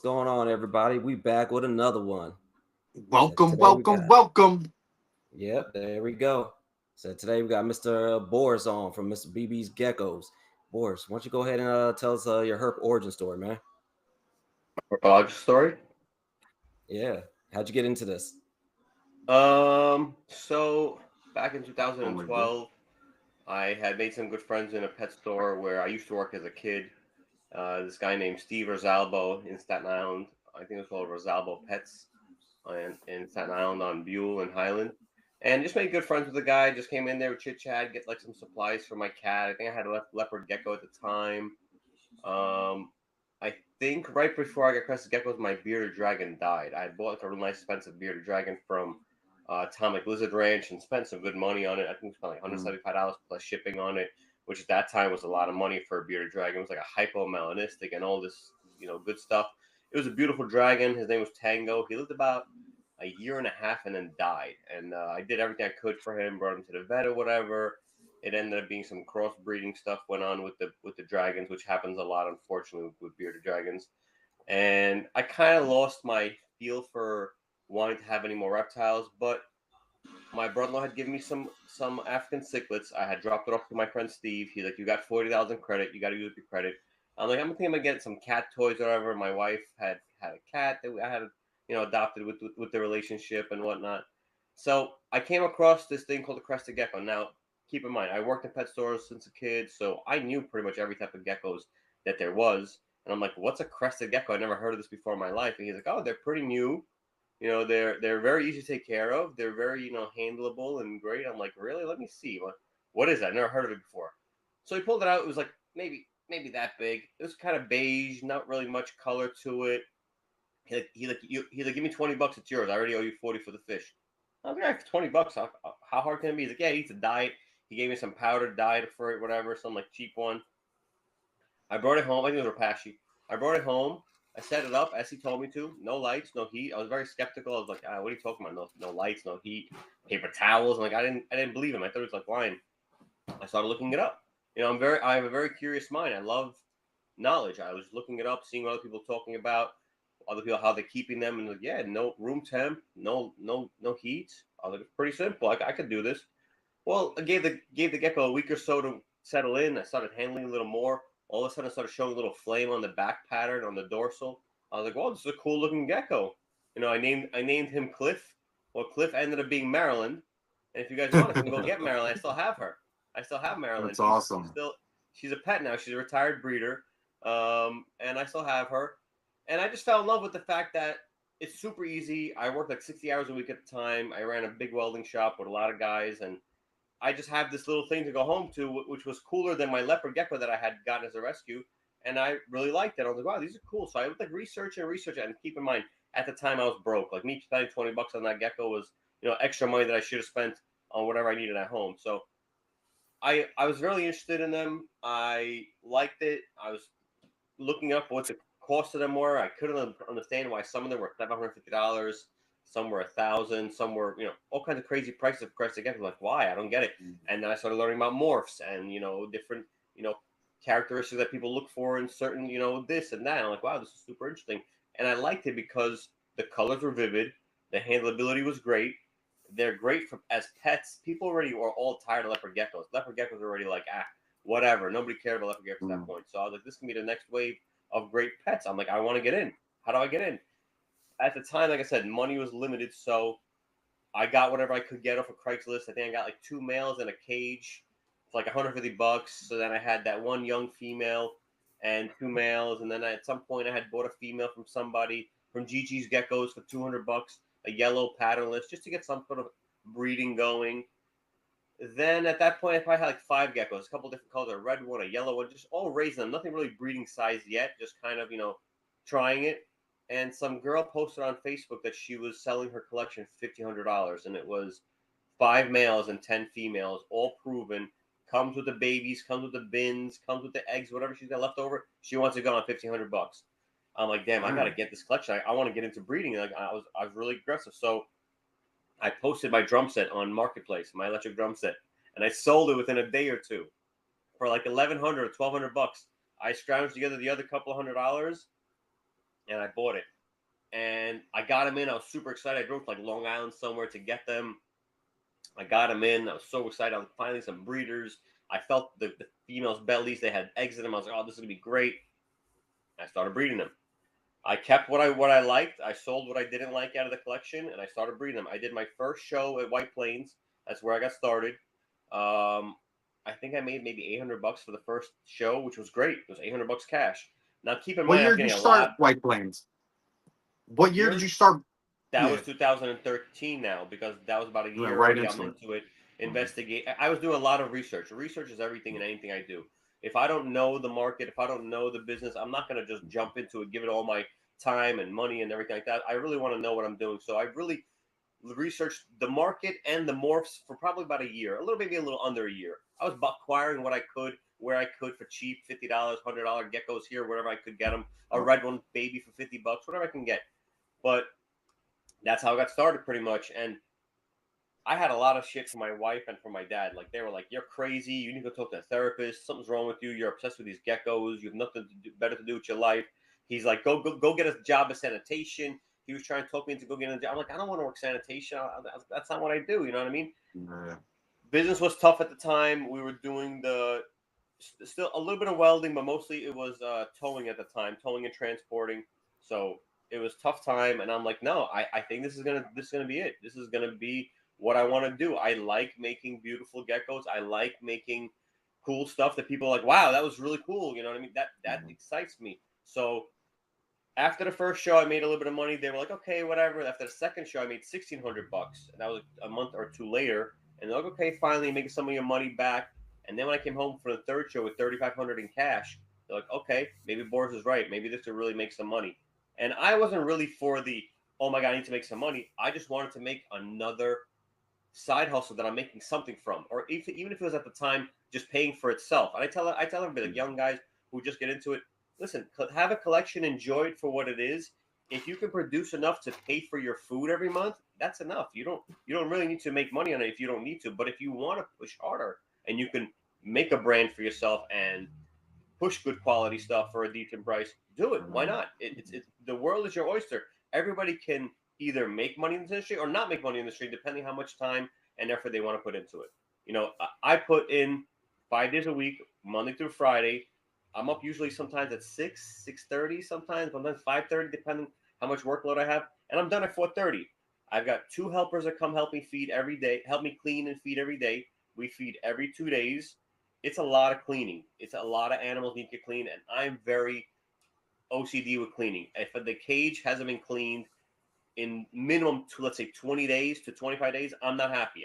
going on, everybody? We back with another one. Welcome, Today we welcome, got, welcome. yep, there we go. So today we got Mr. Boris on from Mr. BB's Geckos. Boris, why don't you go ahead and tell us your herp origin story, man? Story. Yeah, how'd you get into this? So back in Oh my god. 2012, I had made some good friends in a pet store where I used to work as a kid. This guy named Steve Rosalbo in Staten Island. I think it was called Rosalbo Pets in Staten Island on Buell and Highland. And just made good friends with the guy. Just came in there, chit chat, get like some supplies for my cat. I think I had a leopard gecko at the time. Um, I think right before I got Crested Geckos, my bearded dragon died. I had bought like a real nice expensive bearded dragon from Atomic Lizard Ranch and spent some good money on it. I think we spent like Mm. $175 plus shipping on it, which at that time was a lot of money for a bearded dragon. It was like a hypomelanistic and all this, good stuff. It was a beautiful dragon. His name was Tango. He lived about a year and a half and then died. And I did everything I could for him, brought him to the vet or whatever. It ended up being some crossbreeding stuff went on with the dragons, which happens a lot, unfortunately, with bearded dragons. And I kind of lost my feel for wanting to have any more reptiles, but my brother-in-law had given me some African cichlids. I had dropped it off to my friend Steve. He's like, "You got 40,000 credit. You got to use your credit." I'm like, "I'm thinking I'm gonna get some cat toys or whatever." My wife had a cat that I had, adopted with the relationship and whatnot. So I came across this thing called the Crested Gecko. Now, keep in mind, I worked in pet stores since a kid, so I knew pretty much every type of geckos that there was. And I'm like, "What's a Crested Gecko? I never heard of this before in my life." And he's like, "Oh, they're pretty new. They're very easy to take care of. They're very, handleable and great." I'm like, "Really? Let me see. What is that? I never heard of it before." So he pulled it out. It was like maybe that big. It was kind of beige, not really much color to it. He like, "Give me $20. It's yours. I already owe you 40 for the fish." I was like, "Yeah, for $20. How hard can it be?" He's like, "Yeah, he eats a diet." He gave me some powdered diet for it, whatever, some like cheap one. I brought it home. I think it was Rapashi. I brought it home. I set it up as he told me to. No lights, no heat. I was very skeptical. I was like, "What are you talking about? No lights, no heat, paper towels." And like, I didn't believe him. I thought he was like lying. I started looking it up. I have a very curious mind. I love knowledge. I was looking it up, seeing what other people talking about, other people how they're keeping them, and like, yeah, no room temp, no heat. I was like, "It's pretty simple. I could do this." Well, I gave the gecko a week or so to settle in. I started handling a little more. All of a sudden, I started showing a little flame on the back pattern on the dorsal. I was like, "Well, this is a cool looking gecko." I named him Cliff. Well, Cliff ended up being Maryland. And if you guys want, I can go get Maryland. I still have her. I still have Maryland. That's She's awesome. still she's a pet now. She's a retired breeder, and I still have her. And I just fell in love with the fact that it's super easy. I worked like 60 hours a week at the time. I ran a big welding shop with a lot of guys, and I just have this little thing to go home to, which was cooler than my leopard gecko that I had gotten as a rescue, and I really liked it. I was like, "Wow, these are cool." So I would like research it, and keep in mind at the time I was broke. Like me spending $20 on that gecko was extra money that I should have spent on whatever I needed at home. So I was really interested in them. I liked it. I was looking up what the cost of them were. I couldn't understand why some of them were $750, some were 1,000, some were all kinds of crazy prices of Crested Geckos. Like, why? I don't get it. And then I started learning about morphs and different characteristics that people look for in certain this and that. And I'm like, wow, this is super interesting. And I liked it because the colors were vivid, the handleability was great. They're great for as pets. People already were all tired of leopard geckos. Leopard geckos are already like, whatever. Nobody cared about leopard geckos at that Mm. point. So I was like, this can be the next wave of great pets. I'm like, I want to get in. How do I get in? At the time, like I said, money was limited, so I got whatever I could get off of Craigslist. I think I got like two males in a cage for like $150. So then I had that one young female and two males, and then at some point I had bought a female from somebody from Gigi's Geckos for $200, a yellow patternless, just to get some sort of breeding going. Then at that point, I probably had like five geckos, a couple different colors, a red one, a yellow one, just all raising them. Nothing really breeding size yet, just kind of, trying it. And some girl posted on Facebook that she was selling her collection for $1,500, and it was five males and 10 females, all proven. Comes with the babies, comes with the bins, comes with the eggs, whatever she's got left over. She wants to go on $1,500. I'm like, damn, I gotta Wow. get this collection. I want to get into breeding. Like I was really aggressive. So I posted my drum set on Marketplace, my electric drum set, and I sold it within a day or two for like 1,100 or $1,200. I scrounged together the other couple of $100, and I bought it. And I got them in. I was super excited. I drove to like Long Island somewhere to get them. I got them in. I was so excited. I was finding some breeders. I felt the females' bellies. They had eggs in them. I was like, oh, this is gonna be great. I started breeding them. I kept what I liked. I sold what I didn't like out of the collection, and I started breeding them. I did my first show at White Plains. That's where I got started. I think I made maybe $800 for the first show, which was great. It was $800 cash. Now keep in What mind, I year was did you getting a start lot. White Plains? What year Year did you start? That Yeah. was 2013 now, because that was about a You went year right already. I'm into it. into it. Investigate. I was doing a lot of research. Research is everything in anything I do. If I don't know the market, if I don't know the business, I'm not going to just jump into it, give it all my time and money and everything like that. I really want to know what I'm doing. So I really researched the market and the morphs for probably about a year, maybe a little under a year. I was acquiring what I could, where I could for cheap, $50, $100 geckos here, wherever I could get them. A red one, baby, for $50, whatever I can get. But that's how I got started pretty much. And I had a lot of shit from my wife and from my dad. Like, they were like, "You're crazy. You need to go talk to a therapist. Something's wrong with you. You're obsessed with these geckos. You have nothing better to do with your life." He's like, go get a job at sanitation. He was trying to talk me into go getting a job. I'm like, I don't want to work sanitation. That's not what I do. You know what I mean? Yeah. Business was tough at the time. We were doing still a little bit of welding, but mostly it was towing at the time, towing and transporting. So it was tough time, and I'm like, no, I think this is gonna be it. This is gonna be what I want to do. I like making beautiful geckos. I like making cool stuff that people are like, wow, that was really cool. You know what I mean? That excites me. So after the first show, I made a little bit of money. They were like, okay, whatever. After the second show, I made $1,600, and that was a month or two later. And they're like, okay, finally making some of your money back. And then when I came home for the third show with $3,500 in cash, they're like, okay, maybe Boris is right. Maybe this could really make some money. And I wasn't really for the, oh my God, I need to make some money. I just wanted to make another side hustle that I'm making something from, or even if it was at the time just paying for itself. And I tell everybody, like young guys who just get into it, listen, have a collection, enjoy it for what it is. If you can produce enough to pay for your food every month, that's enough. You don't really need to make money on it if you don't need to. But if you want to push harder and you can make a brand for yourself and push good quality stuff for a decent price, do it. Why not? It's the world is your oyster. Everybody can either make money in this industry or not make money in the industry, depending how much time and effort they want to put into it. You know, I put in 5 days a week, Monday through Friday. I'm up usually sometimes at 6:30, sometimes 5:30, depending how much workload I have, and I'm done at 4:30. I've got 2 helpers that come help me feed every day, help me clean and feed every day. We feed every 2 days. It's a lot of cleaning. It's a lot of animals need to get cleaned, and I'm very OCD with cleaning. If the cage hasn't been cleaned in minimum to, let's say, 20 days to 25 days, I'm not happy.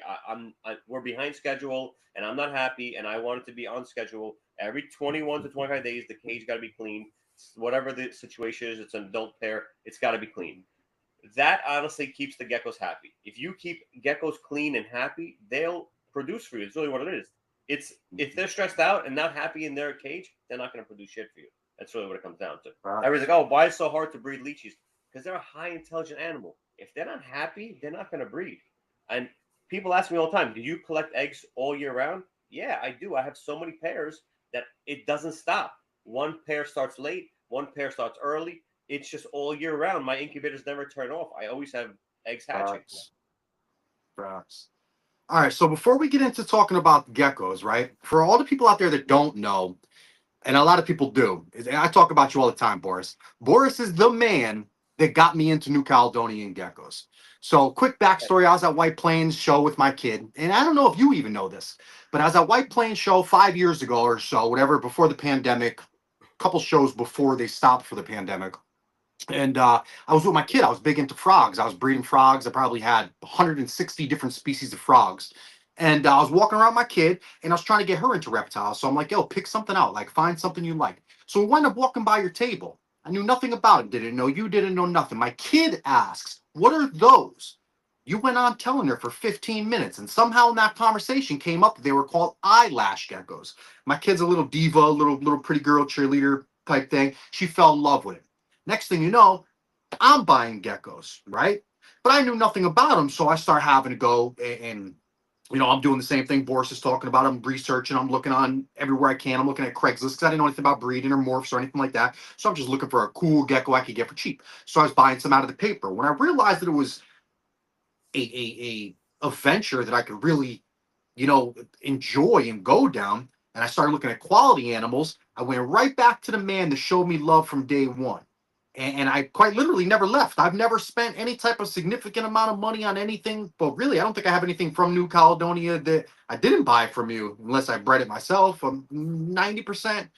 We're behind schedule, and I'm not happy, and I want it to be on schedule. Every 21 to 25 days, the cage got to be cleaned. Whatever the situation is, it's an adult pair, it's got to be cleaned. That honestly keeps the geckos happy. If you keep geckos clean and happy, they'll produce for you. It's really what it is. It's if they're stressed out and not happy in their cage, they're not going to produce shit for you. That's really what it comes down to. Everybody's like, oh, why is it so hard to breed leechies? Because they're a high intelligent animal. If they're not happy, they're not going to breed. And people ask me all the time, do you collect eggs all year round? Yeah, I do. I have so many pairs that it doesn't stop. One pair starts late, one pair starts early. It's just all year round. My incubators never turn off. I always have eggs hatching. Facts. All right, so before we get into talking about geckos, right? For all the people out there that don't know, and a lot of people do, and I talk about you all the time, Boris. Boris is the man that got me into New Caledonian geckos. So, quick backstory: I was at White Plains show with my kid, and I don't know if you even know this, but I was at White Plains show 5 years ago or so, whatever, before the pandemic. A couple shows before they stopped for the pandemic. And I was with my kid. I was big into frogs. I was breeding frogs. I probably had 160 different species of frogs. And I was walking around my kid, and I was trying to get her into reptiles. So I'm like, yo, pick something out. Like, find something you like. So we wind up walking by your table. I knew nothing about it. Didn't know you. Didn't know nothing. My kid asks, what are those? You went on telling her for 15 minutes. And somehow in that conversation came up that they were called eyelash geckos. My kid's a little diva, little pretty girl cheerleader type thing. She fell in love with it. Next thing you know, I'm buying geckos, right? But I knew nothing about them, so I start having to go and You know, I'm doing the same thing Boris is talking about. I'm researching. I'm looking on everywhere I can. I'm looking at Craigslist because I didn't know anything about breeding or morphs or anything like that. So I'm just looking for a cool gecko I could get for cheap. So I was buying some out of the paper. When I realized that it was a venture that I could really, you know, enjoy and go down, and I started looking at quality animals, I went right back to the man that showed me love from day one. And I quite literally never left. I've never spent any type of significant amount of money on anything. But really, I don't think I have anything from New Caledonia that I didn't buy from you unless I bred it myself. 90%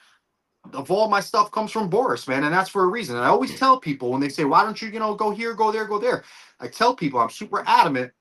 of all my stuff comes from Boris, man. And that's for a reason. And I always tell people when they say, why don't you, you know, go here, go there, go there? I tell people I'm super adamant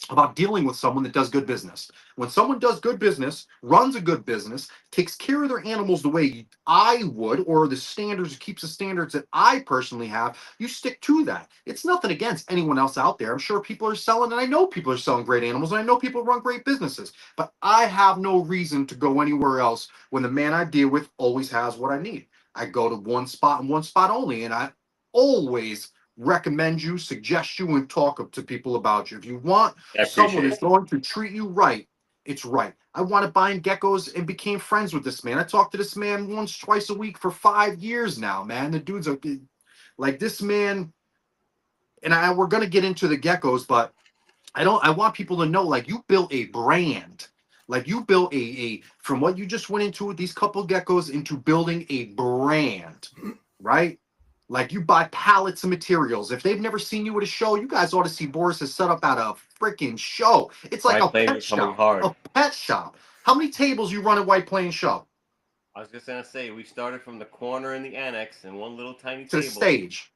about dealing with someone that does good business. When someone does good business, runs a good business, takes care of their animals the way I would, or the standards, keeps the standards that I personally have, you stick to that. It's nothing against anyone else out there. I'm sure people are selling, and I know people are selling great animals, and I know people run great businesses, but I have no reason to go anywhere else when the man I deal with always has what I need. I go to one spot and one spot only, and I always recommend you, suggest you, and talk to people about you. If you want I someone appreciate that's it. going to treat you right, it's right. I wanted buying geckos and became friends with this man. I talked to this man once, twice a week for 5 years now, man. The dude's like this man, and we're gonna get into the geckos, but I want people to know, like, you built a brand. Like, you built a from what you just went into with these couple geckos into building a brand, right? Like, you buy pallets of materials. If they've never seen you at a show, you guys ought to see Boris is set up at a freaking show. It's like White a Plains pet are coming shop. hard. A pet shop. How many tables you run at White Plains Show? I was just gonna say we started from the corner in the annex and one little tiny To the table stage.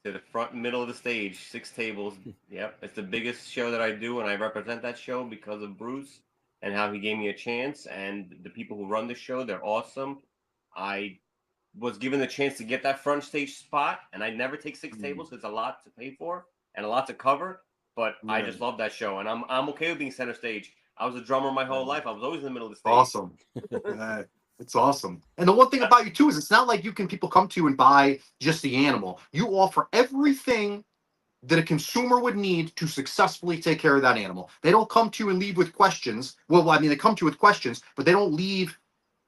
to the front and middle of the stage, 6 tables. Yep, it's the biggest show that I do, and I represent that show because of Bruce and how he gave me a chance. And the people who run the show, they're awesome. I was given the chance to get that front stage spot, and I never take 6 tables. It's a lot to pay for and a lot to cover. But I Yeah. just love that show, and I'm okay with being center stage. I was a drummer my whole life. I was always in the middle of the stage. Awesome. It's awesome. And the one thing about you too is it's not like people come to you and buy just the animal. You offer everything that a consumer would need to successfully take care of that animal. They don't come to you and leave with questions. Well, I mean, they come to you with questions, but they don't leave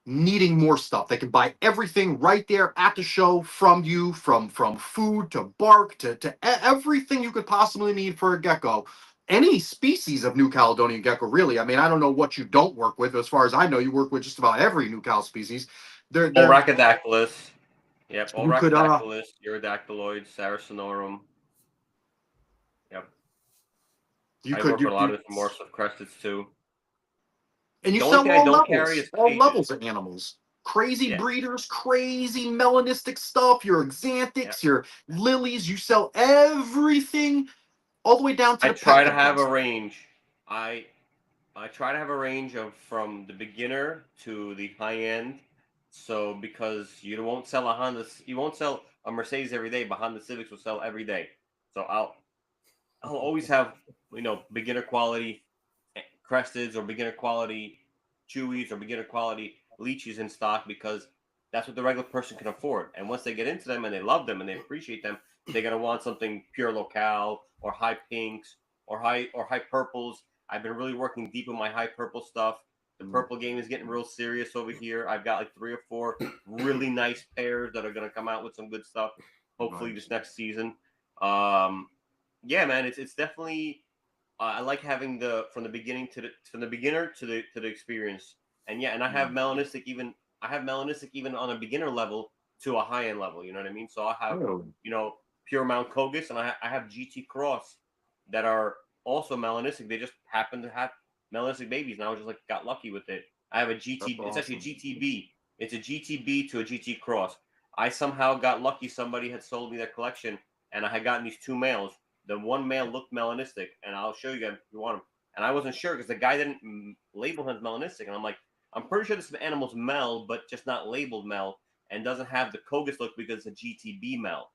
needing more stuff. They can buy everything right there at the show from you, from food to bark to everything you could possibly need for a gecko. Any species of New Caledonian gecko, really. I mean, I don't know what you don't work with. As far as I know, you work with just about every New Cal species. All They're Rhacodactylus. Yep, all you could Rhacodactylus, Iridactyloids, Saracenorum. Yep. you I could work with a lot you of different morphs of Cresteds too. and you The only sell thing I don't carry is all cages. levels of animals. Crazy Yeah. breeders, crazy melanistic stuff, your Yep. xanthics, your lilies, you sell everything all the way down to I the pet try to have a geckos. range. I I try to have a range of from the beginner to the high end. So because you won't sell a Honda, you won't sell a Mercedes every day, but Honda Civics will sell every day. So I'll always have beginner quality Cresteds or beginner quality Chewies or beginner quality Leachies in stock because that's what the regular person can afford. And once they get into them and they love them and they appreciate them, they're gonna want something pure locale or high pinks or high purples. I've been really working deep in my high purple stuff. The purple game is getting real serious over here. I've got like 3 or 4 really nice pairs that are gonna come out with some good stuff. Hopefully Nice. this next season. Um, yeah, man, it's definitely. I like having the from the beginning to the from the beginner to the experience, and yeah, and I have melanistic even. I have melanistic even on a beginner level to a high end level. You know what I mean? So I have Oh, pure Mount Kogus, and I have GT Cross that are also melanistic. They just happen to have melanistic babies, and I was just like got lucky with it. I have a that's GT. It's actually a awesome. GTB. It's a GTB to a GT Cross. I somehow got lucky. Somebody had sold me their collection, and I had gotten these 2 males. The one male looked melanistic, and I'll show you guys if you want them. And I wasn't sure because the guy didn't label him as melanistic, and I'm like, I'm pretty sure this animal's mel, but just not labeled mel, and doesn't have the Kogus look because it's a GTB mel.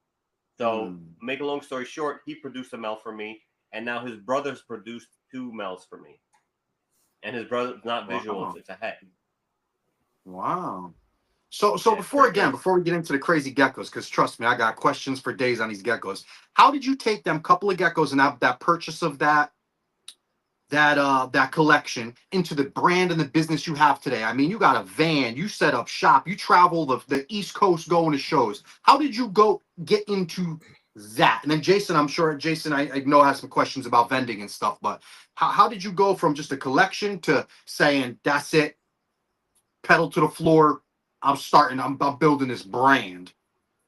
So, Hmm. make a long story short, he produced a mel for me, and now his brother's produced 2 mels for me. And his brother's not visual; Wow. it's a het. Wow. So Yeah, it's pretty nice. before we get into the crazy geckos, because trust me, I got questions for days on these geckos. How did you take them couple of geckos and have that purchase of that collection into the brand and the business you have today? I mean, you got a van, you set up shop, you travel the East Coast going to shows. How did you get into that? And then Jason, I'm sure Jason, I know has some questions about vending and stuff, but how did you go from just a collection to saying that's it, pedal to the floor, I'm building this brand?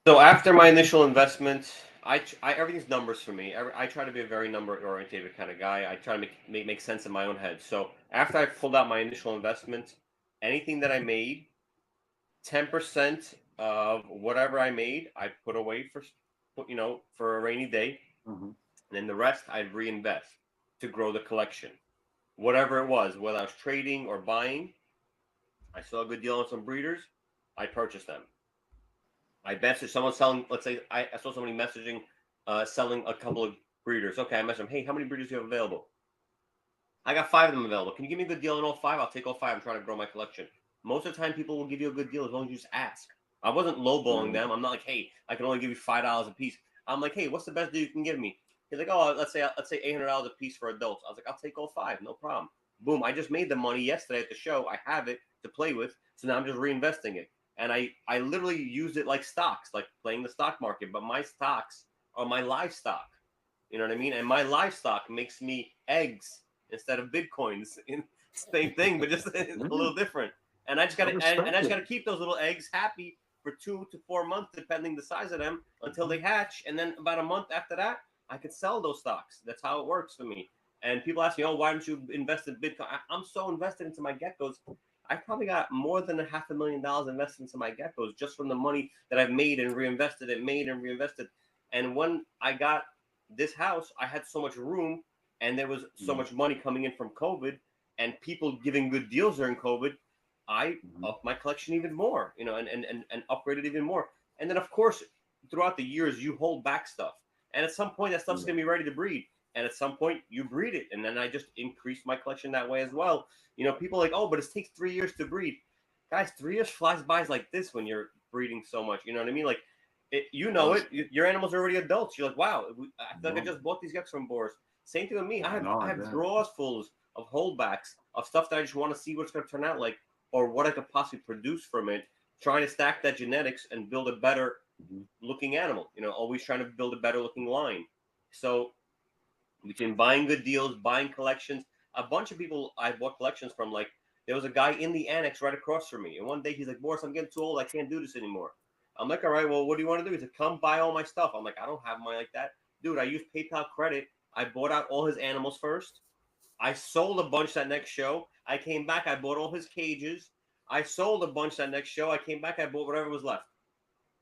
So after my initial investment, everything's numbers for me. I try to be a very number oriented kind of guy. I try to make sense in my own head. So after I pulled out my initial investment, anything that I made, 10% of whatever I made, I put away for a rainy day. Mm-hmm. And then the rest I'd reinvest to grow the collection. Whatever it was, whether I was trading or buying, I saw a good deal on some breeders, I purchased them. I messaged someone selling, let's say I saw somebody messaging, selling a couple of breeders. Okay, I messaged them, hey, how many breeders do you have available? I got 5 of them available. Can you give me a good deal on all 5? I'll take all 5. I'm trying to grow my collection. Most of the time, people will give you a good deal as long as you just ask. I wasn't lowballing them. I'm not like, hey, I can only give you $5 a piece. I'm like, hey, what's the best deal you can give me? He's like, oh, let's say $800 a piece for adults. I was like, I'll take all 5, no problem. Boom, I just made the money yesterday at the show. I have it to play with, so now I'm just reinvesting it. And I literally used it like stocks, like playing the stock market. But my stocks are my livestock. You know what I mean? And my livestock makes me eggs instead of bitcoins. Same thing, but just a little different. And I just gotta keep those little eggs happy for 2 to 4 months, depending the size of them, until they hatch. And then about a month after that, I could sell those stocks. That's how it works for me. And people ask me, oh, why don't you invest in Bitcoin? I'm so invested into my geckos. I probably got more than $500,000 invested into my geckos just from the money that I've made and reinvested. And when I got this house, I had so much room, and there was so much money coming in from COVID, and people giving good deals during COVID. I upped my collection even more, and upgraded even more. And then, of course, throughout the years, you hold back stuff, and at some point, that stuff's gonna be ready to breed. And at some point, you breed it, and then I just increased my collection that way as well. People are like, oh, but it takes 3 years to breed. Guys, 3 years flies by like this when you're breeding so much. You know what I mean? Like, your animals are already adults. You're like, wow, I feel like I just bought these geckos from Boris. Same thing with me. I have drawers full of holdbacks of stuff that I just want to see what it's going to turn out like, or what I could possibly produce from it. Trying to stack that genetics and build a better looking animal. Always trying to build a better looking line. So between buying good deals, buying collections, a bunch of people I bought collections from, like there was a guy in the annex right across from me. And one day he's like, Boris, I'm getting too old. I can't do this anymore. I'm like, all right, well, what do you want to do? He's like, come buy all my stuff. I'm like, I don't have money like that. Dude, I used PayPal credit. I bought out all his animals first. I sold a bunch that next show. I came back. I bought all his cages. I sold a bunch that next show. I came back. I bought whatever was left.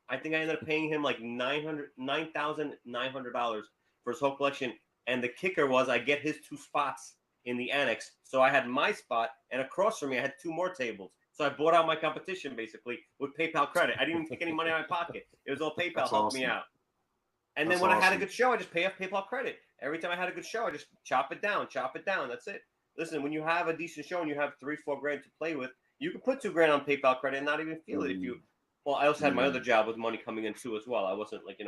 I think I ended up paying him like $9,900 for his whole collection. And the kicker was I get his 2 spots in the annex. So I had my spot, and across from me, I had 2 more tables. So I bought out my competition basically with PayPal credit. I didn't even take any money out of my pocket. It was all PayPal helped me out. And then when I had a good show, I just pay off PayPal credit. Every time I had a good show, I just chop it down. That's it. Listen, when you have a decent show and you have $3-4 grand to play with, you can put $2 grand on PayPal credit and not even feel it. Well, I also had my other job with money coming in too as well. I wasn't like,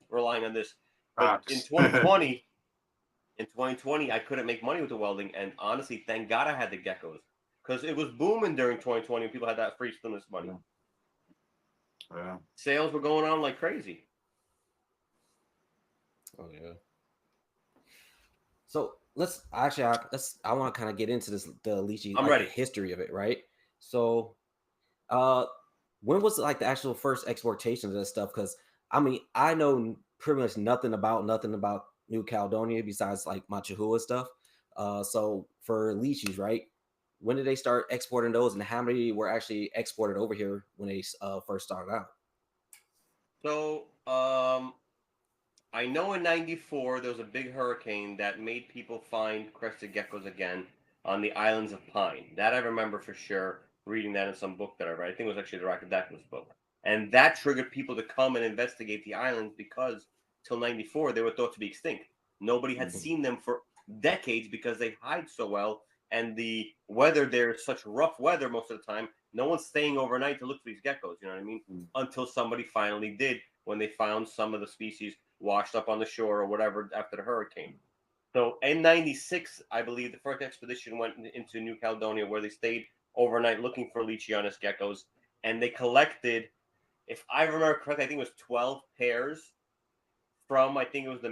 relying on this. But in 2020, I couldn't make money with the welding. And honestly, thank God I had the geckos, because it was booming during 2020 and people had that free stimulus money. Yeah. Sales were going on like crazy. Oh yeah. So I want to kind of get into this, the Leachies, I'm like, ready. the history of it, right? So, when was like the actual first exportation of this stuff? Because I mean, I know pretty much nothing about New Caledonia besides like my Chihuahua stuff. So for Leachies, right? When did they start exporting those, and how many were actually exported over here when they first started out? So, I know in '94 there was a big hurricane that made people find crested geckos again on the islands of Pine. That I remember for sure, reading that in some book that I read. I think it was actually the Racadaclys book. And that triggered people to come and investigate the islands, because till '94 they were thought to be extinct. Nobody had seen them for decades because they hide so well. And the weather there is such rough weather most of the time. No one's staying overnight to look for these geckos, you know what I mean? Until somebody finally did, when they found some of the species washed up on the shore or whatever after the hurricane. So in '96, I believe the first expedition went into New Caledonia, where they stayed overnight looking for Leachies geckos, and they collected, if I remember correctly, I think it was 12 pairs from, I think it was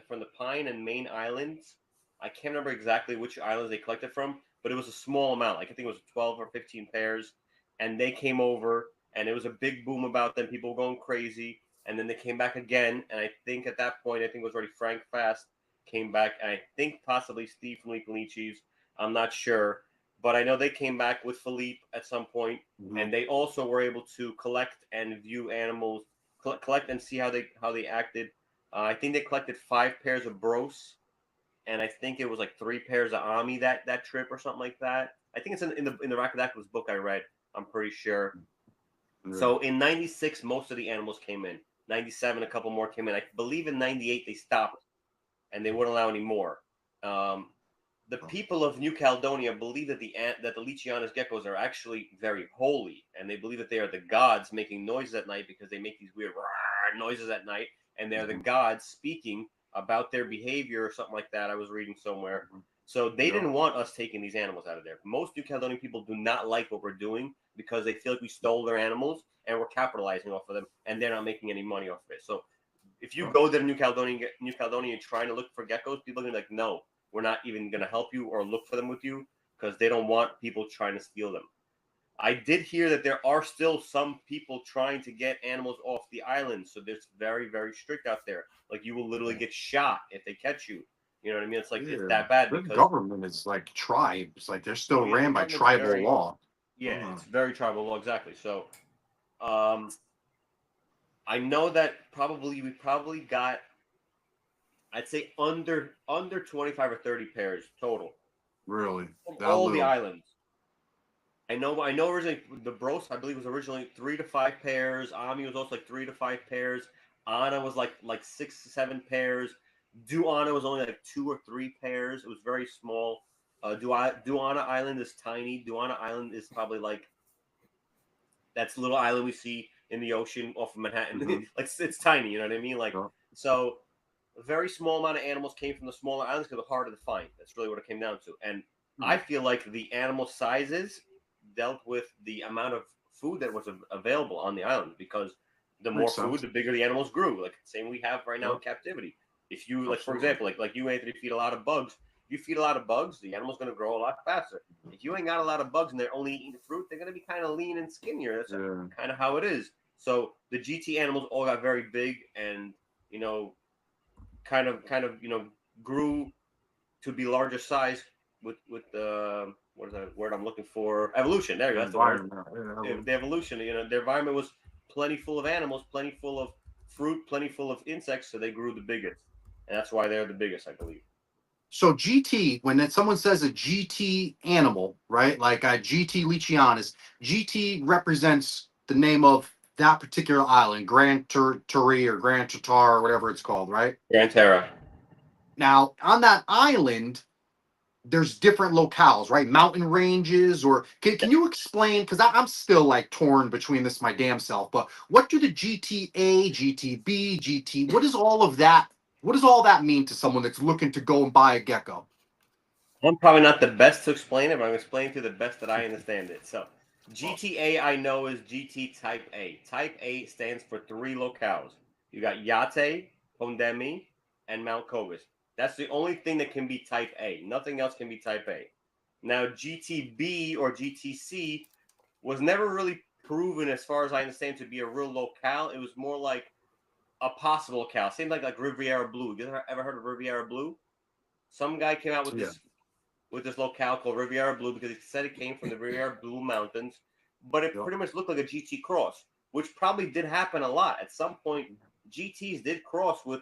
from the Pine and Main Islands. I can't remember exactly which islands they collected from, but it was a small amount. Like I think it was 12 or 15 pairs, and they came over, and it was a big boom about them. People were going crazy, and then they came back again. And I think at that point, I think it was already Frank Fast came back, and I think possibly Steve from Leachies. I'm not sure, but I know they came back with Philippe at some point, and they also were able to collect and view animals, collect and see how they acted. I think they collected 5 pairs of Boris, and I think it was like 3 pairs of Ami that trip or something like that. I think it's in the Rackadackles book I read. I'm pretty sure. So in '96, most of the animals came in. '97, a couple more came in. I believe in '98 they stopped, and they wouldn't allow any more. The people of New Caledonia believe that the Leachies geckos are actually very holy, and they believe that they are the gods making noises at night because they make these weird noises at night, and they're the gods speaking about their behavior or something like that. I was reading somewhere. So they didn't want us taking these animals out of there. Most New Caledonian people do not like what we're doing because they feel like we stole their animals and we're capitalizing off of them, and they're not making any money off of it. So if you go to New Caledonia and trying to look for geckos, people are gonna be like, no, we're not even gonna help you or look for them with you because they don't want people trying to steal them. I did hear that there are still some people trying to get animals off the island, so it's very, very strict out there. Like you will literally get shot if they catch you. You know what I mean? It's like it's that bad The because government is like tribes, like they're still ran by tribal law. Yeah, it's very tribal law, exactly. So, I know that we probably got, I'd say under 25 or 30 pairs total Really, from that all the little. islands. I know originally the Bros, I believe, was originally 3 to 5 pairs. Ami was also like 3 to 5 pairs. Anna was like 6 to 7 pairs. Duana was only like 2 or 3 pairs. It was very small. Duana Island is tiny. Duana Island is probably like, that's a little island we see in the ocean off of Manhattan. Like it's tiny, you know what I mean? Like so, a very small amount of animals came from the smaller islands because they're harder to find. That's really what it came down to. And I feel like the animal sizes dealt with the amount of food that was available on the island, because the more food, the bigger the animals grew. Like same we have right now in captivity. If you like, for example, like you, Anthony, feed a lot of bugs. If you feed a lot of bugs, the animal's going to grow a lot faster. If you ain't got a lot of bugs and they're only eating fruit, they're going to be kind of lean and skinnier. That's kind of how it is. So the GT animals all got very big, and kind of grew to be larger size with the what is that word I'm looking for? Evolution. There you go. That's the word. The evolution. Their environment was plenty full of animals, plenty full of fruit, plenty full of insects, so they grew the biggest, and that's why they're the biggest, I believe. So GT, when someone says a GT animal, right? Like a GT Leachianus, GT represents the name of that particular island, Grand Turi or Grand Tatar or whatever it's called, right? Grand Terra. Now, on that island, there's different locales, right? Mountain ranges, or can you explain? Because I'm still like torn between this my damn self. But what do the GTA, GTB, GT? What is all of that? What does all that mean to someone that's looking to go and buy a gecko? I'm probably not the best to explain it, but I'm explaining to the best that I understand it. So, GTA I know is GT Type A. Type A stands for 3 locales. You got Yate, Pondemi, and Mount Cobus. That's the only thing that can be Type A. Nothing else can be Type A. Now, GTB or GTC was never really proven, as far as I understand, to be a real locale. It was more like a possible locale. Same like Riviera Blue. You ever heard of Riviera Blue? Some guy came out with this locale called Riviera Blue because he said it came from the Riviera Blue Mountains, but it pretty much looked like a GT cross, which probably did happen a lot. At some point, GTs did cross with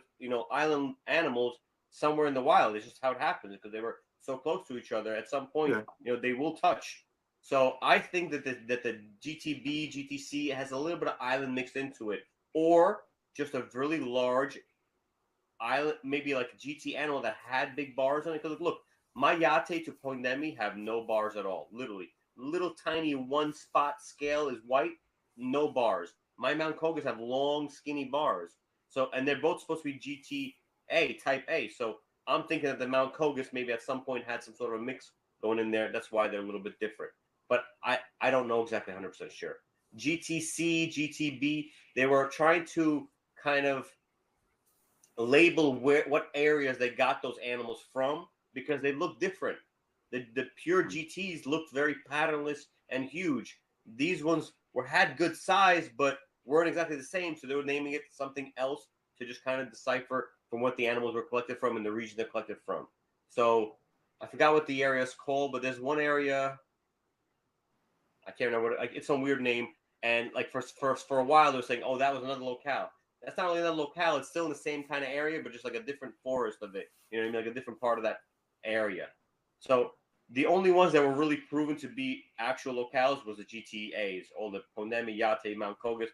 island animals somewhere in the wild. It's just how it happens because they were so close to each other. At some point, they will touch. So I think that the GTB, GTC has a little bit of island mixed into it, or just a really large island, maybe like a GT animal that had big bars on it. Because look, my Yate to Pondemi have no bars at all. Literally, little tiny one spot scale is white, no bars. My Mount Kogas have long, skinny bars. So, and they're both supposed to be GTA Type A. So I'm thinking that the Mount Kogus maybe at some point had some sort of a mix going in there. That's why they're a little bit different. But I don't know exactly 100% sure. GTC, GTB, they were trying to kind of label what areas they got those animals from because they look different. The pure GTs looked very patternless and huge. These ones had good size, but weren't exactly the same. So they were naming it something else to just kind of decipher from what the animals were collected from and the region they're collected from. So I forgot what the area is called, but there's one area I can't remember what it's some weird name. And like for a while they were saying, oh, that was another locale. That's not really another locale. It's still in the same kind of area, but just like a different forest of it. You know what I mean? Like a different part of that area. So the only ones that were really proven to be actual locales was the GTAs, all the Ponemi, Yate, Mount Kogus.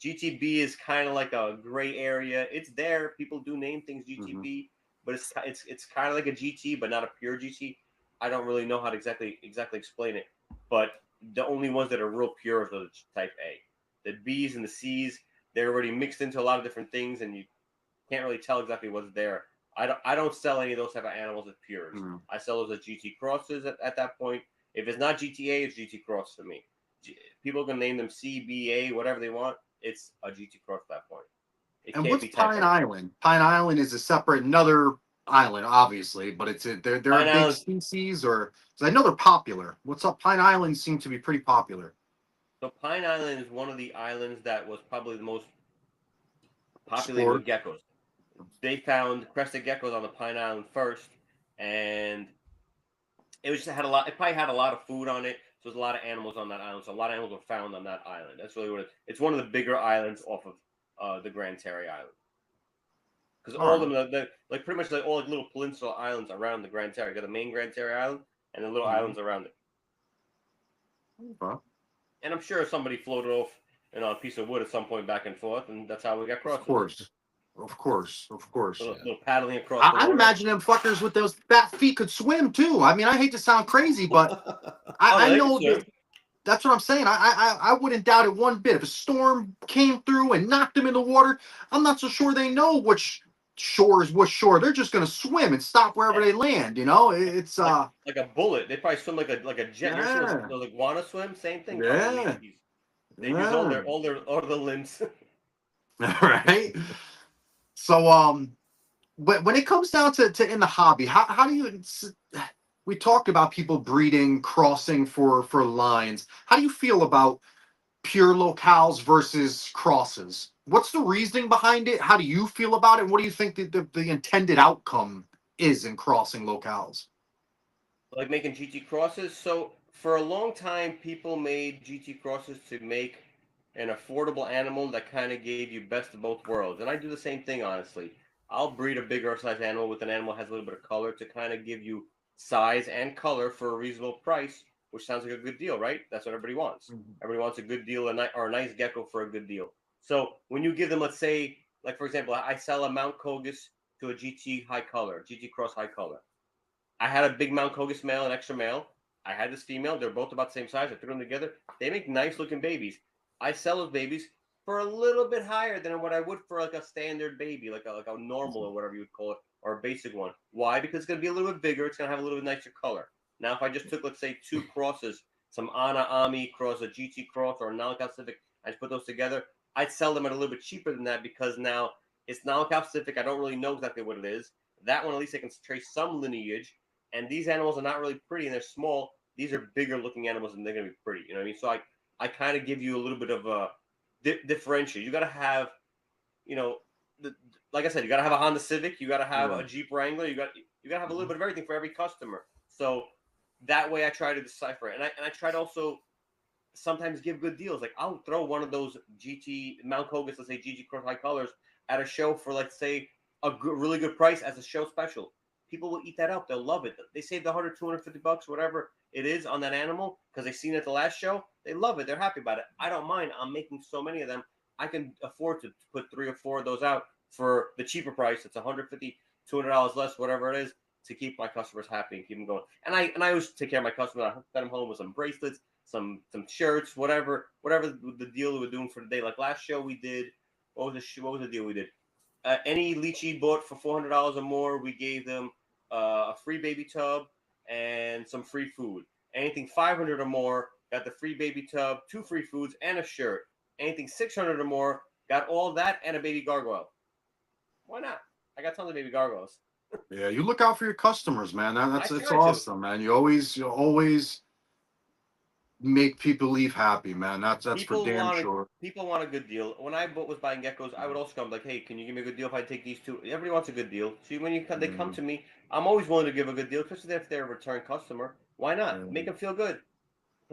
GTB is kind of like a gray area. It's there. People do name things GTB, but it's kind of like a GT, but not a pure GT. I don't really know how to exactly explain it, but the only ones that are real pure are the type A. The B's and the C's, they're already mixed into a lot of different things, and you can't really tell exactly what's there. I don't sell any of those type of animals as pures. I sell those as GT crosses at that point. If it's not GTA, it's GT cross for me. People can name them C, B, A, whatever they want. It's a GT cross at that point. It And can't what's be type Pine A. Island? Pine Island is a separate another island, obviously, but they're Pine a big Island. species, or because I know they're popular. What's up? Pine Islands seem to be pretty popular. So Pine Island is one of the islands that was probably the most populated Sport. with geckos. They found crested geckos on the Pine Island first, and it was just had a lot. It probably had a lot of food on it, so there's a lot of animals on that island. So a lot of animals were found on that island. That's really what it's one of the bigger islands off of the Grand Terry Island. Because all of them, like pretty much like all like little peninsula islands around the Grand Terry. You got the main Grand Terry Island and the little islands around it. And I'm sure somebody floated off a piece of wood at some point back and forth, and that's how we got crosses. Of course. Little paddling across the water. I imagine them fuckers with those fat feet could swim too. I mean, I hate to sound crazy, but I know that. That's what I'm saying. I wouldn't doubt it one bit. If a storm came through and knocked them in the water, I'm not so sure they know which shore is which shore. They're just gonna swim and stop wherever they land. You know, it's like a bullet. They probably swim like a jet. Yeah. You ever see those iguana swim? Same thing. Yeah. They use all the limbs. All right. So but when it comes down to in the hobby, how do you? We talked about people breeding, crossing for lines. How do you feel about pure locales versus crosses? What's the reasoning behind it? How do you feel about it? What do you think the intended outcome is in crossing locales? Like making GT crosses. So for a long time, people made GT crosses to make an affordable animal that kind of gave you best of both worlds. And I do the same thing, honestly. I'll breed a bigger size animal with an animal that has a little bit of color to kind of give you size and color for a reasonable price, which sounds like a good deal, right? That's what everybody wants. Everybody wants a good deal or a nice gecko for a good deal. So when you give them, let's say, like for example, I sell a Mount Kogus to a GT high color, GT cross high color. I had a big Mount Kogus male and extra male. I had this female. They're both about the same size. I threw them together. They make nice looking babies. I sell those babies for a little bit higher than what I would for like a standard baby, like a normal or whatever you would call it, or a basic one. Why? Because it's going to be a little bit bigger. It's going to have a little bit nicer color. Now, if I just took, let's say, two crosses, some Ana Ami cross, a GT cross, or a Nalcal Pacific, I just put those together, I'd sell them at a little bit cheaper than that because now it's Nalcal Pacific. I don't really know exactly what it is. That one, at least I can trace some lineage. And these animals are not really pretty and they're small. These are bigger looking animals and they're going to be pretty. You know what I mean? So I kind of give you a little bit of a differentiate. You got to have, like I said, you got to have a Honda Civic. You got to have a Jeep Wrangler. You got to have a little bit of everything for every customer. So that way I try to decipher it. And I try to also sometimes give good deals. Like I'll throw one of those GT Mount Kogus, let's say GT Cross High Colors at a show for, let's say, really good price as a show special. People will eat that up. They'll love it. They saved $100, $250, whatever it is on that animal because they seen it at the last show. They love it. They're happy about it. I don't mind. I'm making so many of them. I can afford to put 3 or 4 of those out for the cheaper price. It's $150, $200 less, whatever it is, to keep my customers happy and keep them going. And I always take care of my customers. I send them home with some bracelets, some shirts, whatever the deal we were doing for the day. Like last show we did. What was the deal we did? any Leachie bought for $400 or more, we gave them a free baby tub and some free food. Anything 500 or more got the free baby tub, 2 free foods, and a shirt. Anything 600 or more got all that and a baby gargoyle. Why not? I got tons of baby gargoyles. Yeah, you look out for your customers, man. I It's try to. awesome, man. You always make people leave happy, man. That's for damn sure. People want a good deal. When I was buying geckos, I would also come like, hey, can you give me a good deal if I take these 2? Everybody wants a good deal. See, when they come to me, I'm always willing to give a good deal, especially if they're a return customer. Why not? Make them feel good.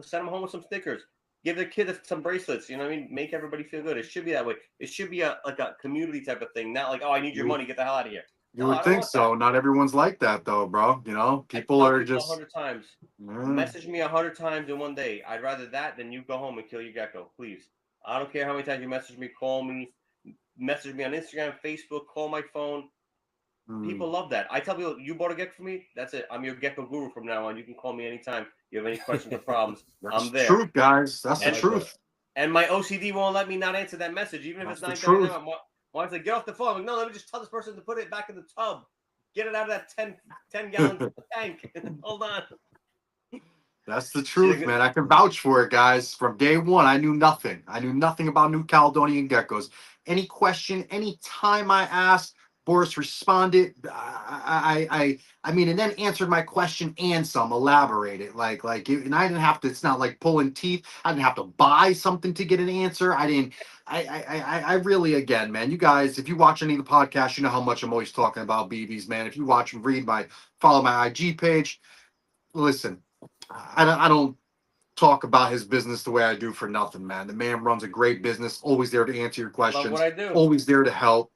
Send them home with some stickers. Give their kid some bracelets. You know what I mean? Make everybody feel good. It should be that way. It should be like a community type of thing. Not like, oh, I need your You money. Get the hell out of here. you No, I would don't think want that. so. Not everyone's like that though, bro. You know, I people tell are people just 100 times. mm, Message me 100 times in one day. I'd rather that than you go home and kill your gecko. Please. I don't care how many times you message me, call me, message me on Instagram, Facebook, call my phone. mm. People love that. I tell people, you bought a gecko for me? That's it. I'm your gecko guru from now on. You can call me anytime. You have any questions or problems. That's I'm the there. truth, guys. That's I the And like that. truth. and my OCD won't let me not answer that message, even if it's That's the 9:39. truth. My wife's like, get off the phone. I'm like, no, let me just tell this person to put it back in the tub. Get it out of that 10-gallon tank. Hold on. That's the She's truth, like, man. I can vouch for it, guys. From day one, I knew nothing. I knew nothing about New Caledonian geckos. Any question, any time I asked, Boris responded. I mean, and then answered my question and some, elaborated. And I didn't have to. It's not like pulling teeth. I didn't have to buy something to get an answer. I didn't. I really, again, man. You guys, if you watch any of the podcasts, you know how much I'm always talking about BBs, man. If you watch and follow my IG page. Listen, I don't talk about his business the way I do for nothing, man. The man runs a great business, always there to answer your love what questions, I do. always there to help.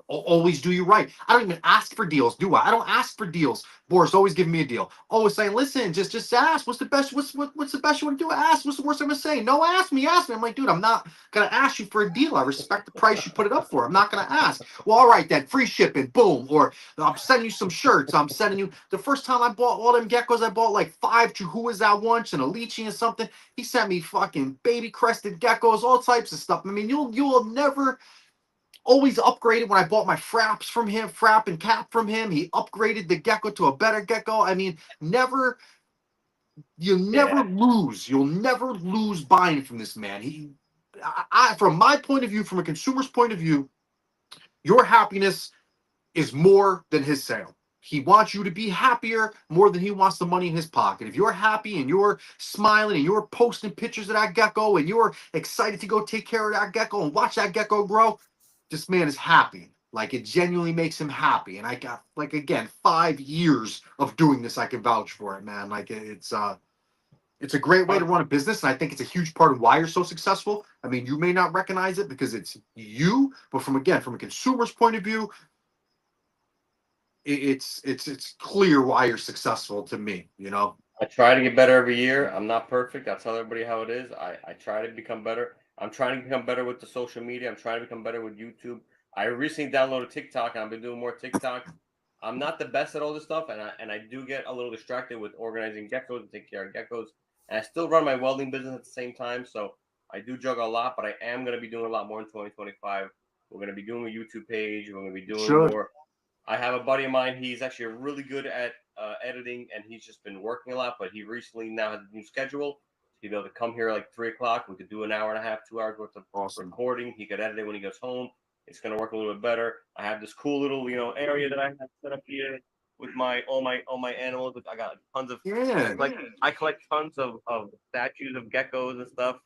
Always do you right. I don't even ask for deals, do I? I don't ask for deals. Boris always giving me a deal. Always saying, listen, just ask. What's the best? What's the best you want to do? Ask. What's the worst I'm gonna say? No, ask me. Ask me. I'm like, dude, I'm not gonna ask you for a deal. I respect the price you put it up for. I'm not gonna ask. Well, all right then, free shipping, boom. Or I'm sending you some shirts. I'm sending you. The first time I bought all them geckos, I bought like 5 Chihuahuas once and a Leachie and something. He sent me fucking baby crested geckos, all types of stuff. I mean, you'll never. Always upgraded when I bought my fraps from him, frap and cap from him. He upgraded the gecko to a better gecko. I mean, you'll never Yeah. lose. You'll never lose buying from this man. From my point of view, from a consumer's point of view, your happiness is more than his sale. He wants you to be happier more than he wants the money in his pocket. If you're happy and you're smiling and you're posting pictures of that gecko and you're excited to go take care of that gecko and watch that gecko grow, this man is happy. Like it genuinely makes him happy. And I got like again 5 years of doing this. I can vouch for it, man. Like it's a great way to run a business, and I think it's a huge part of why you're so successful. I mean, you may not recognize it because it's you, but from a consumer's point of view, it's clear why you're successful to me. You know. I try to get better every year. I'm not perfect. I'll tell everybody how it is. I try to become better. I'm trying to become better with the social media. I'm trying to become better with YouTube. I recently downloaded TikTok and I've been doing more TikToks. I'm not the best at all this stuff, and I do get a little distracted with organizing geckos and taking care of geckos. And I still run my welding business at the same time, so I do juggle a lot. But I am going to be doing a lot more in 2025. We're going to be doing a YouTube page. We're going to be You doing should. more. I have a buddy of mine. He's actually really good at editing, and he's just been working a lot. But he recently now has a new schedule. He'll be able to come here like 3 o'clock. We could do an hour and a half, 2 hours worth of Awesome. recording. He could edit it when he goes home. It's going to work a little bit better. I have this cool little area that I have set up here with all my animals. I got tons of Yeah. I collect tons of statues of geckos and stuff.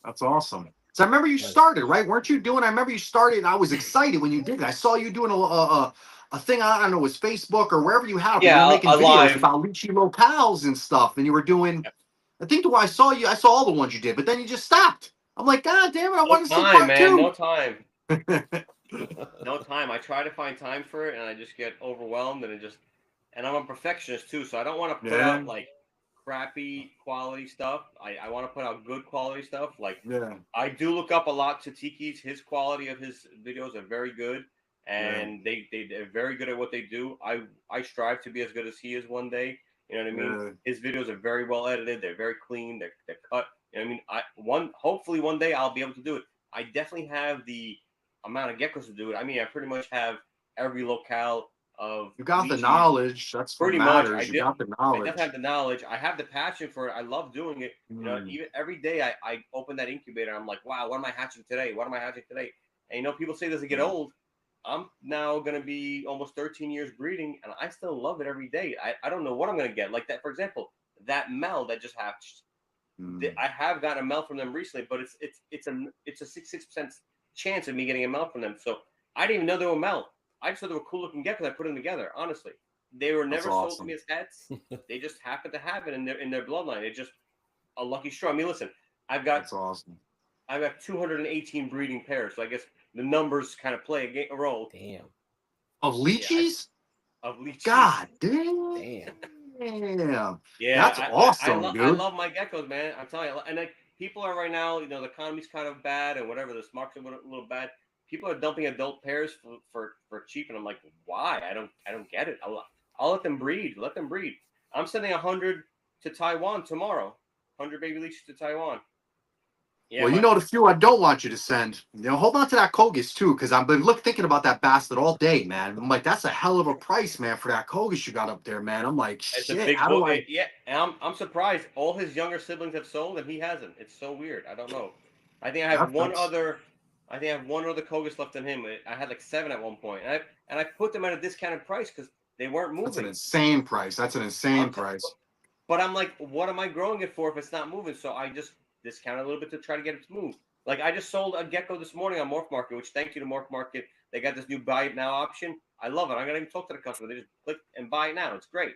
That's awesome. So I remember you started, right? Weren't you doing? I remember you started. And I was excited when you did it. I saw you doing a thing. I don't know, it was Facebook or wherever you had. But you were Yeah, making a videos live. about Leachy locales and stuff, and you were doing. I think the one I saw you, I saw all the ones you did, but then you just stopped. I'm like, God damn it! I No wanted to see time, part man. No two. time. No time. I try to find time for it, and I just get overwhelmed, and I'm a perfectionist too, so I don't want to put Yeah, out like crappy quality stuff. I want to put out good quality stuff. Like yeah, I do look up a lot to Tiki's. His quality of his videos are very good, yeah, and they're very good at what they do. I strive to be as good as he is one day. You know what I mean? yeah. His videos are very well edited. They're very clean. They're cut. You know what I mean? Hopefully one day I'll be able to do it. I definitely have amount of geckos to do it. I mean, I pretty much have every locale of You got the Leachies. knowledge. That's what Pretty much, matters. You got the I definitely knowledge. have the knowledge. I have the passion for it. I love doing it. You know, even every day I open that incubator. I'm like, wow, what am I hatching today? What am I hatching today? And you know, people say does it get old? I'm now going to be almost 13 years breeding, and I still love it every day. I don't know what I'm going to get. Like that, for example, that Mel that just hatched. I have gotten a Mel from them recently, but it's a 66% chance of me getting a Mel from them. So I didn't even know they were Mel. I just thought they were cool looking geckos. I put them together. Honestly, they were never sold to me as pets. They just happened to have it in their bloodline. It's just a lucky straw. I mean, listen, I've got That's awesome. I've got 218 breeding pairs, so I guess the numbers kind of play a role. Damn. Of Leachies? Yeah, of Leachies. God damn. Damn. Yeah, that's awesome, I dude. love my geckos, man. I'm telling you, and like people are right now, you know, the economy's kind of bad and whatever. The market's a little bad. People are dumping adult pairs for cheap, and I'm like, why? I don't get it. I'll let them breed. Let them breed. I'm sending 100 to Taiwan tomorrow. 100 baby leeches to Taiwan. Yeah, Well, you know the few I don't want you to send. You know, hold on to that Kogus too, because I've been thinking about that bastard all day, man. I'm like, that's a hell of a price, man, for that Kogus you got up there, man. I'm like, it's a shit. big How do book. I? Yeah, and I'm surprised. All his younger siblings have sold, and he hasn't. It's so weird. I don't know. I think I have one other. I think I have one other Kogus left in him. I had like 7 at one point, and I put them at a discounted price because they weren't moving. That's an insane price. That's an insane price. But I'm like, what am I growing it for if it's not moving? So I just discounted a little bit to try to get it to move. Like I just sold a gecko this morning on Morph Market, which thank you to Morph Market. They got this new buy it now option. I love it. I'm gonna even talk to the customer. They just click and buy it now. It's great.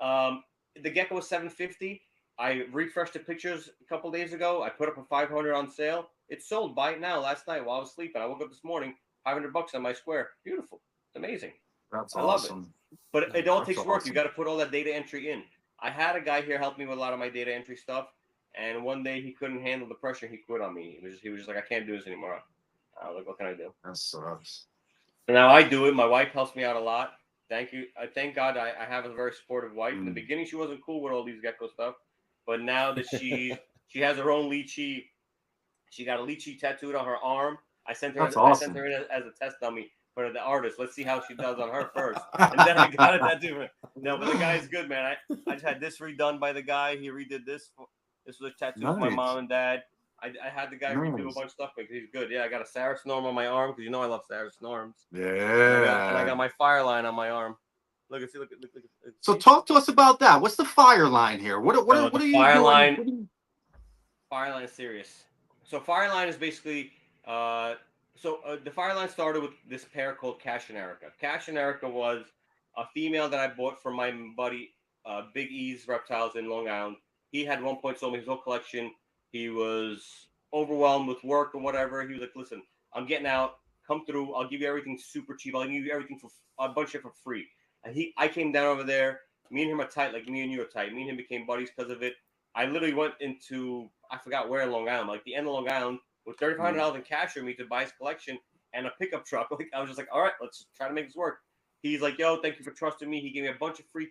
The gecko was $750. I refreshed the pictures a couple days ago. I put up a 500 on sale. It sold. Buy it now. Last night while I was sleeping, I woke up this morning. $500 on my square. Beautiful. It's amazing. That's I love awesome. it. But it all takes work. Awesome. You got to put all that data entry in. I had a guy here help me with a lot of my data entry stuff, and one day he couldn't handle the pressure. He quit on me. He was just like, I can't do this anymore. I was like, what can I do? That sucks. So now I do it. My wife helps me out a lot. Thank you. Thank God I have a very supportive wife. In the beginning, she wasn't cool with all these gecko stuff, but now that she has her own Leachie, she got a Leachie tattooed on her arm. I sent her. That's awesome. I sent her in as a test dummy for the artist. Let's see how she does on her first, and then I got it tattooed. No, but the guy's good, man. I just had this redone by the guy. He redid this. This was a tattoo for my mom and dad. I had the guy redo a bunch of stuff because he's good. Yeah, I got a Sarah Snorm on my arm because you know I love Sarah Snorms. Yeah. And I got my fire line on my arm. Look. So talk to us about that. What's the fire line here? What are you fire doing? Line? Fire line is serious. So fire line is basically the fire line started with this pair called Cash and Erica. Cash and Erica was a female that I bought from my buddy Big E's Reptiles in Long Island. He had one point sold me his whole collection. He was overwhelmed with work or whatever. He was like, listen, I'm getting out. Come through. I'll give you everything super cheap. I'll give you everything for a bunch of it for free. And I came down over there. Me and him are tight, like me and you are tight. Me and him became buddies because of it. I literally went into, I forgot where in Long Island, like the end of Long Island, with $3,500 in cash for me to buy his collection and a pickup truck. Like I was just like, all right, let's try to make this work. He's like, yo, thank you for trusting me. He gave me a bunch of free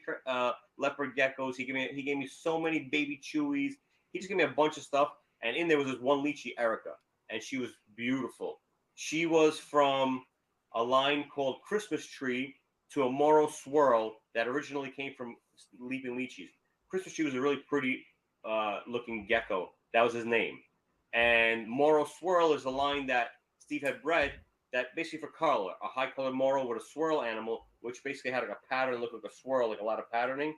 leopard geckos. He gave me so many baby chewies. He just gave me a bunch of stuff. And in there was this one Leachie, Erica, and she was beautiful. She was from a line called Christmas Tree to a Moro Swirl that originally came from Leaping Leachies. Christmas Tree was a really pretty looking gecko. That was his name. And Moro Swirl is a line that Steve had bred that basically for color, a high colored Moro with a swirl animal, which basically had like a pattern, look like a swirl, like a lot of patterning.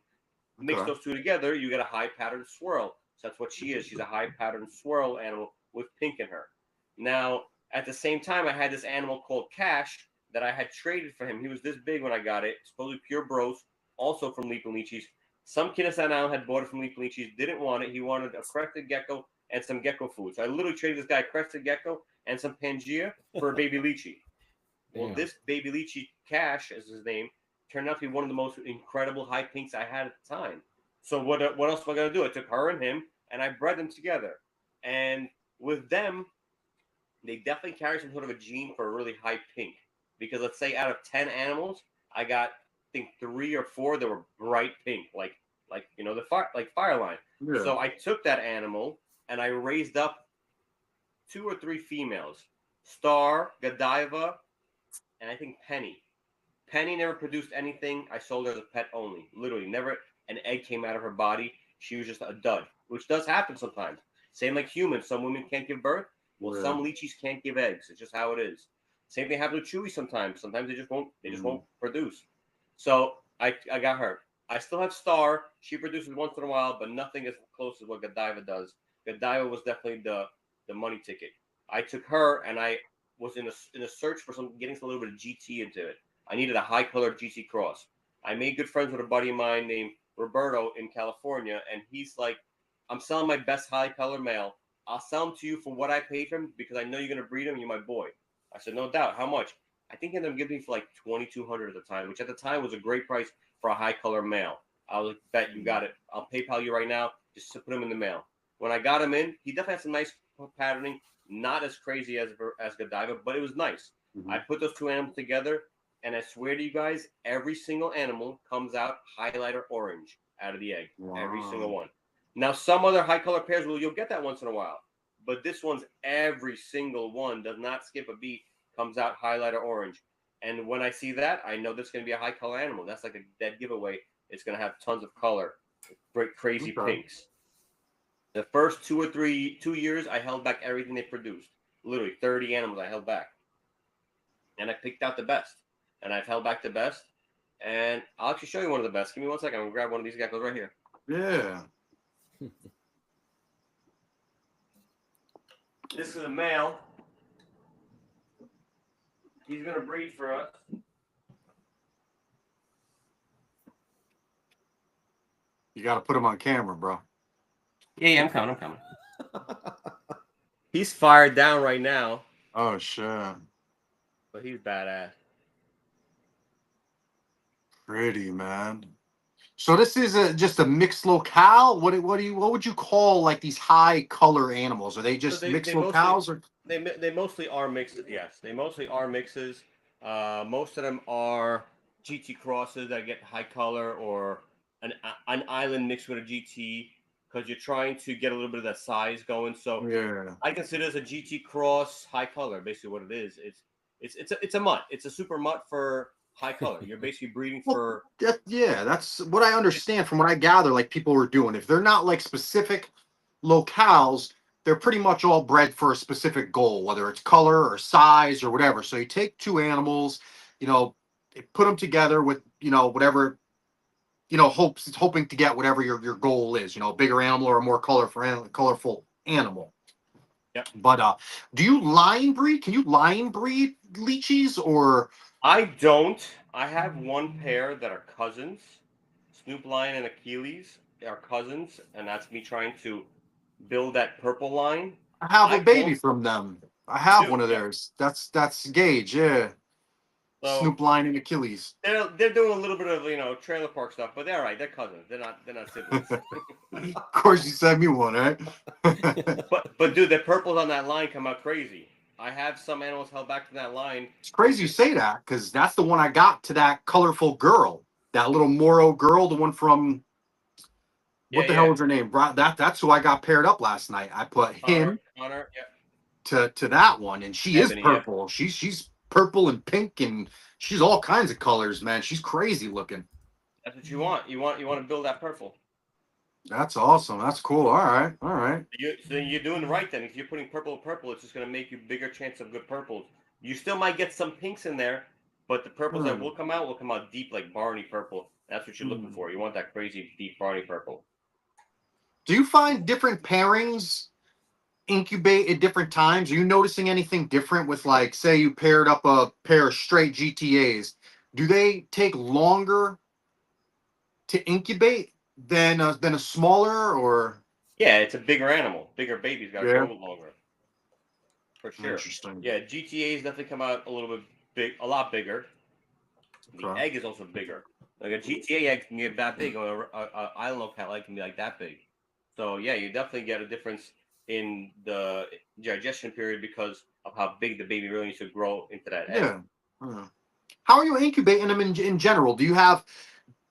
Mix those two together, you get a high pattern swirl. So that's what she is. She's a high pattern swirl animal with pink in her. Now, at the same time, I had this animal called Cash that I had traded for him. He was this big when I got it, supposedly pure bros, also from Leaping Leachies. Some kid in Staten Island had bought it from Leaping Leachies, didn't want it. He wanted a crested gecko and some gecko food. So I literally traded this guy a crested gecko and some Pangea for a baby Leachie. Well, this baby Leachie, Cash, is his name, turned out to be one of the most incredible high pinks I had at the time. So what else am I going to do? I took her and him, and I bred them together. And with them, they definitely carry some sort of a gene for a really high pink. Because let's say out of 10 animals, I got, I think, 3 or 4 that were bright pink, like you know, the fire line. Yeah. So I took that animal and I raised up 2 or 3 females. Star, Godiva, and I think Penny. Penny never produced anything. I sold her as a pet only. Literally, never an egg came out of her body. She was just a dud, which does happen sometimes. Same like humans. Some women can't give birth. Well, Yeah. some leechies can't give eggs. It's just how it is. Same thing happens with Chewy sometimes. Sometimes they just won't. They just won't produce. So I got her. I still have Star. She produces once in a while, but nothing as close as what Godiva does. Godiva was definitely the money ticket. I took her and I was in a search for some getting a little bit of GT into it. I needed a high colored GT cross. I made good friends with a buddy of mine named Roberto in California, and he's like, I'm selling my best high color male. I'll sell him to you for what I paid for him because I know you're gonna breed him. You're my boy. I said, no doubt. How much? I think he ended up giving me for like 2,200 at the time, which at the time was a great price for a high color male. I was like, bet you got it. I'll PayPal you right now. Just to put him in the mail. When I got him in, he definitely had some nice patterning, not as crazy as Godiva, but it was nice. I put those two animals together, and I swear to you guys, every single animal comes out highlighter orange out of the egg. Wow. Every single one. Now, some other high color pairs, you'll get that once in a while. But this one's every single one does not skip a beat, comes out highlighter orange. And when I see that, I know this is going to be a high color animal. That's like a dead giveaway. It's going to have tons of color, great crazy pinks. The first 2 years, I held back everything they produced. Literally 30 animals I held back. And I picked out the best. And I've held back the best. And I'll actually show you one of the best. Give me 1 second. I'm going to grab one of these geckos right here. Yeah. This is a male. He's going to breed for us. You got to put him on camera, bro. Yeah, I'm coming. He's fired down right now. Oh, shit. But he's badass. Pretty, man. So this is just a mixed locale. What would you call like these high color animals? Are they just mixed locales, or they mostly are mixed? Yes, they mostly are mixes. Most of them are GT crosses that get high color, or an island mixed with a GT, because you're trying to get a little bit of that size going. So yeah, I consider this a GT cross high color. Basically, what it is, it's a mutt. It's a super mutt for high color. You're basically breeding for. that's what I understand from what I gather. Like people were doing, if they're not like specific locales, they're pretty much all bred for a specific goal, whether it's color or size or whatever. So you take two animals, put them together with whatever hoping to get whatever your goal is, a bigger animal or a more colorful animal. Yep. But do you line breed? Can you line breed leechies or? I don't. I have one pair that are cousins. Snoop Lion and Achilles are cousins, and that's me trying to build that purple line. I have a baby from them. I have one of theirs. That's Gage, yeah. So, Snoop Lion and Achilles. They're doing a little bit of trailer park stuff, but they're all right. They're cousins. They're not siblings. Of course, you sent me one, right? but dude, the purples on that line come out crazy. I have some animals held back from that line. It's crazy you say that, because that's the one I got to that colorful girl, that little Moro girl, the one from what the hell was her name? That's who I got paired up last night. I put him Connor, to that one, and she Ebony, is purple. Yeah. She's purple and pink, and she's all kinds of colors, man. She's crazy looking. That's what you want. You want to build that purple. That's awesome. That's cool. All right. So you're doing the right then. If you're putting purple, it's just going to make you bigger chance of good purples. You still might get some pinks in there, but the purples that will come out deep like Barney purple. That's what you're looking for. You want that crazy deep Barney purple. Do you find different pairings incubate at different times? Are you noticing anything different with, like, say you paired up a pair of straight GTAs? Do they take longer to incubate than a smaller, or? Yeah, it's a bigger animal. Bigger babies got to grow longer. For sure. Interesting. Yeah, GTAs definitely come out a little bit a lot bigger. The egg is also bigger. Like a GTA egg can get that big, or an island locale egg can be like that big. So yeah, you definitely get a difference in the digestion period because of how big the baby really needs to grow into that egg. Yeah. How are you incubating them in general? Do you have?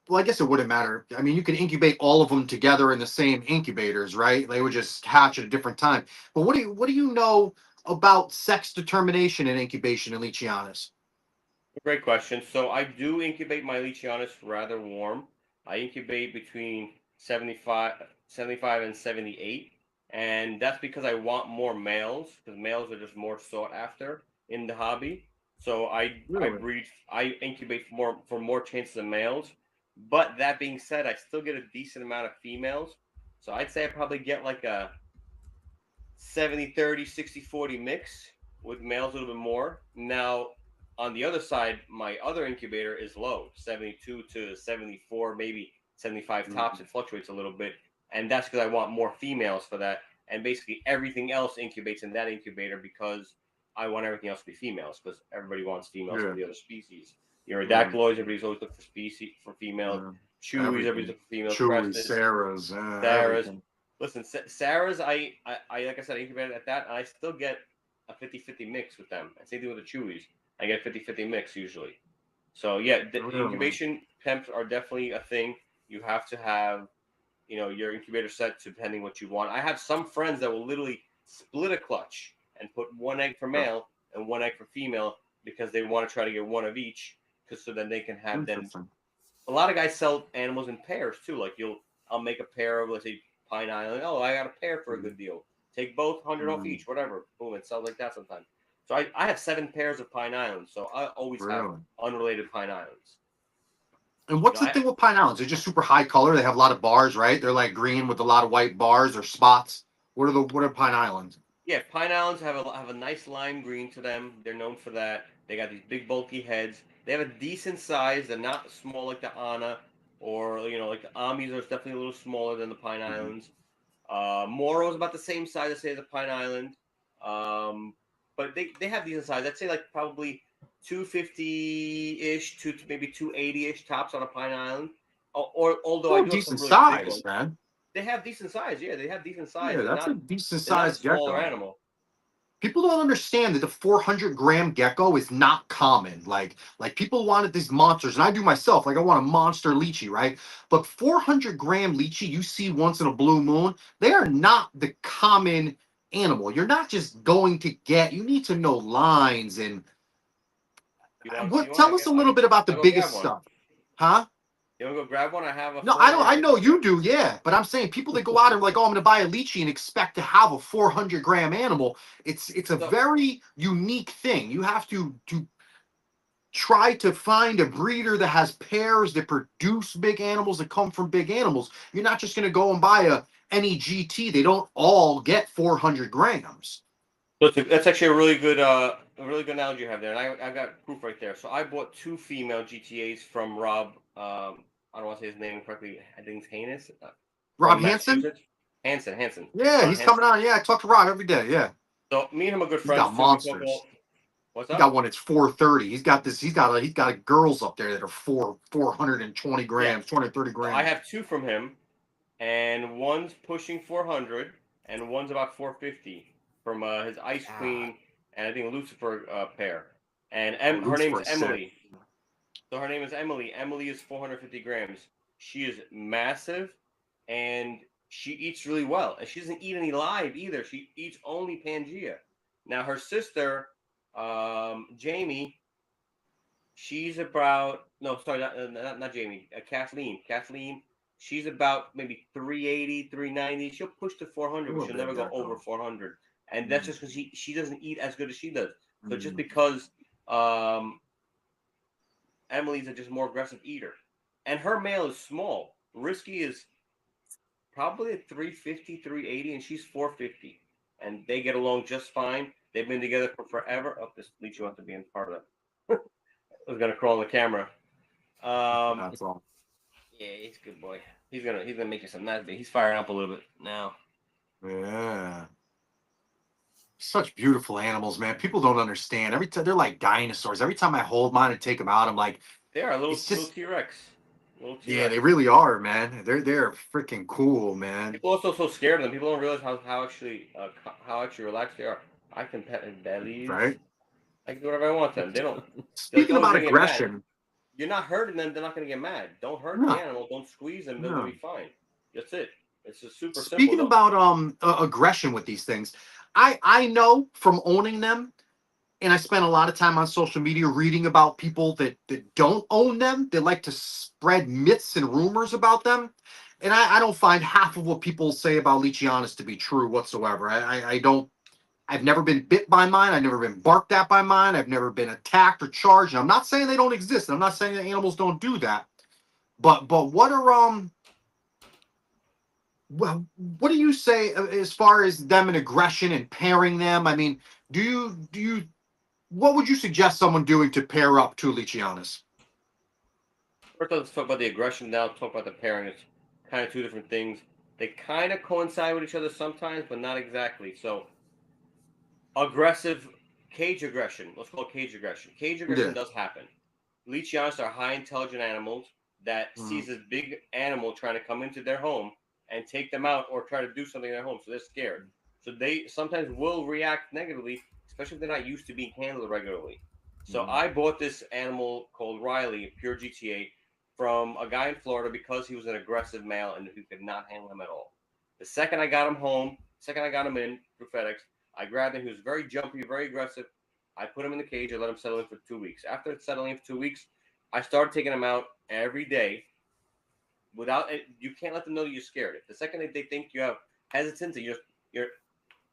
Well, I guess it wouldn't matter. I mean, you can incubate all of them together in the same incubators, right? They would just hatch at a different time. But what do you know about sex determination and incubation in Leachianis? Great question. So I do incubate my Leachianis rather warm. I incubate between 75 and 78. And that's because I want more males, because males are just more sought after in the hobby. So Really? I incubate for more chances of males. But that being said, I still get a decent amount of females. So I'd say I probably get like a 70-30, 60-40 mix with males a little bit more. Now, on the other side, my other incubator is low, 72 to 74, maybe 75 tops. It fluctuates a little bit. And that's because I want more females for that. And basically everything else incubates in that incubator because I want everything else to be females because everybody wants females Yeah. from the other species. Your Yeah. everybody's always looking for females. Yeah. Chewies, everybody's looking for females. Chewy, Crested, Sarah's, Sarah's. everything. Listen, Sarah's, I like I said, I incubated at that, and I still get a 50-50 mix with them. And same thing with the Chewies. I get a 50-50 mix usually. So yeah, the incubation temps are definitely a thing. You have to have, your incubator set depending what you want. I have some friends that will literally split a clutch and put one egg for male and one egg for female because they want to try to get one of each, because so then they can have them. A lot of guys sell animals in pairs too. Like I'll make a pair of, let's say, Pine Island. Oh, I got a pair for a good deal. Take both, 100 off each, whatever. Boom, it sells like that sometimes. So I have 7 pairs of Pine Islands. So I always have unrelated Pine Islands. And what's the thing with Pine Islands? They're just super high color. They have a lot of bars, right? They're like green with a lot of white bars or spots. What are Pine Islands? Yeah, Pine Islands have a nice lime green to them. They're known for that. They got these big bulky heads. They have a decent size. They're not small like the Anna, or like the Amis are definitely a little smaller than the Pine Islands. Moro is about the same size as say the Pine Island, but they have decent size. I'd say like probably 250-ish to maybe 280-ish tops on a Pine Island. Or although I do have some decent really size, big ones. Man. They have decent size. Yeah, they have decent size. Yeah, that's a decent size smaller gecko. animal. People don't understand that the 400-gram gecko is not common. Like people wanted these monsters, and I do myself. Like I want a monster Leachie, right? But 400-gram Leachie you see once in a blue moon, they are not the common animal. You're not just going to get. You need to know lines and tell us a little bit about the biggest stuff, huh? You want to go grab one? I have a. No, I don't. I know you do, yeah. But I'm saying people that go out and like, oh, I'm going to buy a Leachie and expect to have a 400-gram animal. It's a very unique thing. You have to try to find a breeder that has pairs that produce big animals that come from big animals. You're not just going to go and buy any GT. They don't all get 400 grams. That's actually a really good analogy you have there, and I got proof right there. So I bought 2 female GTAs from Rob. I don't want to say his name correctly. I think it's Haynes. Rob Hansen? Hansen. Yeah, he's coming on. Yeah, I talk to Rob every day. Yeah. So me and him are good friends. He's got monsters. What's up? He got one that's 430. He's got girls up there that are 420 grams, 230 grams. I have 2 from him, and one's pushing 400, and one's about 450 from his Ice Queen and I think Lucifer pair. And her name's Emily. So her name is Emily. Emily is 450 grams. She is massive, and she eats really well. And she doesn't eat any live either. She eats only Pangea. Now, her sister, Jamie, she's about... No, sorry, not Jamie. Kathleen. Kathleen, she's about maybe 380, 390. She'll push to 400, but she'll never go over 400. And that's just because she doesn't eat as good as she does. So just because... Emily's just more aggressive eater. And her male is small. Risky is probably at 350, 380, and she's 450. And they get along just fine. They've been together for forever. Oh, this Leachie wants to be in part of that. I was going to crawl on the camera. That's all. Yeah, he's a good boy. He's gonna make you some nice. He's firing up a little bit now. Yeah. Such beautiful animals, man. People don't understand. Every time they're like dinosaurs. Every time I hold mine and take them out, I'm like, they are little T-Rex. Yeah, they really are, man. They're freaking cool, man. People are so scared of them. People don't realize how actually relaxed they are. I can pet their bellies. Right. I can do whatever I want them. They don't. Speaking about aggression, you're not hurting them. They're not going to get mad. Don't hurt the animal. Don't squeeze them. They're going to be fine. That's it. It's just super simple. Speaking about aggression with these things, I know from owning them, and I spend a lot of time on social media reading about people that don't own them. They like to spread myths and rumors about them. And I don't find half of what people say about Leachianas to be true whatsoever. I don't. I've never been bit by mine. I've never been barked at by mine. I've never been attacked or charged. And I'm not saying they don't exist. I'm not saying that animals don't do that. But what are well, what do you say as far as them and aggression and pairing them? I mean, do you what would you suggest someone doing to pair up two Leachianas? First, let's talk about the aggression. Now, talk about the pairing. It's kind of two different things. They kind of coincide with each other sometimes, but not exactly. So, aggressive cage aggression. Let's call it cage aggression. Cage aggression Yeah. does happen. Leachianas are high intelligent animals that sees this big animal trying to come into their home and take them out or try to do something in their home. So they're scared. So they sometimes will react negatively, especially if they're not used to being handled regularly. So I bought this animal called Riley, pure GTA, from a guy in Florida because he was an aggressive male and he could not handle him at all. The second I got him home, second I got him in through FedEx, I grabbed him. He was very jumpy, very aggressive. I put him in the cage. I let him settle in for 2 weeks. After settling in for 2 weeks, I started taking him out every day. Without you can't let them know that you're scared. If the second they think you have hesitancy, you're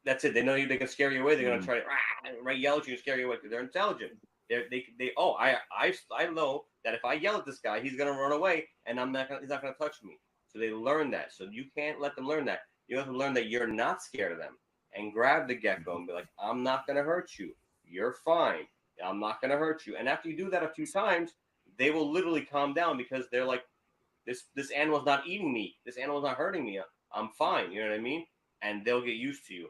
that's it. They know you. They can scare you away. They're gonna try to yell at you and scare you away because they're intelligent. They I know that if I yell at this guy, he's gonna run away, and he's not gonna touch me. So they learn that. So you can't let them learn that. You have to learn that you're not scared of them, and grab the gecko and be like, I'm not gonna hurt you. You're fine. I'm not gonna hurt you. And after you do that a few times, they will literally calm down because they're like, this animal's not eating me. This animal's not hurting me. I'm fine. You know what I mean? And they'll get used to you.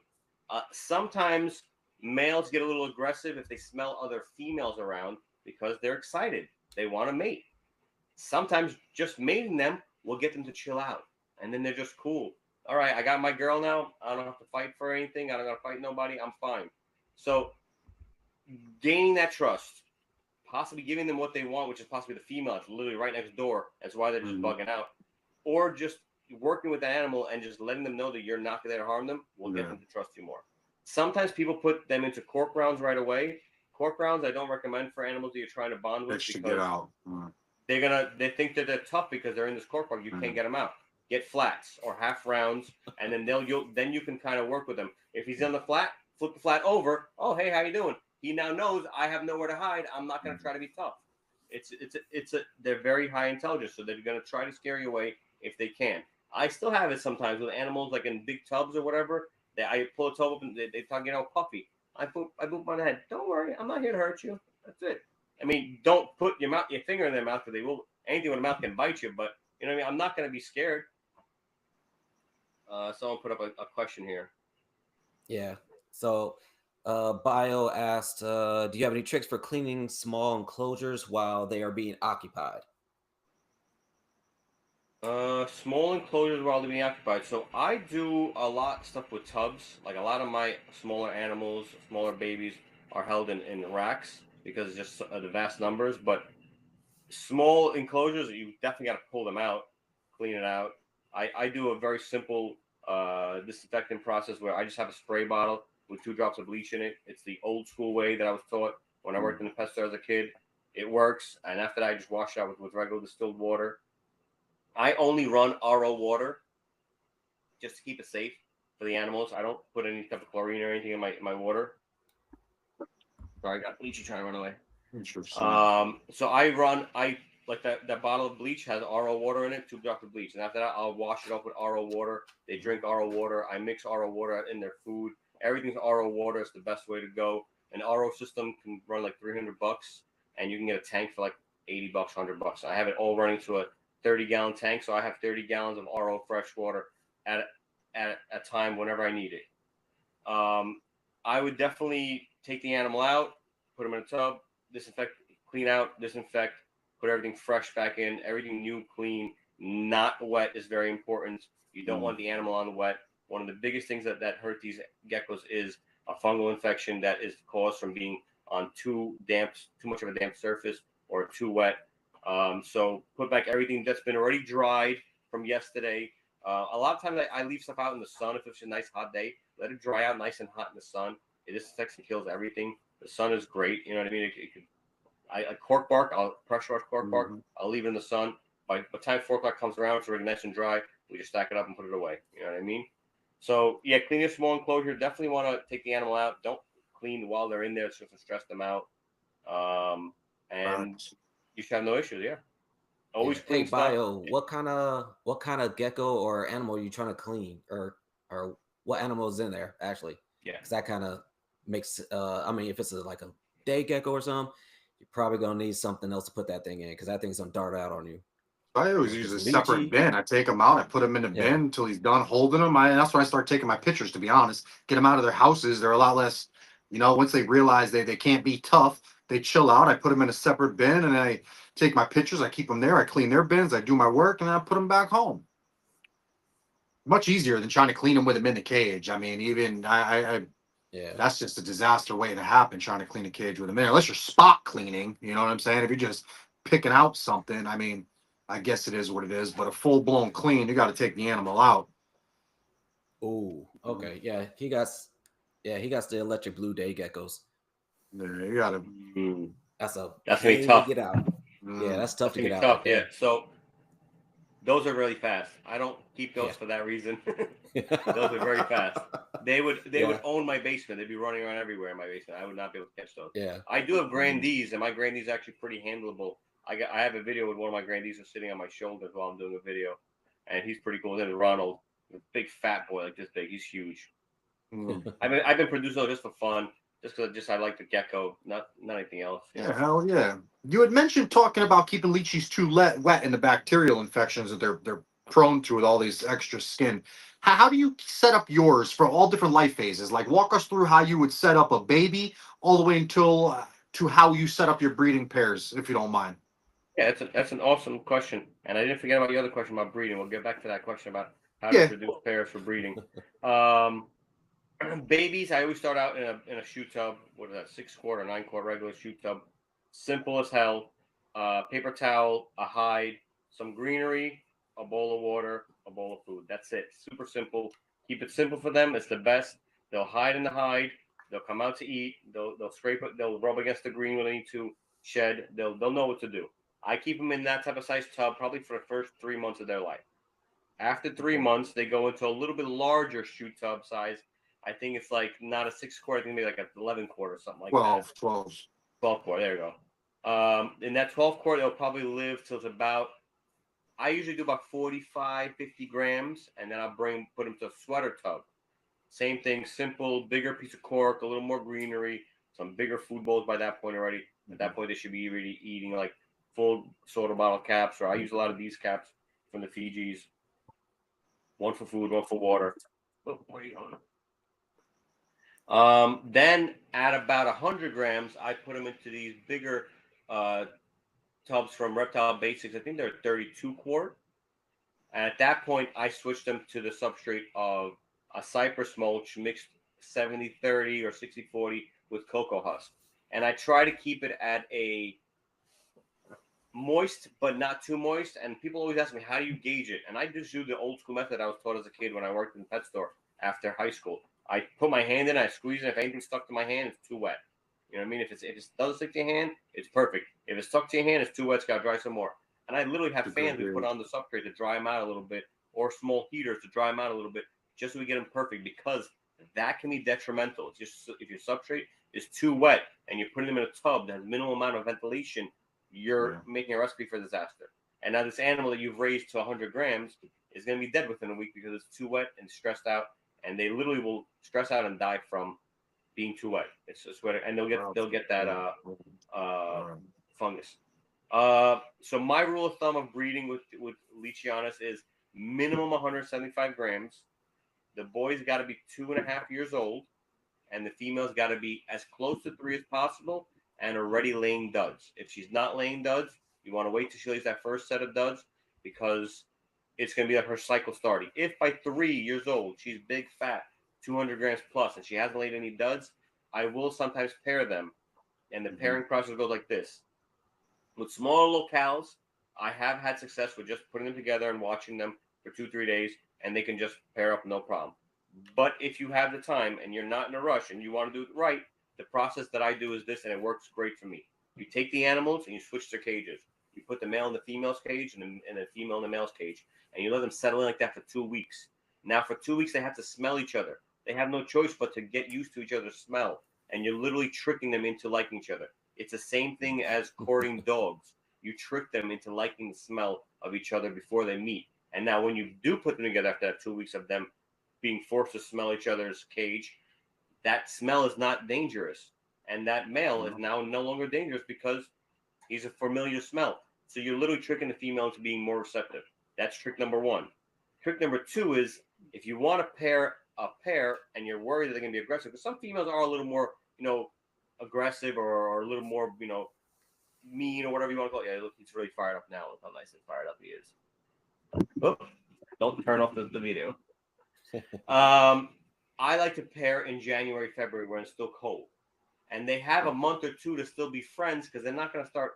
Sometimes males get a little aggressive if they smell other females around because they're excited. They want to mate. Sometimes just mating them will get them to chill out. And then they're just cool. All right, I got my girl now. I don't have to fight for anything. I don't got to fight nobody. I'm fine. So gaining that trust, possibly giving them what they want, which is possibly the female. It's literally right next door. That's why they're just bugging out. Or just working with the animal and just letting them know that you're not there to harm them will get them to trust you more. Sometimes people put them into cork rounds right away. Cork rounds I don't recommend for animals that you're trying to bond with because get out. they think that they're tough because they're in this cork round. You can't get them out. Get flats or half rounds, and then then you can kind of work with them. If he's on the flat, flip the flat over. Oh, hey, how you doing? He now knows I have nowhere to hide. I'm not going to try to be tough. They're very high intelligence, so they're going to try to scare you away if they can. I still have it sometimes with animals like in big tubs or whatever. I pull a tub up and they talk, puffy. I boop my head. Don't worry, I'm not here to hurt you. That's it. I mean, don't put your finger in their mouth because they will. Anything with a mouth can bite you. But you know what I mean. I'm not going to be scared. Someone put up a question here. Yeah. So, Bio asked, "Do you have any tricks for cleaning small enclosures while they are being occupied?" Small enclosures while they're being occupied. So I do a lot of stuff with tubs. Like a lot of my smaller animals, smaller babies are held in racks because it's just the vast numbers. But small enclosures, you definitely got to pull them out, clean it out. I do a very simple disinfectant process where I just have a spray bottle with 2 drops of bleach in it. It's the old school way that I was taught when I worked in the pest store as a kid. It works, and after that, I just wash it out with regular distilled water. I only run RO water just to keep it safe for the animals. I don't put any type of chlorine or anything in my water. Sorry, I got Leachy trying to run away. So I like that bottle of bleach has RO water in it, 2 drops of bleach, and after that I'll wash it up with RO water. They drink RO water. I mix RO water in their food. Everything's RO water. It's the best way to go. An RO system can run like $300, and you can get a tank for like $80, $100. I have it all running to a 30-gallon tank, so I have 30 gallons of RO fresh water at a time whenever I need it. I would definitely take the animal out, put him in a tub, disinfect, clean out, disinfect, put everything fresh back in, everything new, clean, not wet is very important. You don't want the animal on wet. One of the biggest things that hurt these geckos is a fungal infection that is caused from being on too much of a damp surface or too wet. So put back everything that's been already dried from yesterday. A lot of times I leave stuff out in the sun if it's a nice hot day. let it dry out nice and hot in the sun. It disinfects and kills everything. The sun is great. You know what I mean? I cork bark. I'll pressure wash cork bark. I'll leave it in the sun. By the time 4 o'clock comes around, it's already nice and dry. We just stack it up and put it away. You know what I mean? So yeah, clean your small enclosure. Definitely want to take the animal out. Don't clean while they're in there. It's just to stress them out. And you should have no issues. Yeah. Always clean Hey, stuff. Bio, what kind of gecko or animal are you trying to clean, or what animal is in there actually? Yeah. Because that kind of makes. I mean, if it's like a day gecko or something, you're probably gonna need something else to put that thing in, because that thing's gonna dart out on you. I always If use it's a a separate lychee, bin. I take them out. I put them in the bin yeah, until he's done holding them. And that's when I start taking my pictures, to be honest. Get them out of their houses. They're a lot less, once they realize they can't be tough, they chill out. I put them in a separate bin and I take my pictures. I keep them there. I clean their bins. I do my work and then I put them back home. Much easier than trying to clean them with them in the cage. I mean, even yeah. that's just a disaster waiting to happen, trying to clean a cage with them in. Unless you're spot cleaning, you know what I'm saying? If you're just picking out something, I mean, I guess it is what it is. But a full blown clean, you got to take the animal out. Oh, okay, yeah. He got the electric blue day geckos. Yeah, you got to. That's a That's gonna be pain to tough. get out. Yeah, that's tough That's to gonna get be out tough. right Yeah. there. So those are really fast. I don't keep those Yeah. for that reason. Those are very fast. They would Yeah. own my basement. They'd be running around everywhere in my basement. I would not be able to catch those. Yeah. I do have grandees, and my grandees are actually pretty handleable. I have a video with one of my grandees who's sitting on my shoulders while I'm doing a video, and he's pretty cool. His name is Ronald, a big fat boy like this big. He's huge. I've been producing those just for fun, just because I like the gecko, not anything else. Yeah, hell yeah. You had mentioned talking about keeping leechies too wet in the bacterial infections that they're prone to with all these extra skin. How do you set up yours for all different life phases? Like, walk us through how you would set up a baby all the way until to how you set up your breeding pairs, if you don't mind. Yeah, that's an awesome question, and I didn't forget about the other question about breeding. We'll get back to that question about how to Yeah. produce pairs for breeding. Babies, I always start out in a shoe tub. What is that? 6 quart or 9 quart regular shoe tub. Simple as hell. Paper towel, a hide, some greenery, a bowl of water, a bowl of food. That's it. Super simple. Keep it simple for them. It's the best. They'll hide in the hide. They'll come out to eat. They'll scrape it. They'll rub against the green when they need to shed. They'll know what to do. I keep them in that type of size tub probably for the first 3 months of their life. After 3 months, they go into a little bit larger shoe tub size. I think it's like not a 6 quart, I think maybe like an 11 quart or something like 12, that. 12. 12 quart, there you go. In that 12 quart, they'll probably live till it's about, I usually do about 45, 50 grams, and then I'll put them to a sweater tub. Same thing, simple, bigger piece of cork, a little more greenery, some bigger food bowls by that point already. At that point, they should be really eating like full soda bottle caps, or I use a lot of these caps from the Fijis. One for food, one for water. Oh, what are you on? Then at about 100 grams, I put them into these bigger tubs from Reptile Basics. I think they're 32 quart. And at that point, I switched them to the substrate of a cypress mulch mixed 70-30 or 60-40 with cocoa husk. And I try to keep it at a moist, but not too moist. And people always ask me, how do you gauge it? And I just do the old school method I was taught as a kid when I worked in the pet store after high school. I put my hand in, I squeeze it. If anything stuck to my hand, it's too wet. You know what I mean? If it doesn't stick to your hand, it's perfect. If it's stuck to your hand, it's too wet. It's got to dry some more. And I literally have fans we put on the substrate to dry them out a little bit, or small heaters to dry them out a little bit, just so we get them perfect, because that can be detrimental. It's just if your substrate is too wet and you're putting them in a tub that has minimal amount of ventilation, you're making a recipe for disaster. And now this animal that you've raised to 100 grams is going to be dead within a week because it's too wet and stressed out, and they literally will stress out and die from being too wet. It's a sweater, and they'll get that fungus. So my rule of thumb of breeding with Leachianis is minimum 175 grams. The boy's got to be 2.5 years old, and the female's got to be as close to 3 as possible and already laying duds. If she's not laying duds, you want to wait till she lays that first set of duds, because it's going to be like her cycle starting. If by 3 years old she's big, fat, 200 grams plus, and she hasn't laid any duds, I will sometimes pair them. And the pairing process goes like this. With smaller locales, I have had success with just putting them together and watching them for 2-3 days, and they can just pair up no problem. But if you have the time and you're not in a rush and you want to do it right, the process that I do is this, and it works great for me. You take the animals and you switch their cages. You put the male in the female's cage and the female in the male's cage, and you let them settle in like that for 2 weeks. Now, for 2 weeks, they have to smell each other. They have no choice but to get used to each other's smell, and you're literally tricking them into liking each other. It's the same thing as courting dogs. You trick them into liking the smell of each other before they meet. And now, when you do put them together after that 2 weeks of them being forced to smell each other's cage, that smell is not dangerous. And that male is now no longer dangerous because he's a familiar smell. So you're literally tricking the female into being more receptive. That's trick number one. Trick number two is if you want to pair a pair and you're worried that they're going to be aggressive, because some females are a little more, aggressive or a little more, mean or whatever you want to call it. Yeah, look, he's really fired up now. Look how nice and fired up he is. Oops, don't turn off the video. I like to pair in January, February when it's still cold. And they have a month or two to still be friends because they're not going to start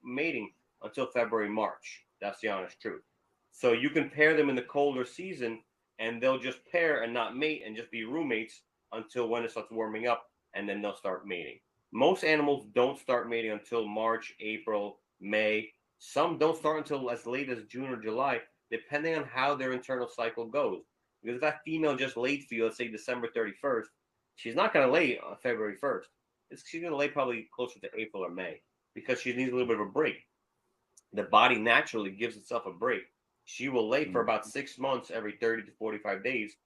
mating until February, March. That's the honest truth. So you can pair them in the colder season and they'll just pair and not mate and just be roommates until when it starts warming up, and then they'll start mating. Most animals don't start mating until March, April, May. Some don't start until as late as June or July, depending on how their internal cycle goes. Because if that female just laid for you, let's say December 31st, she's not going to lay on February 1st. She's going to lay probably closer to April or May because she needs a little bit of a break. The body naturally gives itself a break. She will lay for about 6 months every 30 to 45 days.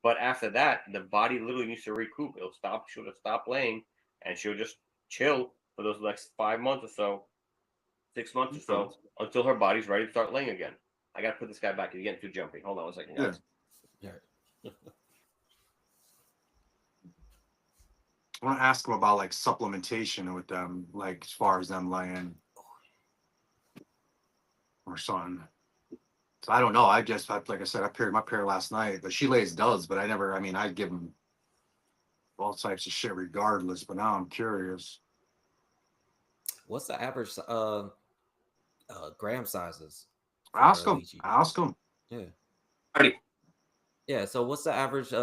But after that, the body literally needs to recoup. She'll just stop laying and she'll just chill for those next 5 months or so, 6 months or so, until her body's ready to start laying again. I got to put this guy back. He's getting too jumpy. Hold on 1 second, guys. Yeah. I want to ask them about like supplementation with them, like as far as them laying or something. So I don't know. Like I said, I paired my pair last night, but she lays doves, but I'd give them all types of shit regardless. But now I'm curious. What's the average gram sizes for Ask them. Leachies? Ask them. Yeah. Ready. Yeah. So what's the average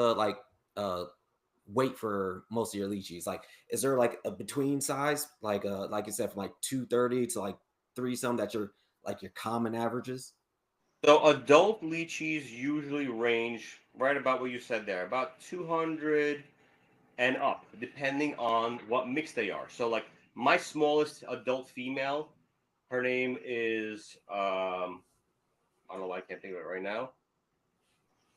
weight for most of your Leachies? Like, is there like a between size, like you said, from like 230 to like 3 some that you're like your common averages? So adult Leachies usually range right about what you said there, about 200 and up, depending on what mix they are. So like my smallest adult female, her name is I don't know why I can't think of it right now.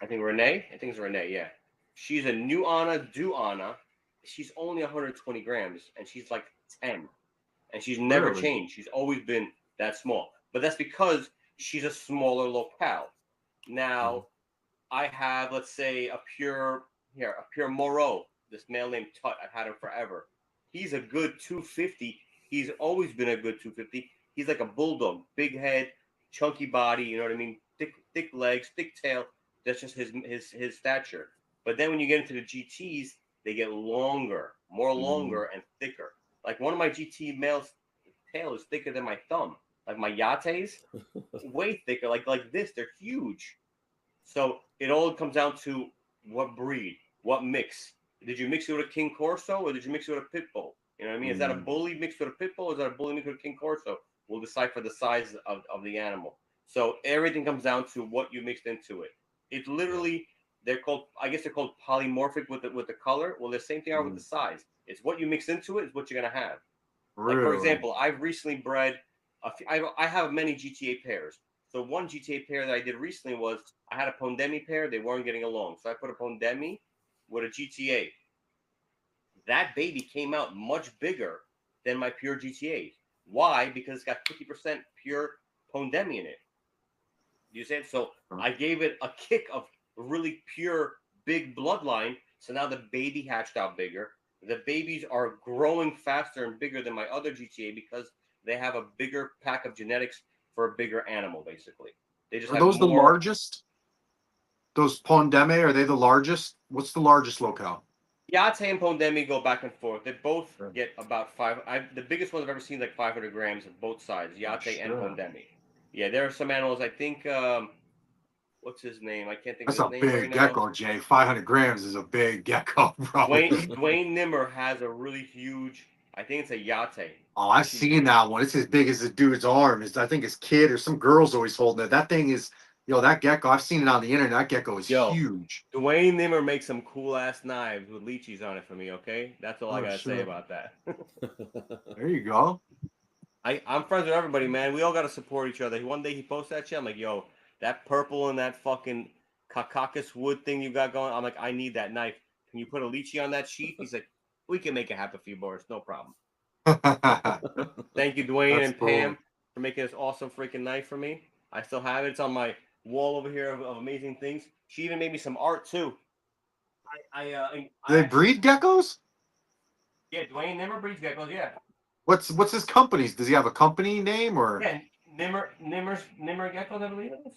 I think Renee. I think it's Renee. Yeah, she's a new Anna Duana. She's only 120 grams, and she's like 10, and she's never Really? changed. She's always been that small. But that's because she's a smaller locale. Now, I have, let's say, a pure Moreau. This male named Tut. I've had him forever. He's a good 250. He's always been a good 250. He's like a bulldog, big head, chunky body. You know what I mean? Thick legs, thick tail. That's just his stature. But then when you get into the GTs, they get longer, more longer and thicker. Like one of my GT males' tail is thicker than my thumb. Like my Yates, way thicker. Like this, they're huge. So it all comes down to what breed, what mix. Did you mix it with a King Corso or did you mix it with a Pit Bull? You know what I mean? Is that a bully mixed with a Pit Bull or is that a bully mixed with a King Corso? We'll decipher the size of the animal. So everything comes down to what you mixed into it. It's literally they're called polymorphic with the color. Well, the same thing are with the size. It's what you mix into it is what you're gonna have. Really? Like for example, I've recently bred. I have many GTA pairs. So one GTA pair that I did recently was I had a Pondemi pair. They weren't getting along, so I put a Pondemi with a GTA. That baby came out much bigger than my pure GTA. Why? Because it's got 50% pure Pondemi in it. You said so. I gave it a kick of really pure big bloodline. So now the baby hatched out bigger. The babies are growing faster and bigger than my other GTA because they have a bigger pack of genetics for a bigger animal, basically. They just Are have those the more. largest? Those Pondeme, are they the largest? What's the largest locale? Yate and Pondemi go back and forth. They both get about the biggest ones I've ever seen is like 500 grams of both sides, Yate and Pondemi. Yeah, there are some animals. I think what's his name? I can't think That's of a his name right big now. gecko, Jay. 500 grams is a big gecko, bro. Dwayne Nimmer has a really huge. I think it's a yate. Oh, I've seen that one. It's as big as the dude's arm. I think his kid or some girl's always holding it. That thing is, that gecko. I've seen it on the internet. That gecko is Yo, huge. Dwayne Nimmer makes some cool ass knives with Leachies on it for me. Okay, that's all I Oh, gotta say shit. about that. There you go. I'm friends with everybody, man. We all gotta support each other. One day he posts that shit. I'm like, yo, that purple and that fucking caucasus wood thing you got going. I'm like, I need that knife. Can you put a Leachie on that sheath? He's like, we can make it happen for you, Boris. No problem. Thank you, Dwayne That's and cool. Pam, for making this awesome freaking knife for me. I still have it. It's on my wall over here of amazing things. She even made me some art too. Do they breed geckos? Yeah, Dwayne Nimmer breeds geckos. Yeah. What's his company's? Does he have a company name or? Yeah, Nimmer geckos, I believe it is.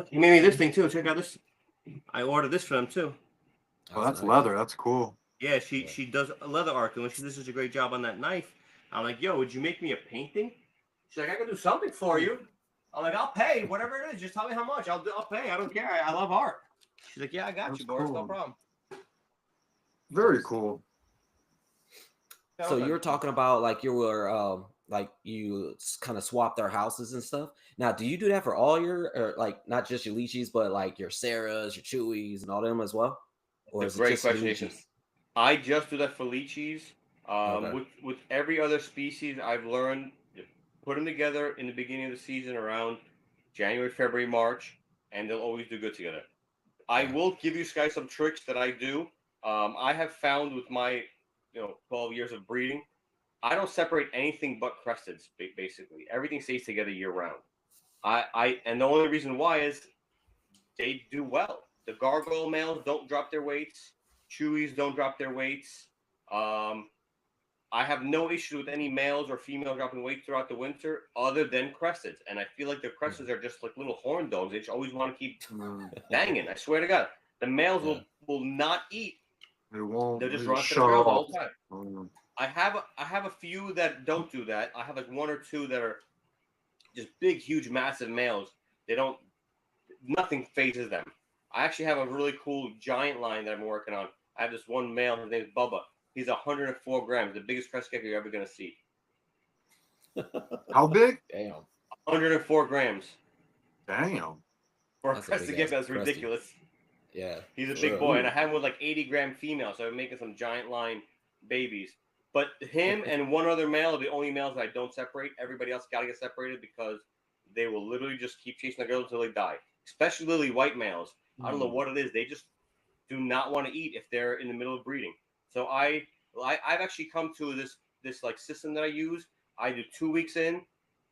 He made me this thing too. Check out this. I ordered this for them too. Oh, that's nice. leather. That's cool. Yeah, she does leather art, and she does such a great job on that knife. I'm like, yo, would you make me a painting? She's like, I can do something for you. I'm like, I'll pay whatever it is. Just tell me how much. I'll pay. I don't care. I love art. She's like, yeah, I got That's you, Boris. cool. No problem. Very cool. So you were talking about like you were like you kind of swap their houses and stuff. Now, do you do that for all your or like not just your Leachies, but like your Sarahs, your Chewies, and all them as well? Or It's is a it great just question, Leachies? Jason. I just do that for Leachies. Okay. With every other species, I've learned to put them together in the beginning of the season around January, February, March, and they'll always do good together. I Yeah. will give you guys some tricks that I do. I have found with my 12 years of breeding, I don't separate anything but cresteds. Basically, everything stays together year round. And the only reason why is they do well. The gargoyle males don't drop their weights. Chewies don't drop their weights. Um, I have no issue with any males or females dropping weight throughout the winter other than cresteds. And I feel like the cresteds are just like little horn dogs. They just always want to keep banging. I swear to God. The males will not eat. They won't. They'll just They run to the shut trail the off. whole time. I have a few that don't do that. I have like one or two that are just big, huge, massive males. Nothing phases them. I actually have a really cool giant line that I'm working on. I have this one male. His name is Bubba. He's 104 grams, the biggest crest gecko you're ever gonna see. How big? Damn. 104 grams. Damn. For a That's a crested big gecko, ass that's ridiculous. Yeah. He's a Sure. big boy, and I have him with like 80-gram females, so I'm making some giant line babies. But him and one other male are the only males that I don't separate. Everybody else got to get separated because they will literally just keep chasing the girls until they die. Especially lily white males. I don't know what it is. They just do not want to eat if they're in the middle of breeding. So I've actually come to this like system that I use. I do 2 weeks in,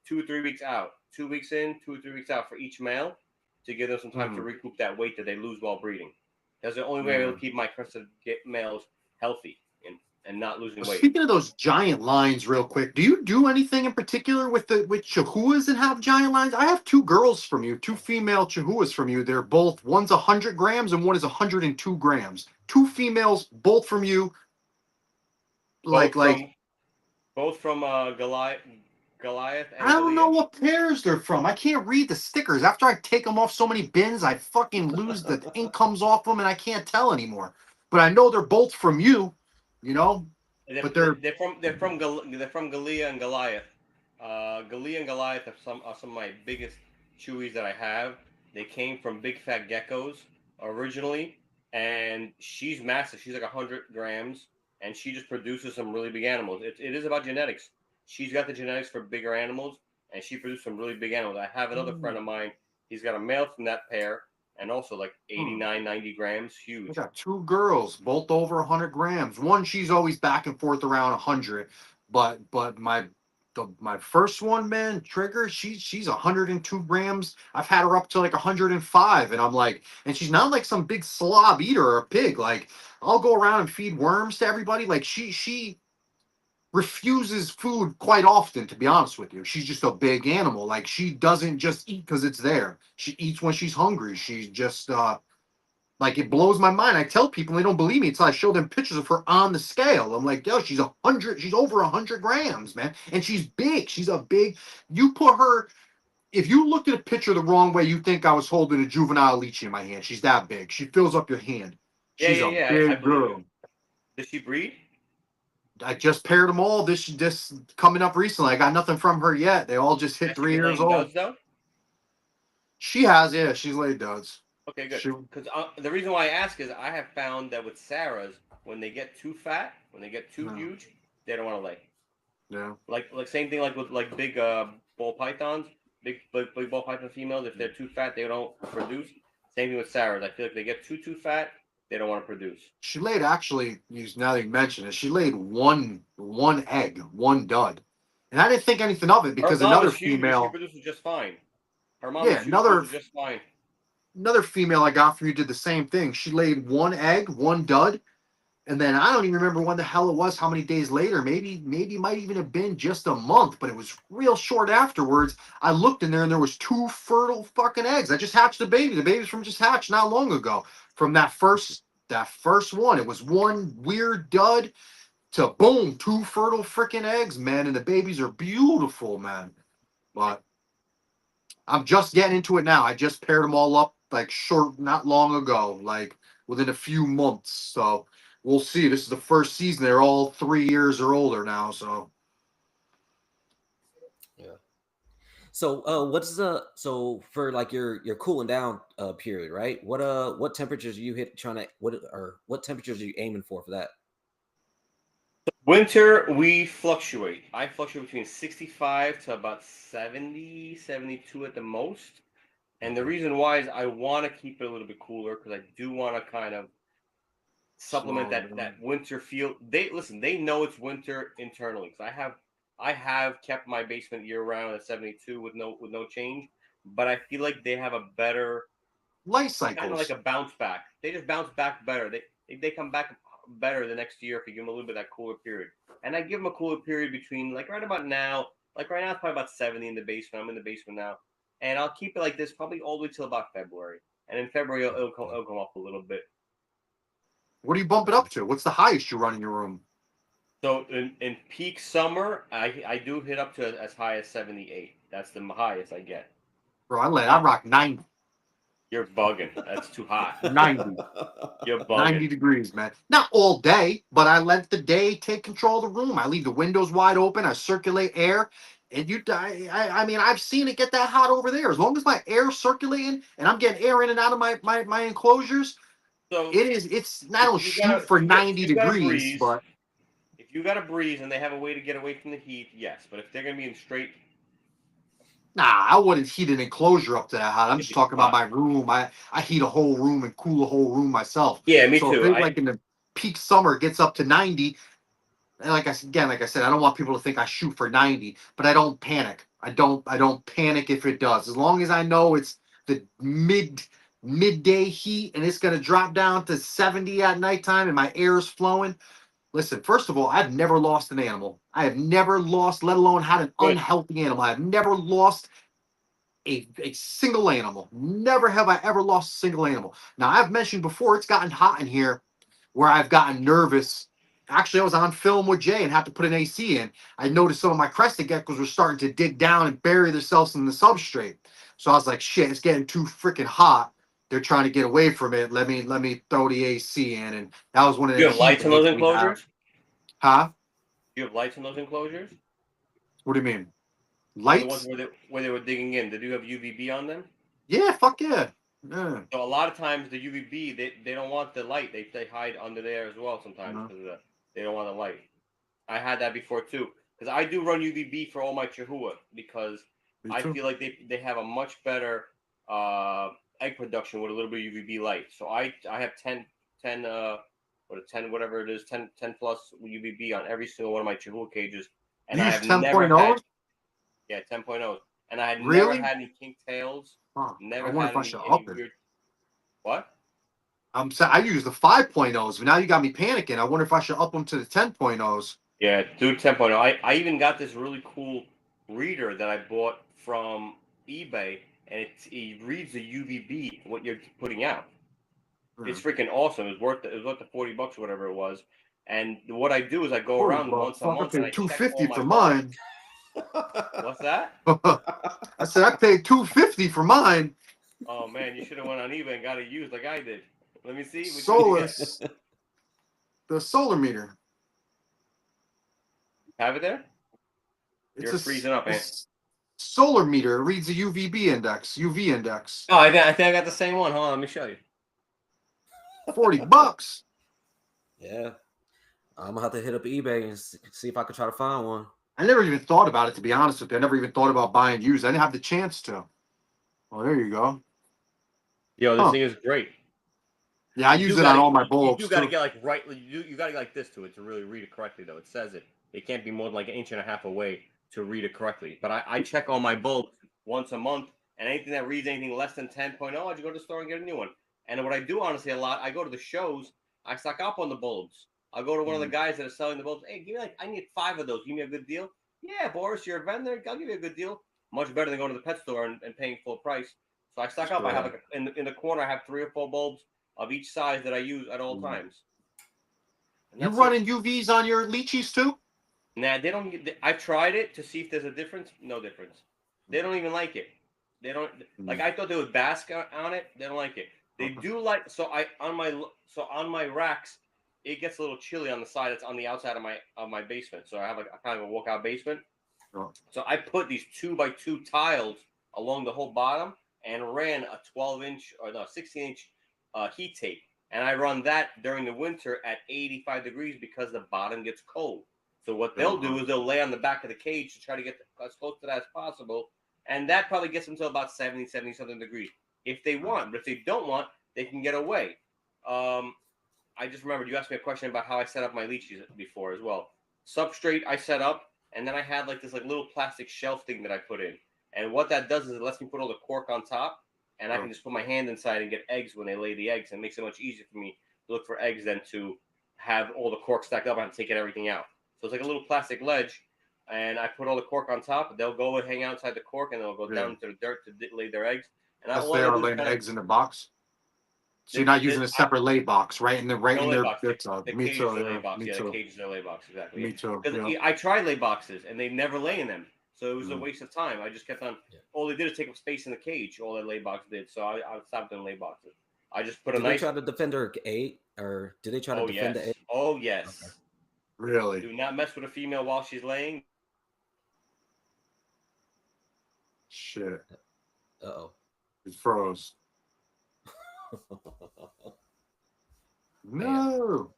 2 or 3 weeks out. 2 weeks in, 2 or 3 weeks out for each male to give them some time to recoup that weight that they lose while breeding. That's the only way I will keep my crested males healthy and not losing weight. Speaking of those giant lines, real quick, do you do anything in particular with chihuahuas that have giant lines? I have two girls from you, two female chihuahuas from you. They're both, one's 100 grams and one is 102 grams. Two females, both from you. Both from Goliath. And I don't know Goliath. what pairs they're from. I can't read the stickers. After I take them off so many bins, I fucking lose the ink comes off them and I can't tell anymore. But I know they're both from you, But They're from Galia and Goliath. Galia and Goliath are some of my biggest chewies that I have. They came from big fat geckos originally, and she's massive. She's like 100 grams, and she just produces some really big animals. It is about genetics. She's got the genetics for bigger animals, and she produces some really big animals. I have another friend of mine. He's got a male from that pair, and also like 89, 90 grams, huge. I got two girls, both over 100 grams. One, she's always back and forth around 100, but my first one, man, Trigger, she's 102 grams. I've had her up to like 105, and I'm like, and she's not like some big slob eater or a pig. Like, I'll go around and feed worms to everybody. Like, she refuses food quite often, to be honest with you. She's just a big animal. Like, she doesn't just eat because it's there. She eats when she's hungry. She's just like, it blows my mind. I tell people, they don't believe me until I show them pictures of her on the scale. I'm like, yo, she's over 100 grams, man. And she's big. She's a big, you put her if you looked at a picture the wrong way, you think I was holding a juvenile Leechie in my hand. She's that big. She fills up your hand. Yeah, She's yeah, a yeah. I big believe it. girl. Does she breed? I just paired them all. This coming up recently. I got nothing from her yet. They all just hit Has she 3 been years laying old. duds though? She has, yeah. She's laid duds. Okay, good. She, Because the reason why I ask is I have found that with Sarahs, when they get too fat, when they get too no, huge, they don't want to lay. yeah. Like same thing like with like big ball pythons, big ball python females. If they're too fat, they don't produce. Same thing with Sarahs. I feel like they get too fat, they don't want to produce. She laid actually. Now that you mention it, she laid one egg, one dud, and I didn't think anything of it Her because mom another is huge, and she female, produces just fine. Her mom is yeah, huge, produces just fine. another female I got from you did the same thing. She laid one egg, one dud, and then I don't even remember when the hell it was, how many days later. Maybe it might even have been just a month, but it was real short afterwards. I looked in there and there was 2 fertile fucking eggs. I just hatched a baby. The baby's from just hatched not long ago. From that first one. It was one weird dud to boom, 2 fertile freaking eggs, man. And the babies are beautiful, man. But I'm just getting into it now. I just paired them all up like short, not long ago, like within a few months. So we'll see. This is the first season. They're all 3 years or older now. So Yeah. So what's the so for like your cooling down period, right? What temperatures are you hit trying to what temperatures are you aiming for that? Winter, we fluctuate. I fluctuate between 65 to about 70, 72 at the most. And the okay. reason why is I want to keep it a little bit cooler because I do want to kind of supplement Slow that down. winter feel. They know it's winter internally because I have kept my basement year round at 72 with no change, but I feel like they have a better Life kind of like cycles. a bounce back. They just bounce back better. They come back better the next year if you give them a little bit of that cooler period. And I give them a cooler period between like right about now. Like right now, it's probably about 70 in the basement. I'm in the basement now, and I'll keep it like this probably all the way till about February. And in February, it'll come up a little bit. What do you bump it up to? What's the highest you run in your room? So in peak summer, I do hit up to as high as 78. That's the highest I get. Bro, I rock 90. You're bugging. That's too hot. 90. You're bugging. 90 degrees, man. Not all day, but I let the day take control of the room. I leave the windows wide open. I circulate air. And I mean, I've seen it get that hot over there. As long as my air's circulating and I'm getting air in and out of my enclosures, So it's, I if don't you got shoot a for if 90 you got a degrees, breeze, but if you got a breeze and they have a way to get away from the heat, yes. But if they're gonna be in straight, nah, I wouldn't heat an enclosure up to that hot. I'm it'd just be too talking about hot. my room. I heat a whole room and cool a whole room myself. Yeah, me So if too. it like in the peak summer gets up to 90, and like I said, I don't want people to think I shoot for 90, but I don't panic. I don't panic if it does. As long as I know it's the midday heat and it's gonna drop down to 70 at nighttime and my air is flowing. Listen, first of all, I've never lost an animal. I have never lost, let alone had an Good. unhealthy animal. I have never lost a single animal. Never have I ever lost a single animal. Now I've mentioned before it's gotten hot in here where I've gotten nervous. Actually, I was on film with Jay and had to put an AC in. I noticed some of my crested geckos were starting to dig down and bury themselves in the substrate. So I was like, shit, it's getting too freaking hot. They're trying to get away from it. Let me throw the AC in. And that was one of Do you them have heat lights in those waves we have. enclosures? Huh? Do you have lights in those enclosures? What do you mean? On the ones Lights? where they were digging in, did you have UVB on them? Yeah, fuck yeah. Yeah. So a lot of times the UVB they don't want the light. They hide under there as well sometimes No, because they don't want the light. I had that before too because I do run UVB for all my Chihuahua because me I too. feel like they have a much better egg production with a little bit of UVB light. So I have 10 or 10 whatever it is 10 plus UVB on every single one of my Chihuahua cages, and You I use have never 10.0? had yeah 10.0, and I had never Really? had any kink tails, Huh. I never wonder had if I should any up it. weird what. I use the 5.0s, but now you got me panicking. I wonder if I should up them to the 10.0s. Yeah, do 10.0. I even got this really cool reader that I bought from eBay, and it reads the UVB what you're putting out. Hmm. It's freaking awesome. It was worth the $40 or whatever it was. And what I do is I go Oh, around well, once a fuck, I month and paid I check all 250 my for lines. mine. What's that? I said I paid $250 for mine. Oh man, you should have went on eBay and got it used like I did. Let me see. Which one Solar, did you get? the solar meter. Have it there? It's You're freezing up, man. solar meter. It reads the UV index. Oh, I think I got the same one. Hold on, let me show you. $40. Yeah. I'm gonna have to hit up eBay and see if I can try to find one. I never even thought about it, to be honest with you. I never even thought about buying used. I didn't have the chance to. Well, there you go. Yo, this thing is great. Yeah, I use it on all my bulbs. You do gotta get like you gotta get like this to it to really read it correctly though. It says it. It can't be more than like an inch and a half away to read it correctly. But I check all my bulbs once a month, and anything that reads anything less than 10.0, I just go to the store and get a new one. And what I do honestly a lot, I go to the shows, I stock up on the bulbs. I'll go to one of the guys that are selling the bulbs. Hey, give me I need 5 of those. Give me a good deal. Yeah, Boris, you're a vendor. I'll give you a good deal. Much better than going to the pet store and paying full price. So I stock up. I have like in the corner. I have 3 or 4 bulbs of each size that I use at all times. You running UVs on your Leachies too? Nah, they don't. I've tried it to see if there's a difference. No difference. They don't even like it. They don't like. I thought they would bask on it. They don't like it. They do like. On my racks, it gets a little chilly on the side. It's on the outside of my basement. So I have like a kind of a walkout basement. So I put these 2x2 tiles along the whole bottom and ran a 12-inch or no 16-inch heat tape, and I run that during the winter at 85 degrees because the bottom gets cold. So what they'll do is they'll lay on the back of the cage to try to get as close to that as possible, and that probably gets them to about 70 something degrees if they want. But if they don't want, they can get away. I just remembered you asked me a question about how I set up my Leachies before as well. Substrate I set up, and then I had like this like little plastic shelf thing that I put in, and what that does is it lets me put all the cork on top. And I can just put my hand inside and get eggs when they lay the eggs. And it makes it much easier for me to look for eggs than to have all the cork stacked up and taking everything out. So it's like a little plastic ledge, and I put all the cork on top. They'll go and hang out inside the cork, and they'll go down to the dirt to lay their eggs. And that's they are laying eggs in the box. So you're not using a separate lay box, right? In their box. Me too. The cage is their lay box, exactly. Me too. Because I tried lay boxes, and they never lay in them. So it was a waste of time. I just kept on. All they did is take up space in the cage. All that lay box did. So I stopped doing lay boxes. I just put a nice. Did they try to defend her 8, or did they try to defend the 8? Oh yes. Okay. Really? Do not mess with a female while she's laying. Shit. Uh-oh. It froze. No.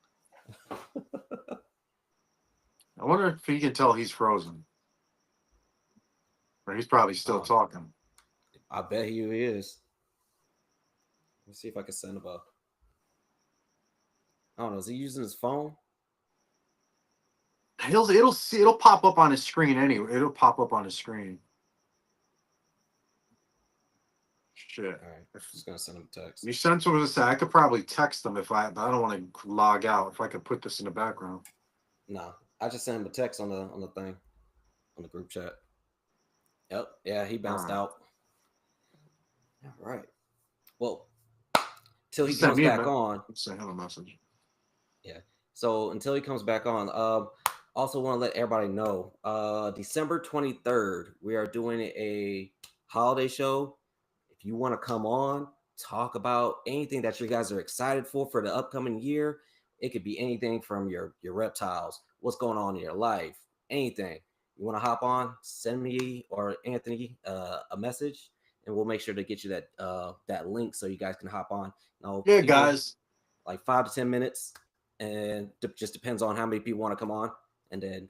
I wonder if he can tell he's frozen. Or he's probably still talking. I bet he is. Let's see if I can send him up. I don't know. Is he using his phone? It'll pop up on his screen anyway. It'll pop up on his screen. Shit. All right. I'm just gonna send him a text. You sent him to say I could probably text him but I don't want to log out. If I could put this in the background. No, I just sent him a text on the thing, on the group chat. Yep. Yeah, he bounced out. All right. Well, till he comes back on. Send him a message. Yeah. So until he comes back on, also want to let everybody know, December 23rd, we are doing a holiday show. If you want to come on, talk about anything that you guys are excited for the upcoming year, it could be anything from your reptiles, what's going on in your life, anything. You want to hop on, send me or Anthony a message, and we'll make sure to get you that link so you guys can hop on. Yeah, guys. Like 5 to 10 minutes, and just depends on how many people want to come on. And then,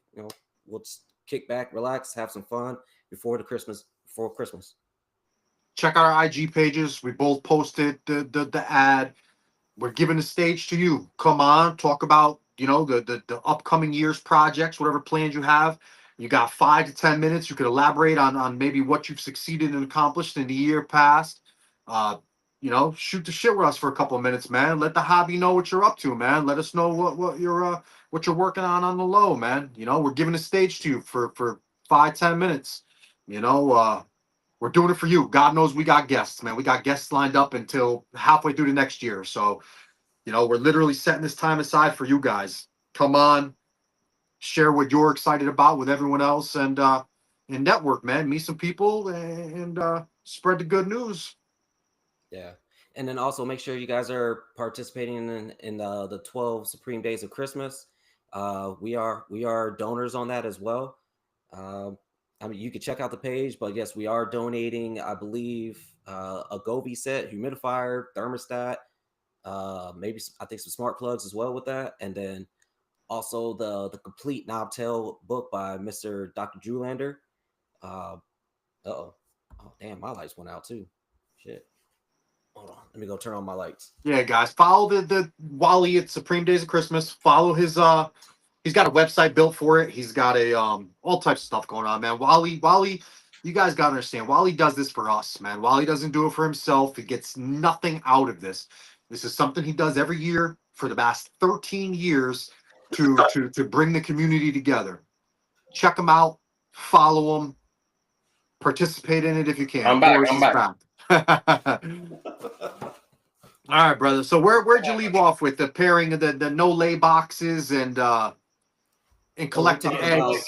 we'll just kick back, relax, have some fun before Christmas. Check out our IG pages. We both posted the ad. We're giving the stage to you. Come on, talk about the upcoming year's projects, whatever plans you have. You got 5 to 10 minutes. You could elaborate on maybe what you've succeeded and accomplished in the year past. Shoot the shit with us for a couple of minutes, man. Let the hobby know what you're up to, man. Let us know what you're working on the low, man. We're giving the stage to you for 5-10 minutes. We're doing it for you. God knows we got guests, man. We got guests lined up until halfway through the next year. So, we're literally setting this time aside for you guys. Come on, share what you're excited about with everyone else, and and network, man. Meet some people and spread the good news. Yeah. And then also make sure you guys are participating in the 12 Supreme Days of Christmas. We are donors on that as well. Um, I mean, you can check out the page, but yes, we are donating. I believe a Govee set, humidifier, thermostat, maybe I think some smart plugs as well with that, and then also the complete Knobtail book by Mr. Dr. Drewlander. Uh, oh, oh damn, my lights went out too. Shit. Hold on, let me go turn on my lights. Yeah, guys, follow the Wally at Supreme Days of Christmas. Follow his he's got a website built for it. He's got a all types of stuff going on, man. Wally, you guys gotta understand. Wally does this for us, man. Wally doesn't do it for himself. He gets nothing out of this. This is something he does every year for the past 13 years to bring the community together. Check him out, follow him, participate in it if you can. I'm back. Boris I'm is back. back. All right, brother. So where'd you leave off with the pairing of the no lay boxes and Well, we were collecting talking about eggs?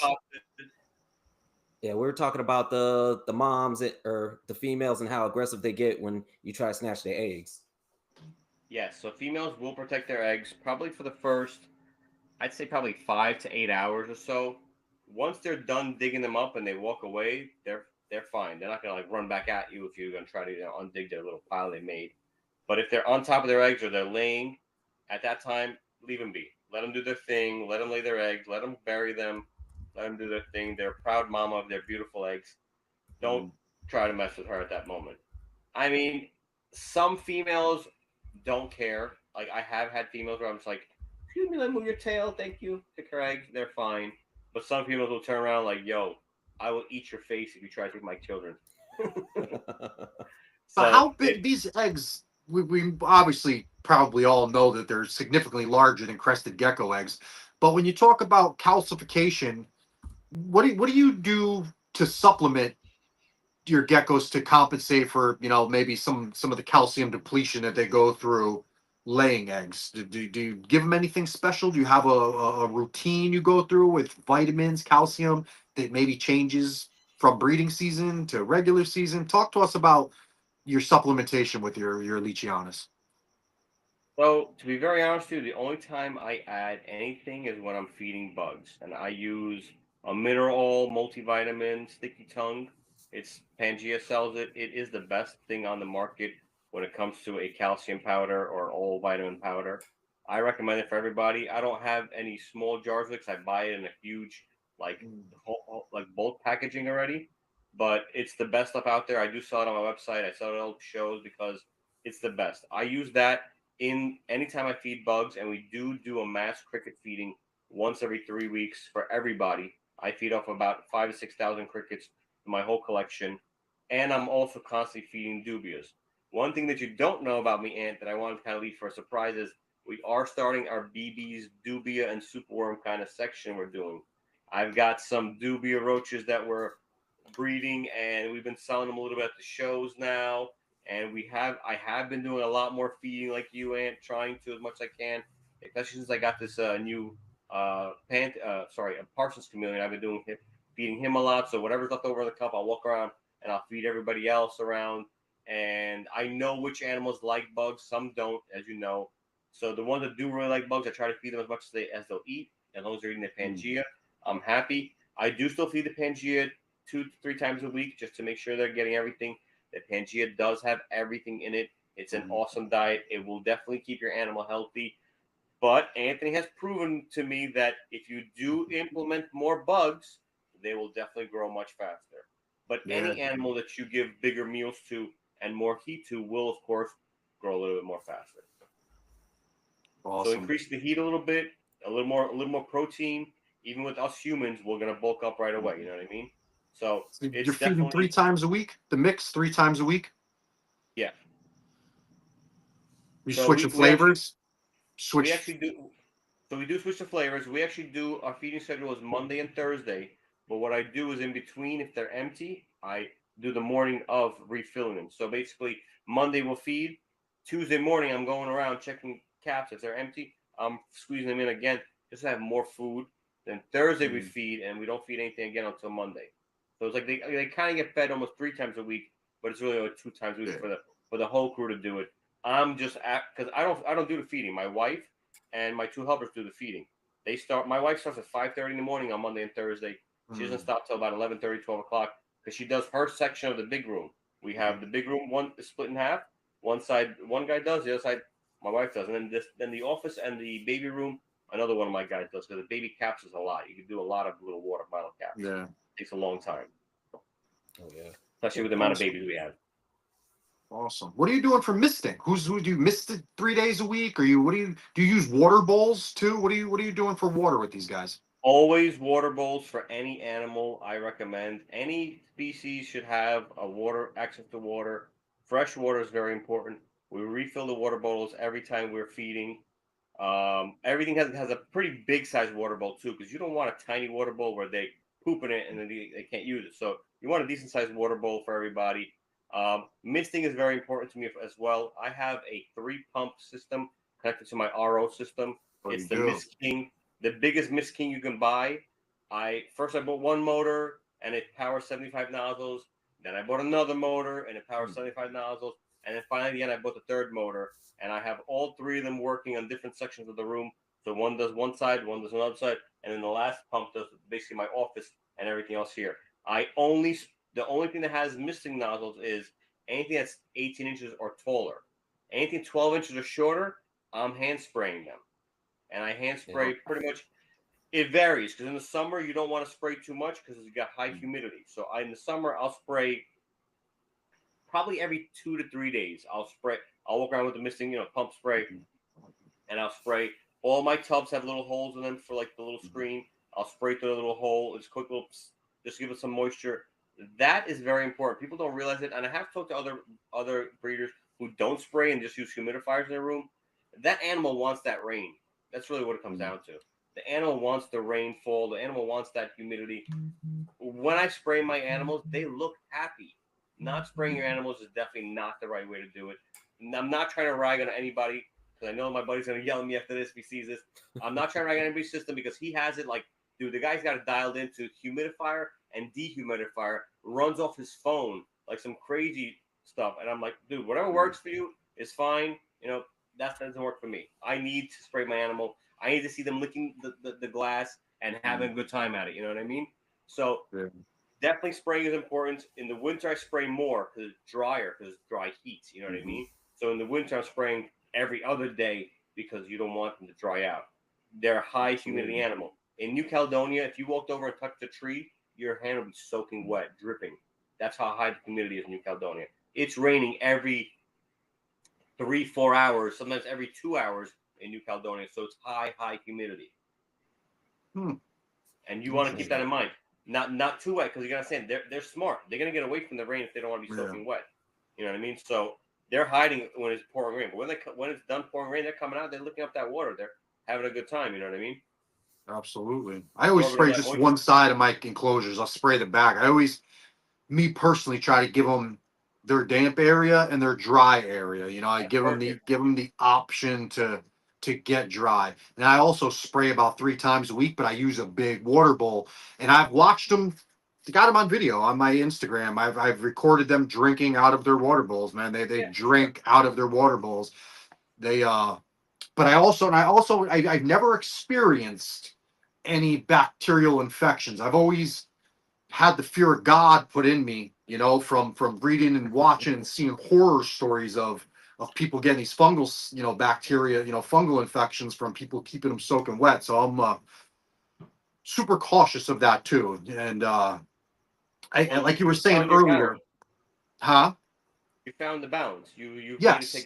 yeah, we were talking about the moms or the females and how aggressive they get when you try to snatch their eggs. Yes, so females will protect their eggs probably for the first, I'd say probably 5 to 8 hours or so. Once they're done digging them up and they walk away, they're fine. They're not gonna like run back at you if you're gonna try to undig their little pile they made. But if they're on top of their eggs or they're laying, at that time, leave them be. Let them do their thing. Let them lay their eggs. Let them bury them. Let them do their thing. They're a proud mama of their beautiful eggs. Don't try to mess with her at that moment. I mean, some females don't care. Like I have had females where I'm just like, "Excuse me, let me move your tail. Thank you." Pick her eggs. They're fine. But some females will turn around like, "Yo, I will eat your face if you try to take my children." But So how big these eggs? We obviously probably all know that they're significantly larger than crested gecko eggs. But when you talk about calcification, what do you do to supplement your geckos to compensate for maybe some of the calcium depletion that they go through laying eggs? Do you give them anything special? Do you have a routine you go through with vitamins, calcium that maybe changes from breeding season to regular season? Talk to us about your supplementation with your Leachianas. So, to be very honest with you, the only time I add anything is when I'm feeding bugs, and I use a mineral multivitamin sticky tongue. It's Pangea sells it. It is the best thing on the market when it comes to a calcium powder or all vitamin powder. I recommend it for everybody. I don't have any small jars because I buy it in a huge like like bulk packaging already. But it's the best stuff out there. I do sell it on my website. I sell it at all shows because it's the best. I use that in anytime I feed bugs, and we do a mass cricket feeding once every 3 weeks for everybody. I feed off about 5 to 6 thousand crickets in my whole collection, and I'm also constantly feeding dubias. One thing that you don't know about me, Ant, that I wanted to kind of leave for a surprise is we are starting our BB's dubia and superworm kind of section we're doing. I've got some dubia roaches that we're breeding, and we've been selling them a little bit at the shows now. And I have been doing a lot more feeding like you, Ant, trying to as much as I can, especially since I got this new a Parsons chameleon. I've been feeding him a lot. So whatever's left over in the cup, I'll walk around and I'll feed everybody else around. And I know which animals like bugs, some don't, as you know. So the ones that do really like bugs, I try to feed them as much as they'll eat, as long as they're eating the Pangea. I'm happy. I do still feed the Pangea 2 to 3 times a week just to make sure they're getting everything. The Pangea does have everything in it. It's an awesome diet. It will definitely keep your animal healthy. But Anthony has proven to me that if you do implement more bugs, they will definitely grow much faster. But Yeah, any animal that you give bigger meals to and more heat to will, of course, grow a little bit more faster. So awesome. increase the heat a little bit, a little more protein. Even with us humans, we're gonna bulk up right away. You know what I mean? So So you're it's feeding three definitely times a week. The mix 3 times a week. yeah. You So switching we actually flavors. we Switch. actually do so we do switch the flavors. We actually do our feeding schedule is Monday and Thursday. But what I do is in between, if they're empty, I do the morning of refilling them. So basically, Monday we'll feed. Tuesday morning, I'm going around checking caps. If they're empty, I'm squeezing them in again just to have more food. Then Thursday we feed, and we don't feed anything again until Monday. So it's like they kind of get fed almost 3 times a week, but it's really only 2 times a week for the whole crew to do it. I'm just because I don't do the feeding. My wife and my 2 helpers do the feeding. They start. My wife starts at 5:30 in the morning on Monday and Thursday. She doesn't stop till about 11:30, 12 o'clock because she does her section of the big room. We have the big room one is split in half. One side, one guy does. The other side, my wife does. And then the office and the baby room, another one of my guys does because the baby caps is a lot. You can do a lot of little water bottle caps. Yeah. It takes a long time. Oh yeah. Especially with the amount of babies we have. Awesome. What are you doing for misting? Who do you mist it 3 days a week? Or what do you use water bowls too? What are you doing for water with these guys? Always water bowls for any animal. I recommend any species should have access to water. Fresh water is very important. We refill the water bottles every time we're feeding. Everything has a pretty big size water bowl too, because you don't want a tiny water bowl where they poop in it and then they can't use it. So you want a decent sized water bowl for everybody. Misting is very important to me as well. I have a 3-pump system connected to my RO system. It's the Mist King, the biggest Mist King you can buy. I bought one motor and it powers 75 nozzles. Then I bought another motor and it powers 75 nozzles. And then finally, at the end, I bought the third motor. And I have all 3 of them working on different sections of the room. So one does one side, one does another side, and then the last pump does basically my office and everything else here. The only thing that has misting nozzles is anything that's 18 inches or taller. Anything 12 inches or shorter, I'm hand spraying them. And I hand spray pretty much. It varies because in the summer you don't want to spray too much because you got high humidity. So in the summer I'll spray probably every 2 to 3 days. I'll walk around with the misting, pump spray, and I'll spray. All my tubs have little holes in them for like the little screen. I'll spray through the little hole. It's quick little, just give it some moisture. That is very important. People don't realize it, and I have talked to other breeders who don't spray and just use humidifiers in their room. That animal wants that rain. That's really what it comes down to. The animal wants the rainfall. The animal wants that humidity. When I spray my animals, they look happy. Not spraying your animals is definitely not the right way to do it. I'm not trying to rag on anybody because I know my buddy's going to yell at me after this if he sees this. I'm not trying to rag on anybody's system because he has it like, dude, the guy's got it dialed into humidifier and dehumidifier, runs off his phone, like some crazy stuff. And I'm like, dude, whatever works for you is fine. That doesn't work for me. I need to spray my animal. I need to see them licking the glass and having a good time at it. You know what I mean? So definitely spraying is important. In the winter, I spray more because it's drier, because it's dry heat. You know what I mean? So in the winter, I'm spraying every other day because you don't want them to dry out. They're a high humidity animal. In New Caledonia, if you walked over and touched a tree, your hand would be soaking wet, dripping. That's how high the humidity is in New Caledonia. It's raining every 3-4 hours, sometimes every 2 hours in New Caledonia. So it's high humidity. And you want to keep that in mind. Not too wet because you're gonna say they're smart. They're gonna get away from the rain if they don't want to be soaking wet. You know what I mean? So they're hiding when it's pouring rain. But when it's done pouring rain, they're coming out. They're looking up that water. They're having a good time. You know what I mean? Absolutely. I always spray just one side of my enclosures. I'll spray the back. Me personally, try to give them their damp area and their dry area. I give them the option to get dry. And I also spray about 3 times a week, but I use a big water bowl. And I've watched them. Got them on video on my Instagram. I've recorded them drinking out of their water bowls. Man, they drink out of their water bowls. But I've never experienced any bacterial infections. I've always had the fear of God put in me, from reading and watching and seeing horror stories of people getting these fungal, bacteria, fungal infections from people keeping them soaking wet. So I'm super cautious of that too. And like you were saying earlier, huh? You found the balance. You Yes.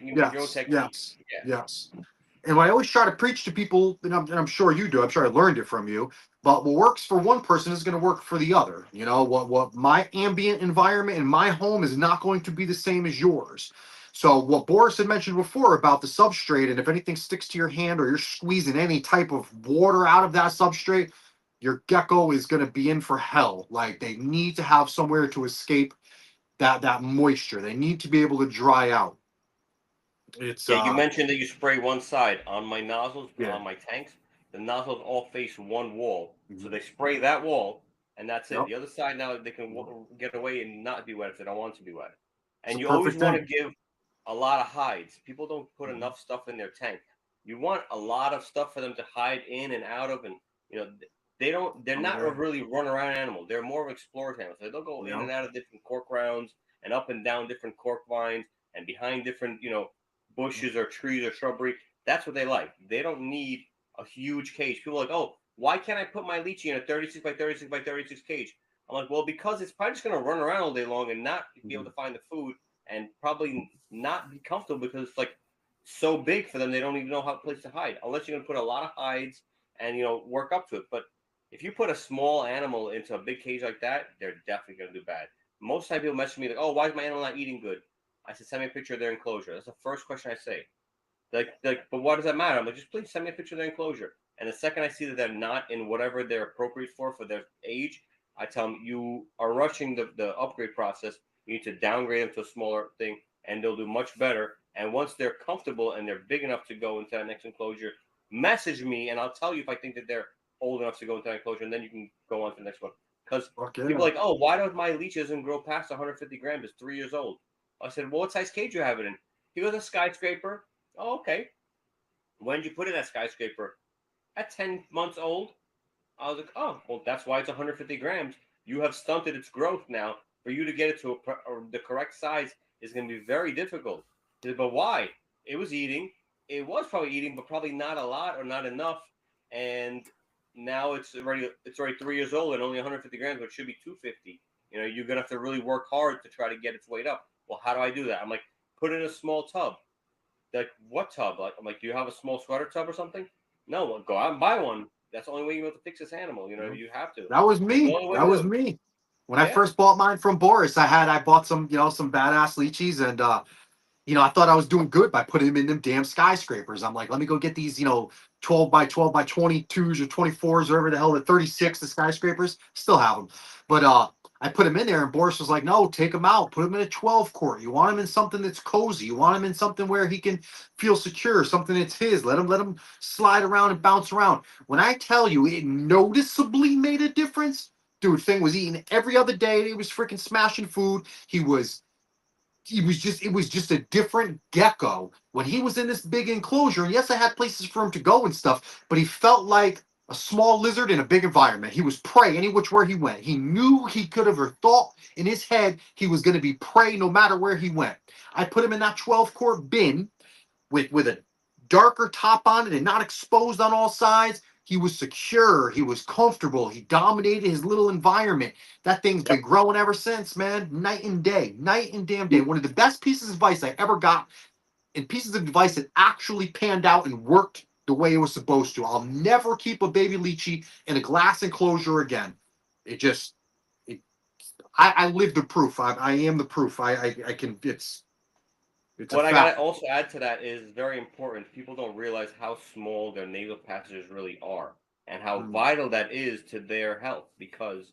And what I always try to preach to people, and I'm sure you do, I'm sure I learned it from you, but what works for one person is going to work for the other. What my ambient environment in my home is not going to be the same as yours. So what Boris had mentioned before about the substrate, and if anything sticks to your hand or you're squeezing any type of water out of that substrate, your gecko is going to be in for hell. Like, they need to have somewhere to escape that moisture. They need to be able to dry out. You mentioned that you spray one side. On my nozzles, on my tanks, the nozzles all face one wall. So they spray that wall, and that's it. Yep. The other side now they can get away and not be wet if they don't want to be wet. It's And a you always perfect want to thing. give a lot of hides. People don't put Mhm. enough stuff in their tank. You want a lot of stuff for them to hide in and out of, and you know they don't. They're Oh not a yeah. really run around animal. They're more of explorers animals. So they'll go in Yep. and out of different cork rounds and up and down different cork vines and behind different bushes or trees or shrubbery. That's what they like. They don't need a huge cage. People are like, oh, why can't I put my lychee in a 36 by 36 by 36 cage? I'm like, well, because it's probably just going to run around all day long and not be able Mhm. to find the food and probably not be comfortable because it's like so big for them they don't even know how place to hide unless you're going to put a lot of hides and work up to it. But if you put a small animal into a big cage like that, they're definitely going to do bad. Most time people message me like, oh, why is my animal not eating good? I said, send me a picture of their enclosure. That's the first question I say. But what does that matter? I'm like, just please send me a picture of their enclosure. And the second I see that they're not in whatever they're appropriate for their age, I tell them you are rushing the upgrade process. You need to downgrade them to a smaller thing, and they'll do much better. And once they're comfortable and they're big enough to go into that next enclosure, message me, and I'll tell you if I think that they're old enough to go into that enclosure, and then you can go on to the next one. Because Fuck people are yeah. like, oh, why don't my leech doesn't grow past 150 grams? It's 3 years old. I said, well, what size cage you have it in? He goes, a skyscraper. Oh, okay. When did you put in that skyscraper? At 10 months old. I was like, oh, well, that's why it's 150 grams. You have stunted its growth now. For you to get it to the correct size is going to be very difficult. He said, but why? It was eating. It was probably eating, but probably not a lot or not enough. And now it's already 3 years old and only 150 grams, but it should be 250. You're gonna have to really work hard to try to get its weight up. Well, how do I do that? I'm like, put it in a small tub. Like, what tub? Like, I'm like, do you have a small sweater tub or something? No, well, go out and buy one. That's the only way you're able to fix this animal. Yep. You have to. That was It's the me. only way That to do was it. me. When I Yeah. first bought mine from Boris, I bought some, some badass lychees, and I thought I was doing good by putting them in them damn skyscrapers. I'm like, let me go get these, 12 by 12 by 22s or 24s, or whatever the hell, the 36, the skyscrapers. Still have them. But I put them in there, and Boris was like, no, take them out. Put them in a 12 quart. You want him in something that's cozy. You want him in something where he can feel secure, something that's his. Let him slide around and bounce around. When I tell you it noticeably made a difference, dude, thing was eating every other day. He was freaking smashing food. It was just a different gecko when he was in this big enclosure. And yes, I had places for him to go and stuff, but he felt like a small lizard in a big environment. He was prey any which where he went. He knew he could have, or thought in his head he was going to be prey no matter where he went. I put him in that 12 quart bin with a darker top on it and not exposed on all sides. He was secure. He was comfortable. He dominated his little environment. That thing's been Yep. growing ever since, man. Night and day. Night and damn day. One of the best pieces of advice I ever got, and pieces of advice that actually panned out and worked the way it was supposed to. I'll never keep a baby lychee in a glass enclosure again. It just, it, I live the proof. I am the proof. I can, it's a What I got to fact. also add to that is very important. People don't realize how small their nasal passages really are and how Mm, vital that is to their health. Because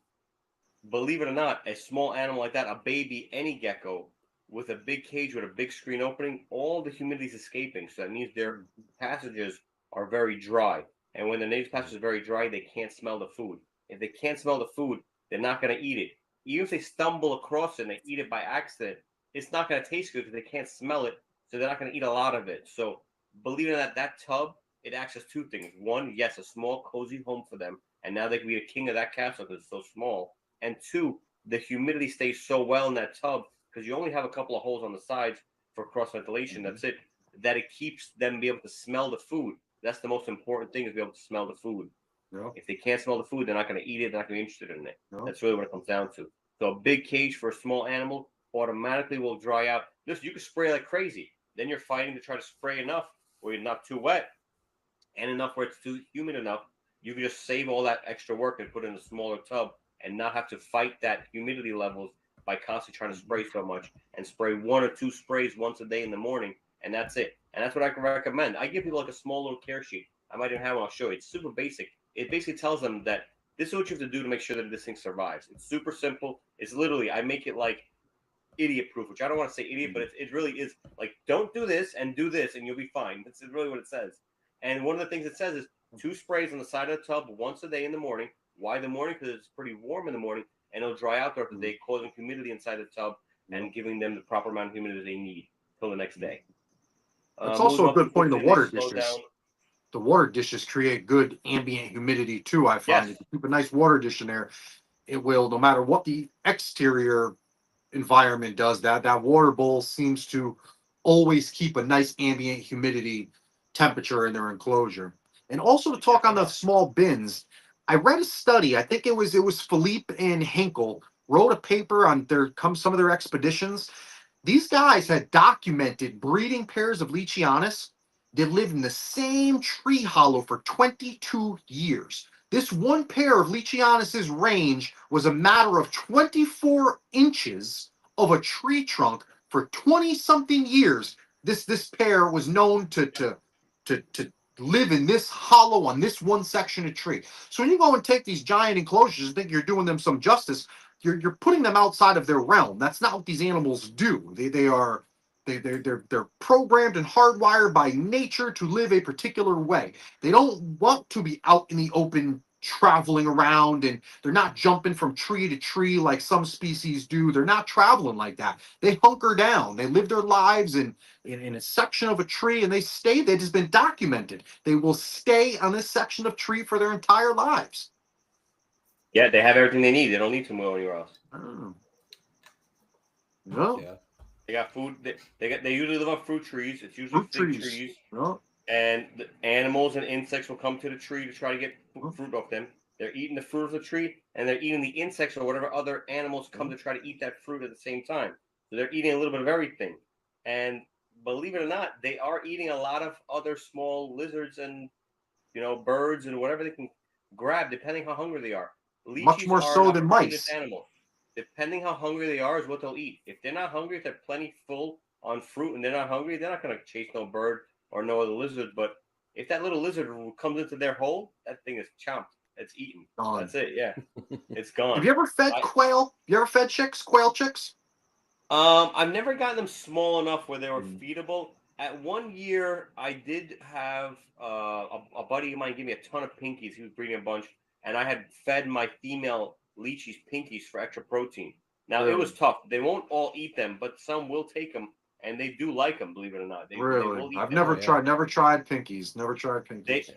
believe it or not, a small animal like that, a baby, any gecko with a big cage with a big screen opening, all the humidity is escaping. So that means their mm, passages are very dry. And when the nasal passage is very dry, they can't smell the food. If they can't smell the food, they're not going to eat it. Even if they stumble across it and they eat it by accident, it's not going to taste good because they can't smell it. So they're not going to eat a lot of it. So believe it or not, that tub, it acts as two things. One, yes, a small, cozy home for them. And now they can be the king of that castle because it's so small. And two, the humidity stays so well in that tub because you only have a couple of holes on the sides for cross ventilation. mhm. That's it. That it keeps them be able to smell the food. That's the most important thing is be able to smell the food. Yep, If they can't smell the food, they're not going to eat it. They're not going to be interested in it. yep. That's really what it comes down to. So a big cage for a small animal automatically will dry out. Listen, you can spray like crazy. Then you're fighting to try to spray enough where you're not too wet and enough where it's too humid enough. You can just save all that extra work and put it in a smaller tub and not have to fight that humidity levels by constantly trying to Mhm. spray so much and spray one or two sprays once a day in the morning, and that's it. And that's what I can recommend. I give people like a small little care sheet. I might even have one. I'll show you. It's super basic. It basically tells them that this is what you have to do to make sure that this thing survives. It's super simple. It's literally I make it like idiot proof, which I don't want to say idiot, but it really is like don't do this and do this and you'll be fine. That's really what it says. And one of the things it says is two sprays on the side of the tub once a day in the morning, Why the morning? Because it's pretty warm in the morning, and it'll dry out throughout the day, causing humidity inside the tub and giving them the proper amount of humidity they need till the next day. That's Moving also a up to good point. The cooking, they water slow down. dishes. The water dishes create good ambient humidity too. I find Yes. if you keep a nice water dish in there, it will, no matter what the exterior environment does, that water bowl seems to always keep a nice ambient humidity temperature in their enclosure. And also to talk on the small bins, I read a study. I think it was Philippe and Henkel wrote a paper on some of their expeditions. These guys had documented breeding pairs of Leachianis that lived in the same tree hollow for 22 years. This one pair of Leachianis's range was a matter of 24 inches of a tree trunk for 20 something years. This pair was known to live in this hollow on this one section of tree. So when you go and take these giant enclosures and think you're doing them some justice, you're putting them outside of their realm. That's not what these animals do. They're programmed and hardwired by nature to live a particular way. They don't want to be out in the open traveling around, and they're not jumping from tree to tree like some species do. They're not traveling like that. They hunker down. They live their lives in a section of a tree, and they stay. They've just been documented. They will stay on this section of tree for their entire lives. Yeah, they have everything they need. They don't need to move anywhere else. Oh. No. Yeah. They got food. They usually live on fruit trees. It's usually fig trees. No. And the animals and insects will come to the tree to try to get fruit off them. They're eating the fruit of the tree, and they're eating the insects or whatever other animals come to try to eat that fruit at the same time. So they're eating a little bit of everything. And believe it or not, they are eating a lot of other small lizards and birds and whatever they can grab, depending how hungry they are. Much Leachies more are so an than opportunist mice. animal. Depending how hungry they are is what they'll eat. If they're not hungry, if they're plenty full on fruit and they're not hungry, they're not going to chase no bird or no other lizard. But if that little lizard comes into their hole, that thing is chomped. It's eaten. Gone. That's it. Yeah, it's gone. Have you ever fed quail? You ever fed quail chicks? I've never gotten them small enough where they were feedable. At 1 year, I did have a buddy of mine give me a ton of pinkies. He was breeding a bunch, and I had fed my female Leachies pinkies for extra protein. Now, It was tough. They won't all eat them, but some will take them, and they do like them, believe it or not. They will eat I've them. never tried pinkies. Never tried pinkies.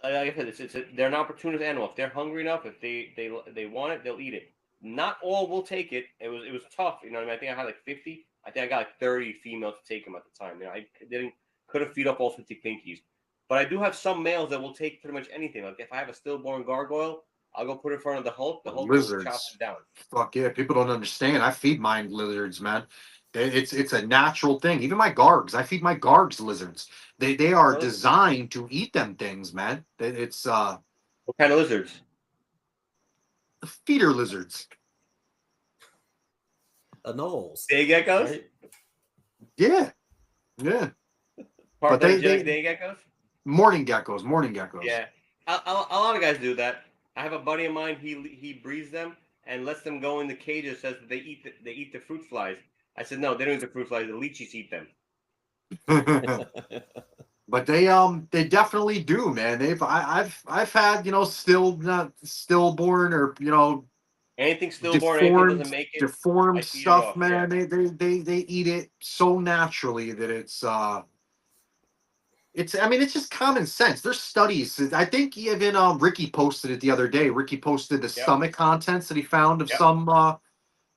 Like I said, they're an opportunist animal. If they're hungry enough, if they want it, they'll eat it. Not all will take it. It was tough. You know what I mean? I think I had like 50. I think I got like 30 females to take them at the time. I couldn't feed up all 50 pinkies. But I do have some males that will take pretty much anything. Like if I have a stillborn gargoyle, I'll go put it in front of the Hulk. The Hulk will chop it down. Fuck yeah. People don't understand. I feed mine lizards, man. It's a natural thing. Even my gargs. I feed my gargs lizards. They are designed to eat them things, man. It's What kind of lizards? Feeder lizards. Anoles. Day geckos? Right? Yeah. But Day geckos? Morning geckos. Yeah. A lot of guys do that. I have a buddy of mine. He breeds them and lets them go in the cages. Says that they eat the fruit flies. I said no, they don't eat the fruit flies. The leechies eat them. But they definitely do, man. I've had stillborn or anything stillborn, anything doesn't make it. Deformed stuff, man. Yeah. They eat it so naturally that it's just common sense. There's studies. I think even Ricky posted it the other day. Ricky posted the stomach contents that he found of some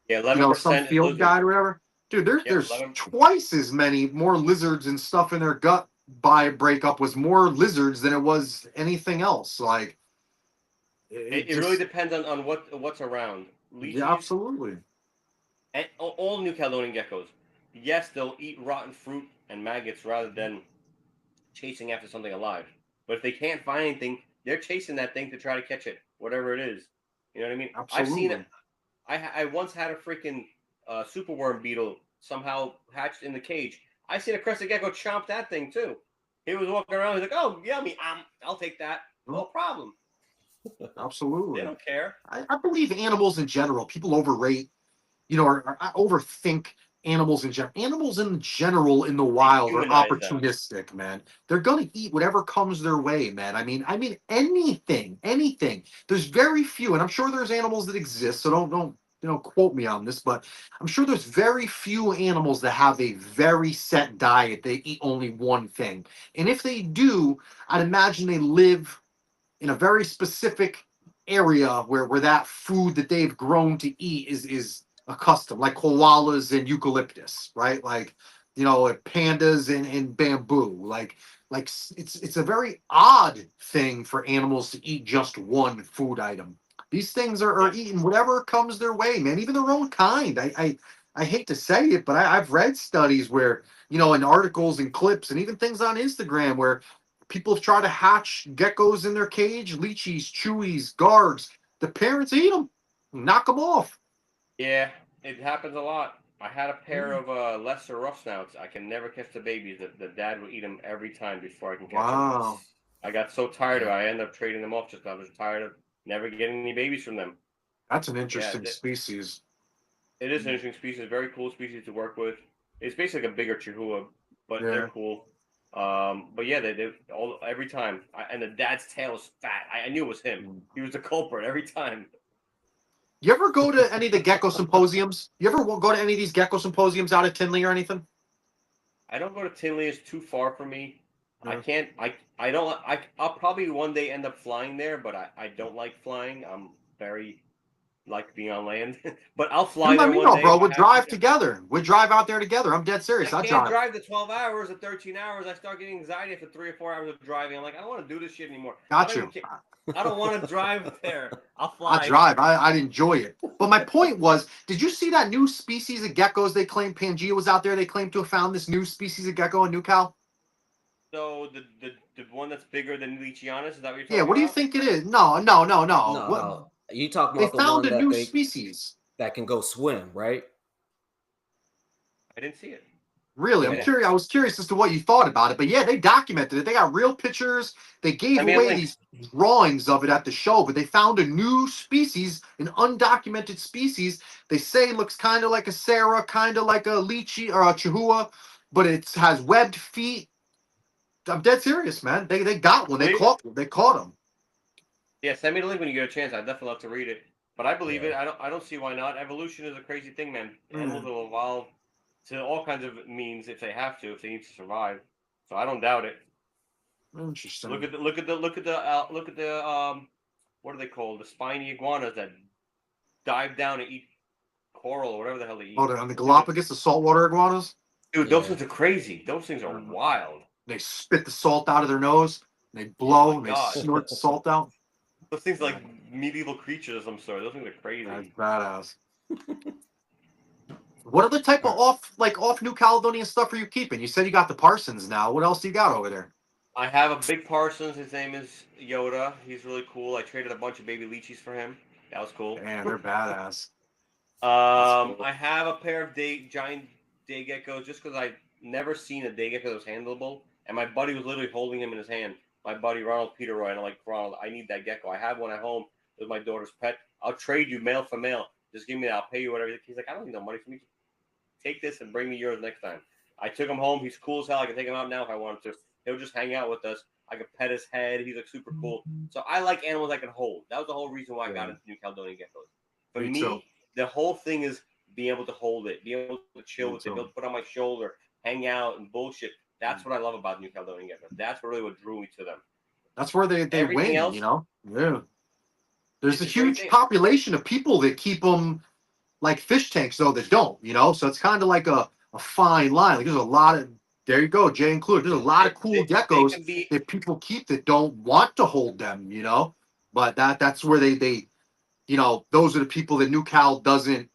11% some field guide or whatever. Dude, there's 11%. twice as many more lizards and stuff in their gut by breakup was more lizards than it was anything else. Like it really depends on what's around. Leachies, yeah, absolutely. And all New Caledonian geckos, yes, they'll eat rotten fruit and maggots rather than chasing after something alive. But if they can't find anything, they're chasing that thing to try to catch it, whatever it is. You know what I mean? Absolutely. I've seen it. I once had a freaking superworm beetle somehow hatched in the cage. I seen a crested gecko chomp that thing too. He was walking around. He's like, "Oh, yummy! I'll take that. No problem." Absolutely. They don't care. I believe animals in general. People overrate, or overthink animals in general. Animals in general in the They wild are humanize them. opportunistic, man. They're gonna eat whatever comes their way, man. I mean anything, anything. There's very few, and I'm sure there's animals that exist. So don't quote me on this, but I'm sure there's very few animals that have a very set diet. They eat only one thing, and if they do, I'd imagine they live in a very specific area where that food that they've grown to eat is accustomed, like koalas and eucalyptus, right? Like, like pandas and bamboo. Like it's a very odd thing for animals to eat just one food item. These things are Yeah. eating whatever comes their way, man. Even their own kind. I hate to say it, but I've read studies where, in articles and clips and even things on Instagram where people have tried to hatch geckos in their cage, leachies, chewies, guards. The parents eat them, knock them off. Yeah, it happens a lot. I had a pair of lesser rough snouts. I can never catch the babies. The dad will eat them every time before I can catch them. Wow. I got so tired of it. I ended up trading them off just 'cause I was tired of never getting any babies from them. That's an Yeah, interesting species. it is an interesting species. Very cool species to work with. It's basically like a bigger chihuahua, but Yeah. they're cool. But yeah, they all every time. And the dad's tail is fat. I knew it was him. He was the culprit every time. You ever go to any of the gecko symposiums? You ever go to any of these gecko symposiums out at Tinley or anything? I don't go to Tinley. It's too far for me. I Yeah. can't. I don't. I'll probably one day end up flying there, but I don't like flying. I'm very like being on land, but I'll fly You let there me one know, day bro. if I We'll have drive to. together. We'll drive out there together. I'm dead I serious. I'll can't drive. drive the 12 hours or 13 hours. I start getting anxiety after 3 or 4 hours of driving. I'm like, I don't want to do this shit anymore. I Got don't even you. care. I don't want to drive there. I'll I fly. drive. I'd enjoy it. But my point was, did you see that new species of geckos they claim Pangea was out there? They claim to have found this new species of gecko in New Cal. So the one that's bigger than Leachianus, is that what you're Yeah, talking what do you about? think it is? No. No, What no. You talking they about the found one a that new they species. that can go swim, right? I didn't see it. Really, I'm Yeah. curious. I was curious as to what you thought about it. But yeah, they documented it. They got real pictures. They gave Send me a away link. these drawings of it at the show, but they found a new species, an undocumented species. They say it looks kind of like a Sarah, kind of like a Leachy or a Chihuahua, but it has webbed feet. I'm dead serious, man. They got one. Believe it. They caught him. Yeah, send me the link when you get a chance. I'd definitely love to read it. But I believe Yeah. it. I don't see why not. Evolution is a crazy thing, man. Animals Mm, will evolve to all kinds of means if they have to, if they need to survive. So I don't doubt it. Look interesting. at the what are they called? The spiny iguanas that dive down and eat coral or whatever the hell they Oh, eat. they're on the Those things are, Galapagos, the saltwater iguanas. dude, those Yeah. things are crazy. Those things are Mm. wild. They spit the salt out of their nose. They Oh my blow and they god. snort the salt out. Those things like medieval creatures of some sort. Those things are That's crazy. badass. What other type of off New Caledonian stuff are you keeping? You said you got the Parsons now. What else do you got over there? I have a big Parsons. His name is Yoda. He's really cool. I traded a bunch of baby Leachies for him. That was cool. Man, they're badass. That's cool. I have a pair of giant day geckos just because I never seen a day gecko that was handleable, and my buddy was literally holding him in his hand. My buddy Ronald Peteroy, and I'm like, Ronald, I need that gecko. I have one at home. It was my daughter's pet. I'll trade you male for male. Just give me that. I'll pay you whatever. He's like, I don't need no money from you. Take this and bring me yours next time. I took him home. He's cool as hell. I can take him out now if I wanted to. He'll just hang out with us. I could pet his head. He's like super cool. So I like animals I can hold. That was the whole reason why I got into New Caledonian geckos. For Me too. me, the whole thing is being able to hold it, being able to chill Me with it, be too. able to put it on my shoulder, hang out and bullshit. That's what I love about New Caledonian geckos. That's really what drew me to them. That's where they Everything win, else, you know? Yeah. There's it's a a great huge thing. population of people that keep them like fish tanks, though, that don't, you know? So it's kind of like a fine line. Like there's a lot of, there you go, Jay included. There's a lot of cool They geckos can be. that people keep that don't want to hold them, you know? But that's where they those are the people that New Cal doesn't,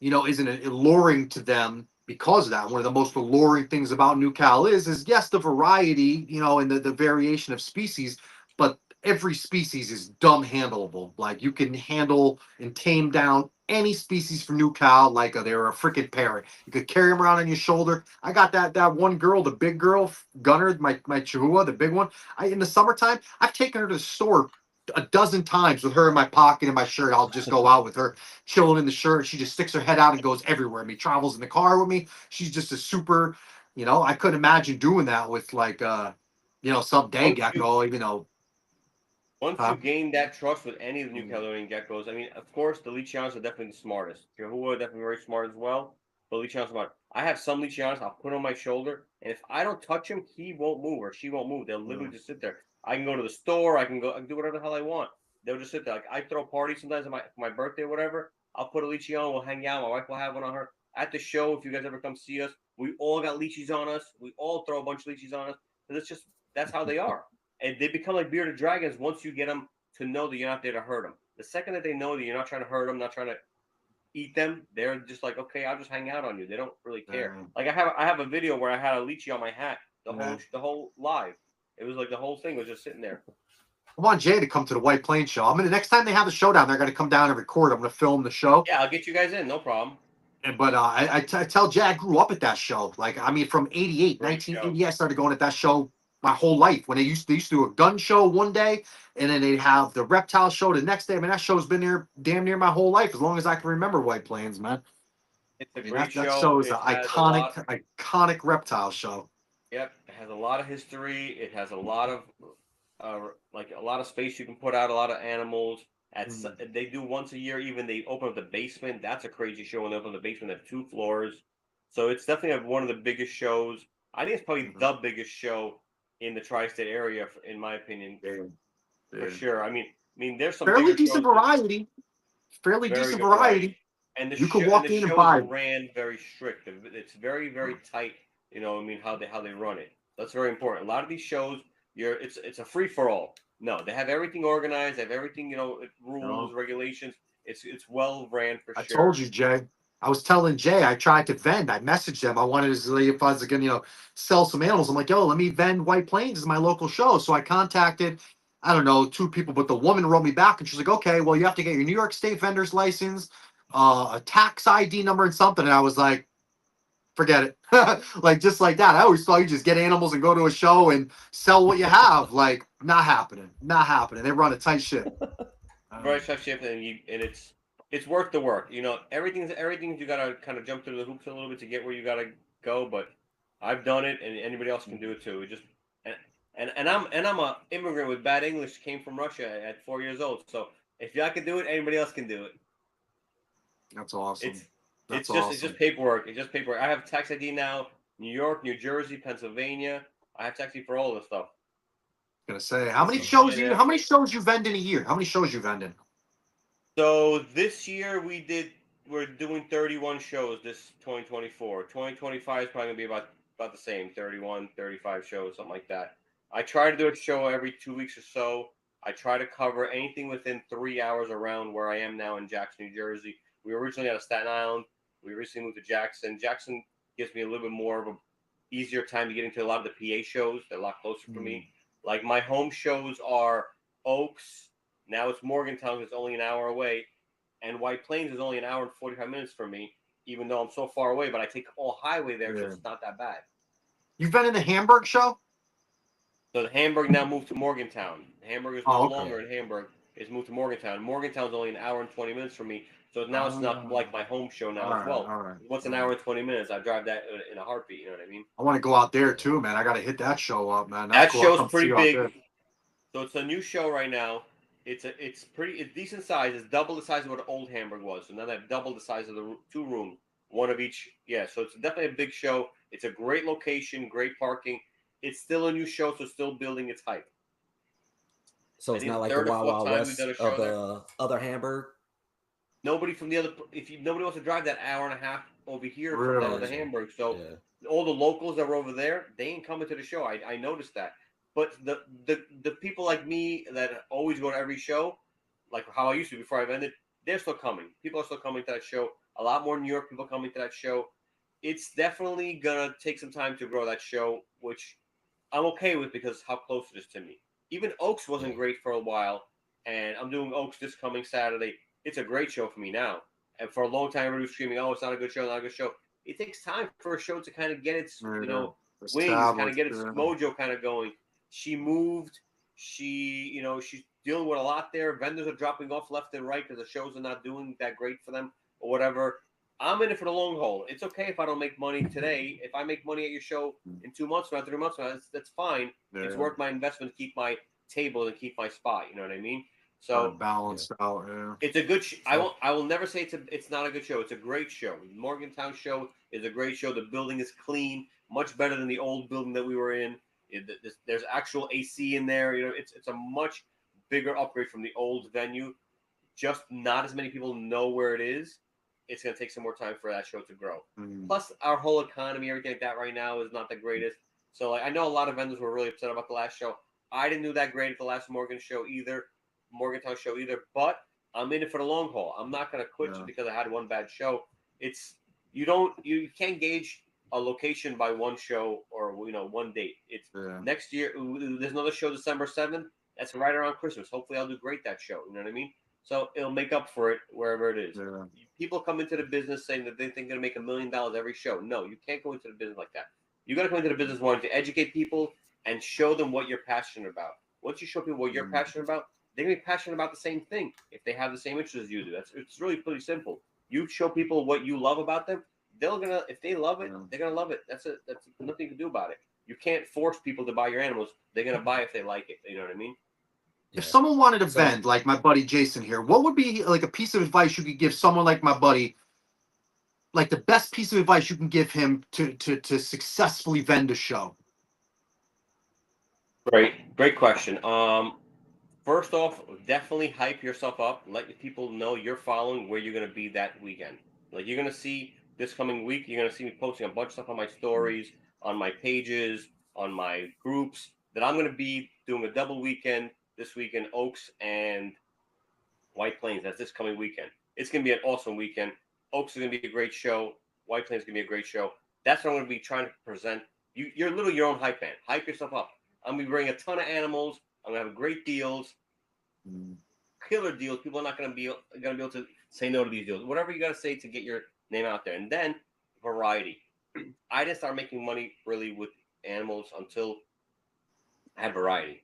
isn't alluring to them because of that. One of the most alluring things about New Cal is yes, the variety, and the variation of species, but every species is dumb handleable. Like you can handle and tame down any species from New Cal like they're a freaking parrot. You could carry them around on your shoulder. I got that one girl, the big girl, Gunner, my Chihuahua, the big one. In the summertime, I've taken her to the store a dozen times with her in my pocket in my shirt. I'll just go out with her, chilling in the shirt. She just sticks her head out and goes everywhere. I mean, travels in the car with me. She's just a super, I couldn't imagine doing that with like, some day Once you gecko, once huh? you gain that trust with any of the New Caledonian geckos, I mean, of course, the Leachians are definitely the smartest. Chihuahua are definitely very smart as well, but Leachians are smart. I have some Leachians I'll put on my shoulder, and if I don't touch him, he won't move or she won't move. They'll literally just sit there. I can go to the store. I can do whatever the hell I want. They'll just sit there. Like I throw parties sometimes on my birthday or whatever. I'll put a Leachie on. We'll hang out. My wife will have one on her. At the show, if you guys ever come see us, we all got Leachies on us. We all throw a bunch of Leachies on us. Because it's just, that's how they are. And they become like bearded dragons once you get them to know that you're not there to hurt them. The second that they know that you're not trying to hurt them, not trying to eat them, they're just like, okay, I'll just hang out on you. They don't really care. Like I have a video where I had a Leachie on my hat the whole live. It was like the whole thing was just sitting there. I want Jay to come to the White Plains show. Next time they have a showdown, they're gonna come down and record. I'm gonna film the show. Yeah, I'll get you guys in, no problem. But I tell Jay I grew up at that show. Like from 88, Great 1980, I started going at that show my whole life. When they used to do a gun show one day, and then they'd have the reptile show the next day. I mean, that show's been there damn near my whole life, as long as I can remember White Plains, man. It's a That great show. show is an It has a lot. iconic reptile show. Yep, it has a lot of history. It has a lot of like a lot of space you can put out a lot of animals. They do once a year. Even they open up the basement. That's a crazy show when they open the basement. They have 2 floors, so it's definitely one of the biggest shows. I think it's probably the biggest show in the tri-state area, in my opinion, for sure. I mean, there's some fairly bigger decent shows. variety. Fairly Very decent good variety. variety. And You could the walk in and shows buy. ran very strict. It's very very tight. I mean how they run it. That's very important. A lot of these shows, it's a free for all. No, they have everything organized. They have everything rules, regulations. It's well ran for I sure. told you, Jay. I was telling Jay, I tried to vend. I messaged them. I wanted to see if I was going to, sell some animals. I'm like, yo, let me vend White Plains as my local show. So I contacted, I don't know, 2 people, but the woman wrote me back and she's like, okay, well, you have to get your New York State vendor's license, a tax ID number and something. And I was like, forget it. Like, just like that. I always thought you just get animals and go to a show and sell what you have. Like, not happening. Not happening. They run a tight ship. Very tough shift, and it's worth the work. Everything's you gotta kind of jump through the hoops a little bit to get where you gotta go. But I've done it, and anybody else can do it too. It just I'm a immigrant with bad English. Came from Russia at 4 years old. So if I can do it, anybody else can do it. That's awesome. It's just paperwork. It's just paperwork. I have tax ID now. New York, New Jersey, Pennsylvania. I have tax ID for all this stuff. Gonna say how many shows you vend in a year? How many shows you vend in? So this year we're doing 31 shows this 2024. 2025 is probably gonna be about the same, 31, 35 shows, something like that. I try to do a show every 2 weeks or so. I try to cover anything within 3 hours around where I am now in Jackson, New Jersey. We were originally out of Staten Island. We recently moved to Jackson. Jackson gives me a little bit more of a easier time to get into a lot of the PA shows. They're a lot closer for me. Like my home shows are Oaks. Now it's Morgantown. It's only an hour away, and White Plains is only an hour and 45 minutes from me. Even though I'm so far away, but I take all highway there, so it's not that bad. You've been in the Hamburg show? So the Hamburg now moved to Morgantown. Hamburg is no longer in Hamburg. It's moved to Morgantown. Morgantown's only an hour and 20 minutes from me. So now it's not like my home show now as well. What's an hour and 20 minutes? I drive that in a heartbeat. You know what I mean? I want to go out there too, man. I got to hit that show up, man. That show's pretty big. So it's a new show right now. It's decent size. It's double the size of what old Hamburg was. So now they have double the size of the 2 room, one of each. Yeah, so it's definitely a big show. It's a great location, great parking. It's still a new show, so still building its hype. So it's not like the Wild Wild West of the other Hamburg. Nobody from the other. Nobody wants to drive that hour and a half over here from the other Hamburg. So all the locals that were over there, they ain't coming to the show. I noticed that. But the people like me that always go to every show, like how I used to before I've ended, they're still coming. People are still coming to that show. A lot more New York people coming to that show. It's definitely gonna take some time to grow that show, which I'm okay with because how close it is to me. Even Oaks wasn't great for a while, and I'm doing Oaks this coming Saturday. It's a great show for me now. And for a long time, everybody was screaming, "Oh, it's not a good show, not a good show." It takes time for a show to kind of get its wings, kind of get its mojo kind of going. She moved. she's dealing with a lot there. Vendors are dropping off left and right because the shows are not doing that great for them or whatever. I'm in it for the long haul. It's okay if I don't make money today. If I make money at your show in 2 months from now, 3 months from now, that's fine. Yeah. It's worth my investment to keep my table and keep my spot. You know what I mean? So So balanced out. Yeah. it's a good. I will never say it's not a good show. It's a great show. The Morgantown show is a great show. The building is clean, much better than the old building that we were in. There's actual AC in there. You know, it's a much bigger upgrade from the old venue. Just not as many people know where it is. It's going to take some more time for that show to grow. Plus, our whole economy, everything like that right now is not the greatest. So, like, I know a lot of vendors were really upset about the last show. I didn't do that great at the last Morgantown show either. But I'm in it for the long haul. I'm not going to quit just because I had one bad show. You can't gauge a location by one show or one date. It's next year. There's another show December 7th. That's right around Christmas. Hopefully, I'll do great that show. You know what I mean? So it'll make up for it wherever it is. Yeah. People come into the business saying that they think they're going to make $1 million every show. No, you can't go into the business like that. You got to come into the business wanting to educate people and show them what you're passionate about. Once you show people what you're passionate about, they're going to be passionate about the same thing if they have the same interests as you do. It's really pretty simple. You show people what you love about them, if they love it, they're going to love it. That's nothing you can do about it. You can't force people to buy your animals. They're going to buy if they like it. You know what I mean? If someone wanted to vend, like my buddy Jason here, what would be like a piece of advice you could give someone like my buddy, like the best piece of advice you can give him to successfully vend a show? Great question. First off, definitely hype yourself up. Let people know you're following where you're going to be that weekend. Like, you're going to see this coming week, you're going to see me posting a bunch of stuff on my stories, on my pages, on my groups, that I'm going to be doing a double weekend this weekend, Oaks and White Plains. That's this coming weekend. It's going to be an awesome weekend. Oaks is going to be a great show. White Plains is going to be a great show. That's what I'm going to be trying to present. You're literally your own hype man. Hype yourself up. I'm going to be bringing a ton of animals. I'm going to have great deals, killer deals. People are not going to be able to say no to these deals. Whatever you got to say to get your name out there. And then variety. I didn't start making money really with animals until I had variety.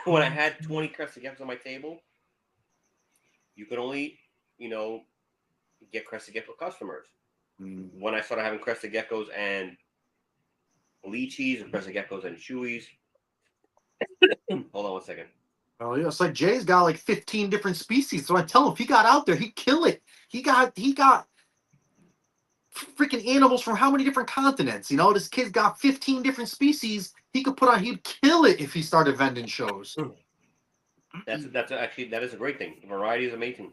When I had 20 Crested Geckos on my table, you could only, get Crested Gecko customers. When I started having Crested Geckos and Leachies and Crested Geckos and Chewies. Hold on one second. Oh yeah, it's like Jay's got like 15 different species. So I tell him if he got out there, he'd kill it. He got freaking animals from how many different continents? This kid's got 15 different species he could put on. He'd kill it if he started vending shows. That is a great thing. Variety is amazing.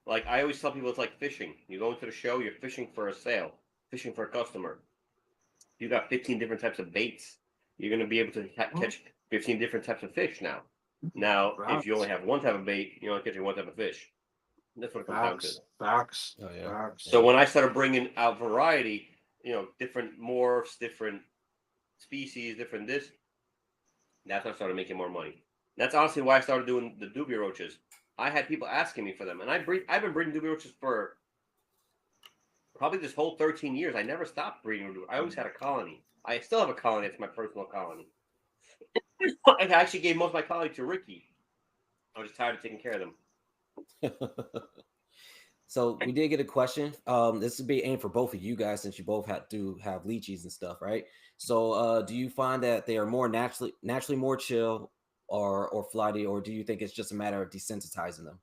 Like, I always tell people, it's like fishing. You go into the show, you're fishing for a sale, fishing for a customer. You got 15 different types of baits. You're going to be able to catch 15 different types of fish now. Now, if you only have one type of bait, you're only catching one type of fish. That's what it comes down to. Facts. Oh, yeah. Facts. So when I started bringing out variety, different morphs, different species, different this, that's when I started making more money. That's honestly why I started doing the dubia roaches. I had people asking me for them, and I've been breeding dubia roaches for probably this whole 13 years. I never stopped breeding dubia. I always had a colony. I still have a colony. It's my personal colony. I actually gave most of my colony to Ricky. I was just tired of taking care of them. So we did get a question. This would be aimed for both of you guys, since you both do have leechies and stuff, right? So do you find that they are more naturally more chill or flighty, or do you think it's just a matter of desensitizing them?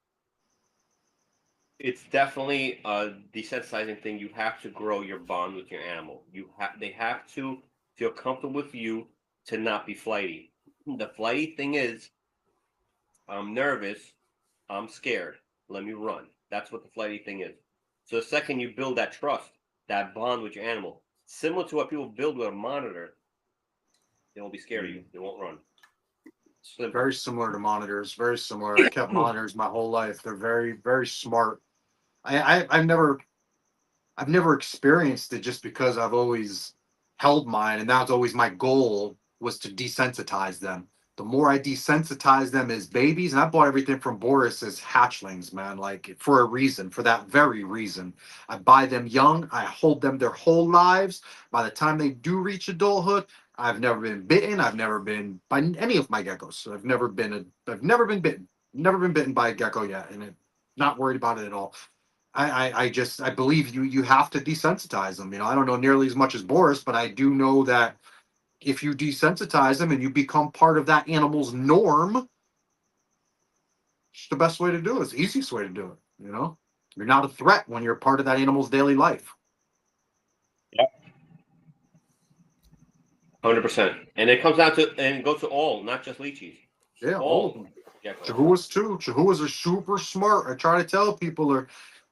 It's definitely a desensitizing thing. You have to grow your bond with your animal. They have to feel comfortable with you to not be flighty. The flighty thing is, I'm nervous, I'm scared, let me run. That's what the flighty thing is. So the second you build that trust, that bond with your animal, similar to what people build with a monitor, they won't be scared of you. They won't run. Simple. Very similar to monitors. Very similar. I've kept monitors my whole life. They're very, very smart. I've never experienced it just because I've always held mine, and that's always my goal, was to desensitize them. The more I desensitize them as babies, and I bought everything from Boris as hatchlings, man, like for a reason, for that very reason. I buy them young, I hold them their whole lives. By the time they do reach adulthood, I've never been bitten. I've never been by any of my geckos. So I've never been bitten. Never been bitten by a gecko yet, and not worried about it at all. I believe you have to desensitize them. I don't know nearly as much as Boris, but I do know that if you desensitize them and you become part of that animal's norm, it's the best way to do it. It's the easiest way to do it. You're not a threat when you're part of that animal's daily life. Yep. 100%. And it comes down to and go to all, not just Leachies. Yeah, all of them. Geckos. Chihuahuas too. Chihuahuas are super smart. I try to tell people,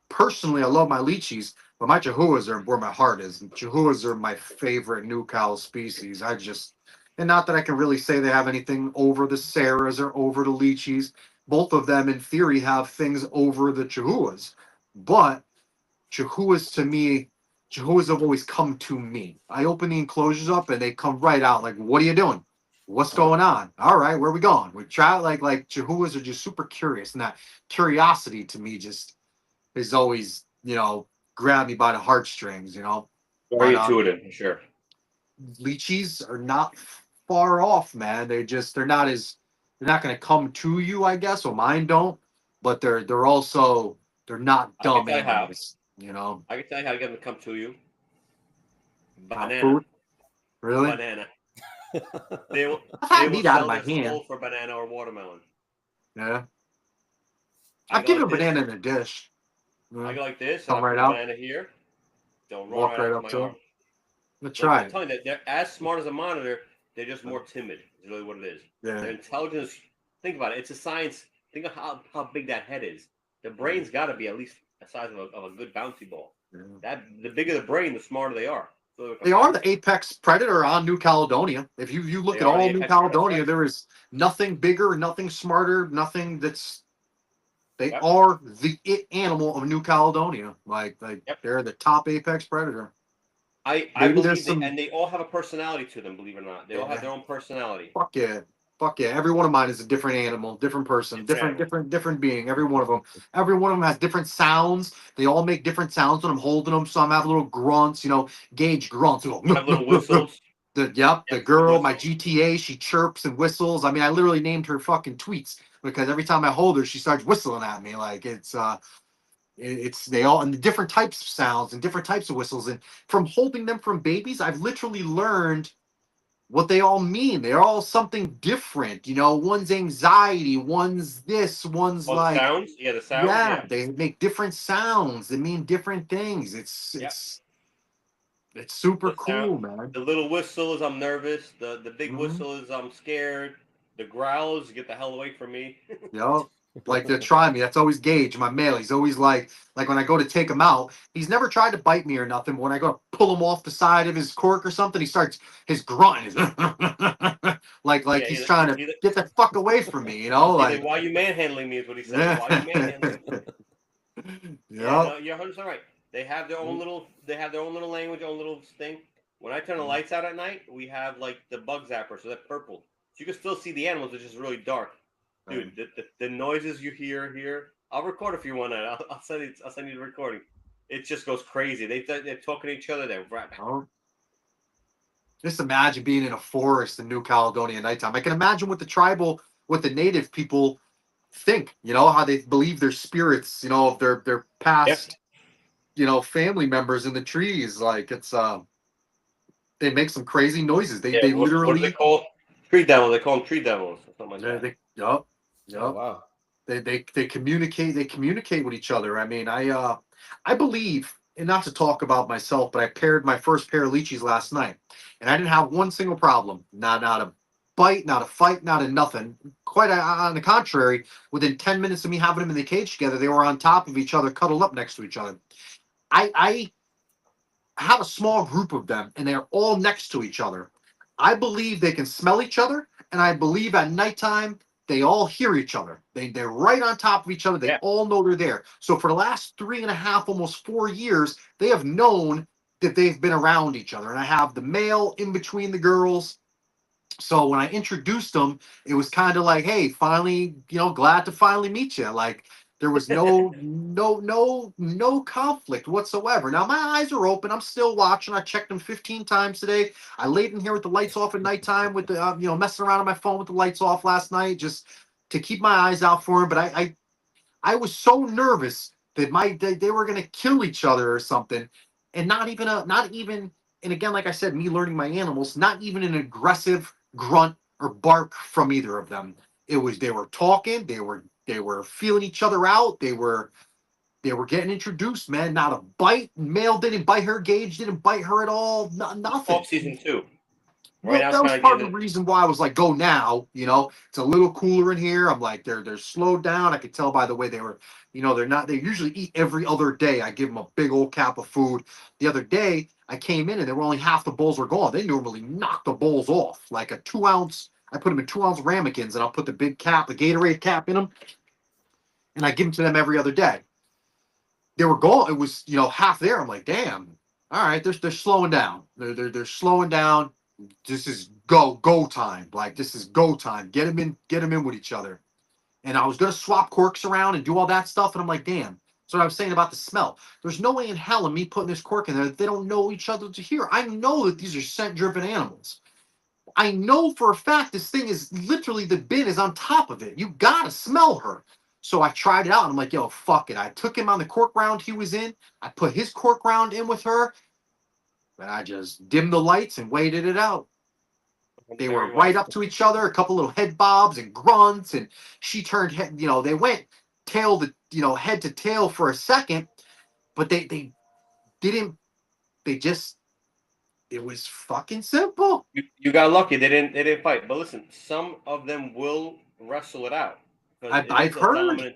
personally, I love my Leachies, but my Chihuahuas are where my heart is. And Chihuahuas are my favorite new cow species. And not that I can really say they have anything over the Sarahs or over the Leachies. Both of them, in theory, have things over the Chihuahuas. But Chihuahuas, to me, Chihuahuas have always come to me. I open the enclosures up and they come right out like, what are you doing? What's going on? All right, where are we going? We try like Chihuahuas are just super curious. And that curiosity to me just is always, grab me by the heartstrings, Very But intuitive, for sure. Leachies are not far off, man. They're not going to come to you, I guess. Well, mine don't, but they're not dumb animals, I can tell you how to get them to come to you. Banana. Food? Really? Banana. They will meat out sell of my their hand. soul for banana or watermelon. Yeah. I I'd give go it a like this. banana in a dish. I go like this. Come And I right put out. the banana here. Don't Walk run right out up to to my him. arm. Let's try I'm it. telling you, they're as smart as a monitor. They're just more timid. Is really what it is. Yeah. Their intelligence. Think about it. It's a science. Think of how big that head is. The brain's got to be at least the size of a good bouncy ball. Yeah. The bigger the brain, the smarter they are. So They are the apex predator on New Caledonia. If you look They at are the all New apex predator, Caledonia, right. there is nothing bigger, nothing smarter, nothing that's. They Yep. are the it animal of New Caledonia. Like Yep. they're the top apex predator. I Maybe believe there's and they all have a personality to them. Believe it or not, they all have Yeah. their own personality. Fuck yeah. Fuck yeah. Every one of mine is a different animal, different person, different being. Every one of them. Every one of them has different sounds. They all make different sounds when I'm holding them. Some have little grunts, Gauge grunts. Have little whistles. The Yep, girl, the my whistle. GTA, she chirps and whistles. I mean, I literally named her fucking Tweets because every time I hold her, she starts whistling at me. Like it's they all and the different types of sounds and different types of whistles. And from holding them from babies, I've literally learned what they all mean. They're all something different. One's anxiety, one's this, one's Oh, the like, sounds. Yeah, the sounds. Yeah. they make different sounds. They mean different things. It's super The sound. cool, man. The little whistle is I'm nervous. The big Mhm. whistle is I'm scared. The growls, get the hell away from me. Yep. Like to try me. That's always Gage, my male. He's always like when I go to take him out, he's never tried to bite me or nothing. But when I go to pull him off the side of his cork or something, he starts his grunt is like Yeah, he's trying to get the fuck away from me, He's like like, why are you manhandling me? Is what he says. Why are you manhandling me? Yeah, no, you're 100% right. They have their own little. They have their own little language, own little thing. When I turn the lights out at night, we have like the bug zapper, so that's purple. So you can still see the animals. It's just really dark. Dude, the noises you hear here. I'll record if you want it. I'll send you. I'll send you the recording. It just goes crazy. They're talking to each other. They're right. Just imagine being in a forest in New Caledonia at nighttime. I can imagine what the native people think. How they believe their spirits. Of their past. Family members in the trees. Like it's they make some crazy noises. They literally. What do they call tree devils? They call them tree devils or something like that. Yup. Oh, wow. They communicate. They communicate with each other. I mean, I believe, and not to talk about myself, but I paired my first pair of Leachies last night, and I didn't have one single problem. Not a bite, not a fight, not a nothing. Quite on the contrary, within 10 minutes of me having them in the cage together, they were on top of each other, cuddled up next to each other. I have a small group of them, and they're all next to each other. I believe they can smell each other, and I believe at nighttime they all hear each other. They're right on top of each other. They all know they're there. So for the last 3.5, almost 4 years, they have known that they've been around each other. And I have the male in between the girls. So when I introduced them, it was kind of like, hey, finally, glad to finally meet you. Like, There was no conflict whatsoever. Now my eyes are open. I'm still watching. I checked them 15 times today. I laid in here with the lights off at nighttime, with the messing around on my phone with the lights off last night, just to keep my eyes out for him. But I was so nervous that they were gonna kill each other or something, and not even. And again, like I said, me learning my animals, not even an aggressive grunt or bark from either of them. It was they were talking, they were feeling each other out, they were getting introduced, man. Not a bite. Male didn't bite her, Gage didn't bite her at all. Nothing. Off season 2. Right Well, now, it's that was kind of part of getting the reason why I was like, go now. It's a little cooler in here. I'm like, they're slowed down. I could tell by the way they were, they're not. They usually eat every other day. I give them a big old cap of food. The other day, I came in and they were only half the bowls were gone. They normally knock the bowls off like a 2 ounce. I put them in 2 ounce ramekins and I'll put the big cap, the Gatorade cap in them, and I give them to them every other day. They were gone. It was half there. I'm like, damn. All right, they're slowing down. They're slowing down. This is go time. Like this is go time. Get them in with each other. And I was gonna swap corks around and do all that stuff, and I'm like, damn. So what I was saying about the smell. There's no way in hell of me putting this cork in there that they don't know each other to hear. I know that these are scent-driven animals. I know for a fact this thing is literally the bin is on top of it. You gotta smell her. So I tried it out and I'm like, yo, fuck it. I took him on the cork round he was in. I put his cork round in with her, and I just dimmed the lights and waited it out. They were very well. right up to each other, a couple little head bobs and grunts, and she turned head, they went tail to head to tail for a second, but they didn't, they just, it was fucking simple. You got lucky. They didn't fight. But listen, some of them will wrestle it out because I've heard.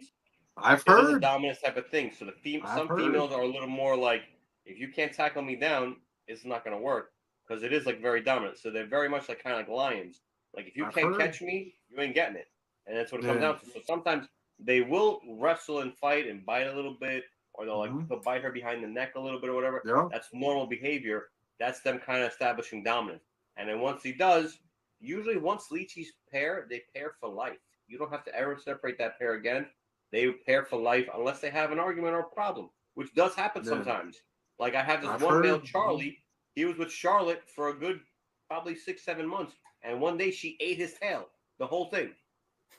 I've it is a heard. dominance type of thing. So I've some heard. females are a little more like, if you can't tackle me down, it's not going to work because it is like very dominant. So they're very much like kind of like lions. Like if you I've can't heard. catch me, you ain't getting it, and that's what it comes Yeah. down to. So sometimes they will wrestle and fight and bite a little bit, or they'll Mm-hmm. like bite her behind the neck a little bit or whatever. Yeah. That's normal behavior. That's them kind of establishing dominance. And then once he does, usually once Leachies pair, they pair for life. You don't have to ever separate that pair again. They pair for life unless they have an argument or a problem, which does happen Yeah. sometimes. Like I have this I've one male, heard. Charlie. He was with Charlotte for a good probably 6-7 months, and one day she ate his tail, the whole thing.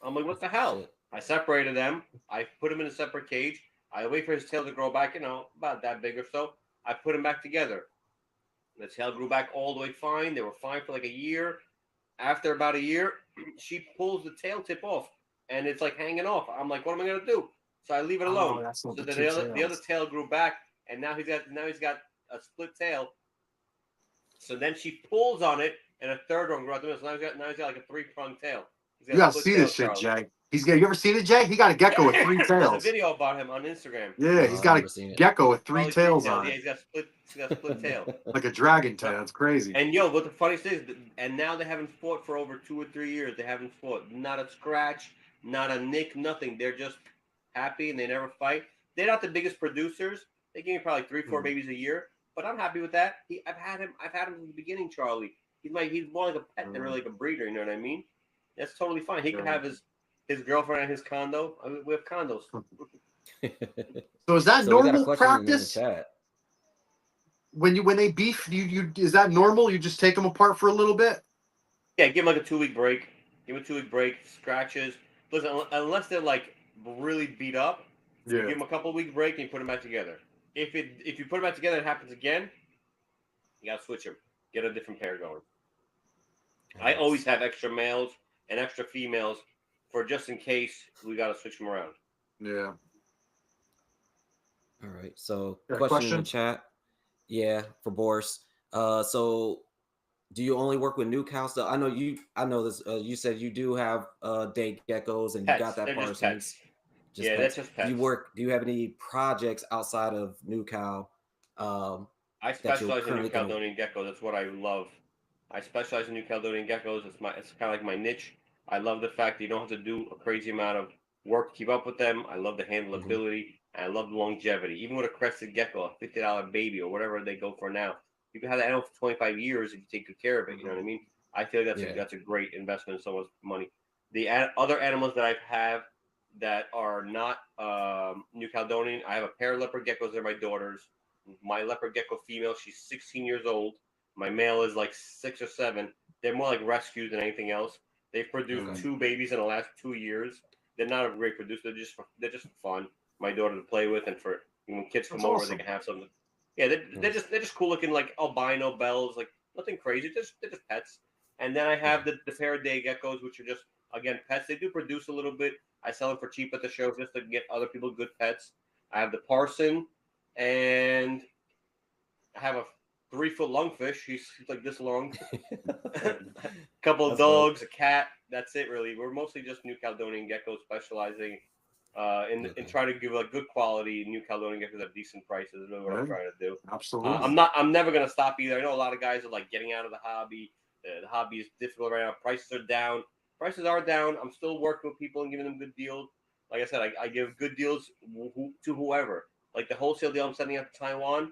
I'm like, what the hell? Shit. I separated them. I put him in a separate cage. I wait for his tail to grow back, about that big or so. I put him back together. The tail grew back all the way fine. They were fine for like a year. After about a year, she pulls the tail tip off, and it's like hanging off. I'm like, what am I gonna do? So I leave it alone. Oh, that's not So the then two the other tails. tail grew back, and now he's got a split tail. So then she pulls on it, and a third one grew out the middle. So now he's got like a 3-pronged tail. He's You got a gotta split see tail, this shit, Charlie. Jay. You ever seen it, Jay? He got a gecko with 3 There's a tails. video about him on Instagram. Yeah, No, he's I've got never a seen it. gecko with 3 Probably tails on Yeah, it. he's got split tail. Like a dragon tail. It's crazy. And yo, what the funniest thing is, and now they haven't fought for over 2 or 3 years. They haven't fought. Not a scratch, not a nick, nothing. They're just happy and they never fight. They're not the biggest producers. They give me probably 3-4 babies a year, but I'm happy with that. I've had him from the beginning, Charlie. He's more like a pet than really like a breeder. You know what I mean? That's totally fine. He can have his girlfriend at his condo. I mean, we have condos. So is that So we got a normal question in the practice? chat. When they beef, you is that normal? You just take them apart for a little bit? Yeah, give him like a 2-week break. Give him a 2-week break. Scratches. Listen, unless they're like really beat up, you give them a couple of weeks break and you put them back together. If you put them back together and it happens again, you gotta switch them. Get a different pair going. I always have extra males and extra females for just in case we gotta switch them around. Yeah. All right. So Yeah, question in the chat. Yeah, for Boris. So do you only work with new cows? Though I know this. You said you do have day geckos and Pets. you got that They're just Parsons. pets. Yeah, that's just pets. Do you have any projects outside of new cow? I specialize in New Caledonian geckos. That's what I love. I specialize in New Caledonian geckos. It's kind of like my niche. I love the fact that you don't have to do a crazy amount of work to keep up with them. I love the handleability. And I love the longevity. Even with a crested gecko, a $50 baby or whatever they go for now, you can have that animal for 25 years if you take good care of it. You know what I mean? I feel like that's a great investment in someone's money. The other animals that I have that are not New Caledonian. I have a pair of leopard geckos. They're my daughters. My leopard gecko female, she's 16 years old. My male is like 6 or 7. They're more like rescues than anything else. They've produced Okay. 2 babies in the last 2 years. They're not a great producer. They're just fun. My daughter to play with, and for when kids come That's over, they awesome. can have something. Yeah, they're just cool looking, like albino bells, like nothing crazy. They're just pets. And then I Yeah. have the pair of day geckos, which are just again pets. They do produce a little bit. I sell them for cheap at the shows just to get other people good pets. I have the parson, and I have a 3 foot lungfish. He's like this long. A couple of That's dope. dogs, a cat. That's it, really. We're mostly just New Caledonian geckos, specializing in Okay. trying to give a good quality New Caledonian geckos at decent prices. Is really what I'm Right. trying to do. Absolutely. I'm never gonna stop either. I know a lot of guys are like getting out of the hobby. The hobby is difficult right now. Prices are down. Prices are down. I'm still working with people and giving them good deals. Like I said, I give good deals to whoever. Like the wholesale deal I'm sending out to Taiwan.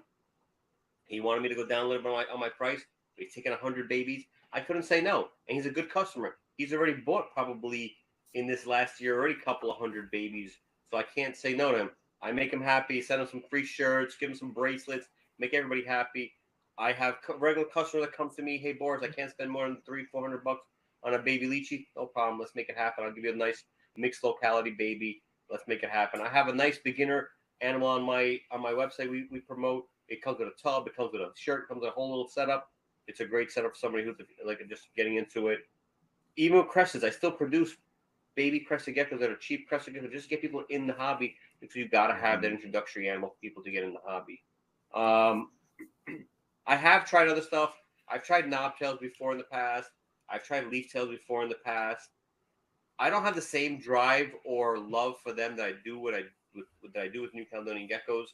He wanted me to go down a little bit on my price. He's taking 100 babies. I couldn't say no, and he's a good customer. He's already bought probably in this last year already a couple of 100 babies, so I can't say no to him. I make him happy, send him some free shirts, give him some bracelets, make everybody happy. I have regular customers that come to me. Hey Boris, I can't spend more than $300-400 on a baby Leachie. No problem. Let's make it happen. I'll give you a nice mixed locality baby. Let's make it happen. I have a nice beginner animal on my website. We promote. It comes with a tub. It comes with a shirt. It comes with a whole little setup. It's a great setup for somebody who's like just getting into it. Even with Crested, I still produce baby Crested geckos that are cheap Crested geckos just to get people in the hobby, because you've got to have that introductory animal for people to get in the hobby. I have tried other stuff. I've tried knobtails before in the past. I've tried leaf tails before in the past. I don't have the same drive or love for them that I do that I do with New Caledonian geckos.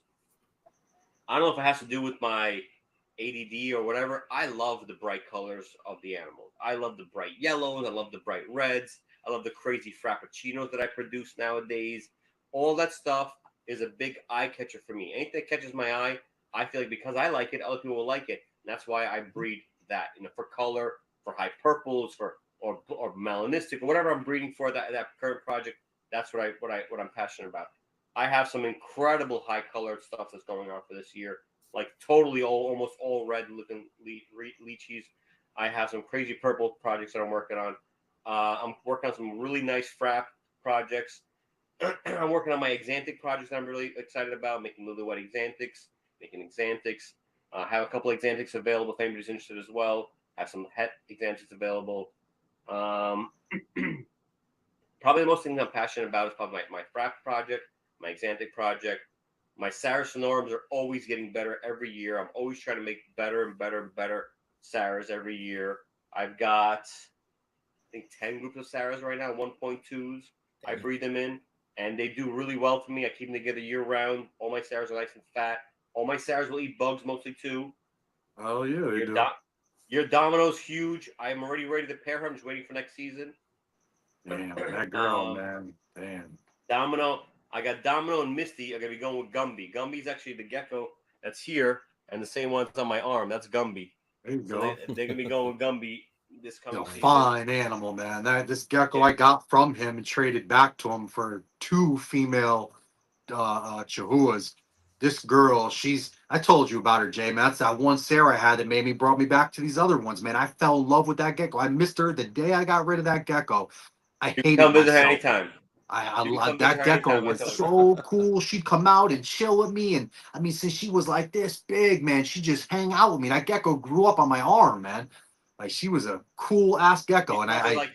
I don't know if it has to do with my ADD or whatever. I love the bright colors of the animals. I love the bright yellows. I love the bright reds. I love the crazy frappuccinos that I produce nowadays. All that stuff is a big eye catcher for me. Anything that catches my eye, I feel like because I like it, other people will like it. And that's why I breed that, for color, for high purples, or melanistic, or whatever I'm breeding for that current project. That's what I'm passionate about. I have some incredible high colored stuff that's going on for this year, like totally almost all red looking Leachies. I have some crazy purple projects that I'm working on. I'm working on some really nice frap projects. I'm working on my Exantic projects that I'm really excited about, making little white Exantics, making Exantics. Have a couple Exantics available if anybody's interested as well. Have some Het Exantics available. Probably the most thing I'm passionate about is probably my frap project, my Exantic project. My Sarah Sonorums are always getting better every year. I'm always trying to make better and better and better Sarahs every year. I've got, I think, 10 groups of Sarahs right now, 1.2s. I Dang. breed them in, and they do really well for me. I keep them together year round. All my Sarahs are nice and fat. All my Sarahs will eat bugs mostly too. Oh yeah, they Your, do. do- your Domino's huge. I'm already ready to pair her. I'm just waiting for next season. Damn, that girl, um, man. Damn. Domino, I got Domino and Misty are gonna be going with Gumby. Gumby's actually the gecko that's here, and the same one's on my arm. That's Gumby. There you So go. they're gonna be going with Gumby this A coming season. fine animal, man. This gecko Yeah, I got from him and traded back to him for 2 female chihuahuas. This girl, I told you about her, Jay, man. That's that one Sarah had that brought me back to these other ones, man. I fell in love with that gecko. I missed her the day I got rid of that gecko. I you can hated come visit her myself. anytime. You can come visit That her gecko anytime. I was told you. so cool. She'd come out and chill with me, and I mean, since she was like this big, man, she just hang out with me. That gecko grew up on my arm, man. Like she was a cool ass gecko, She's and probably like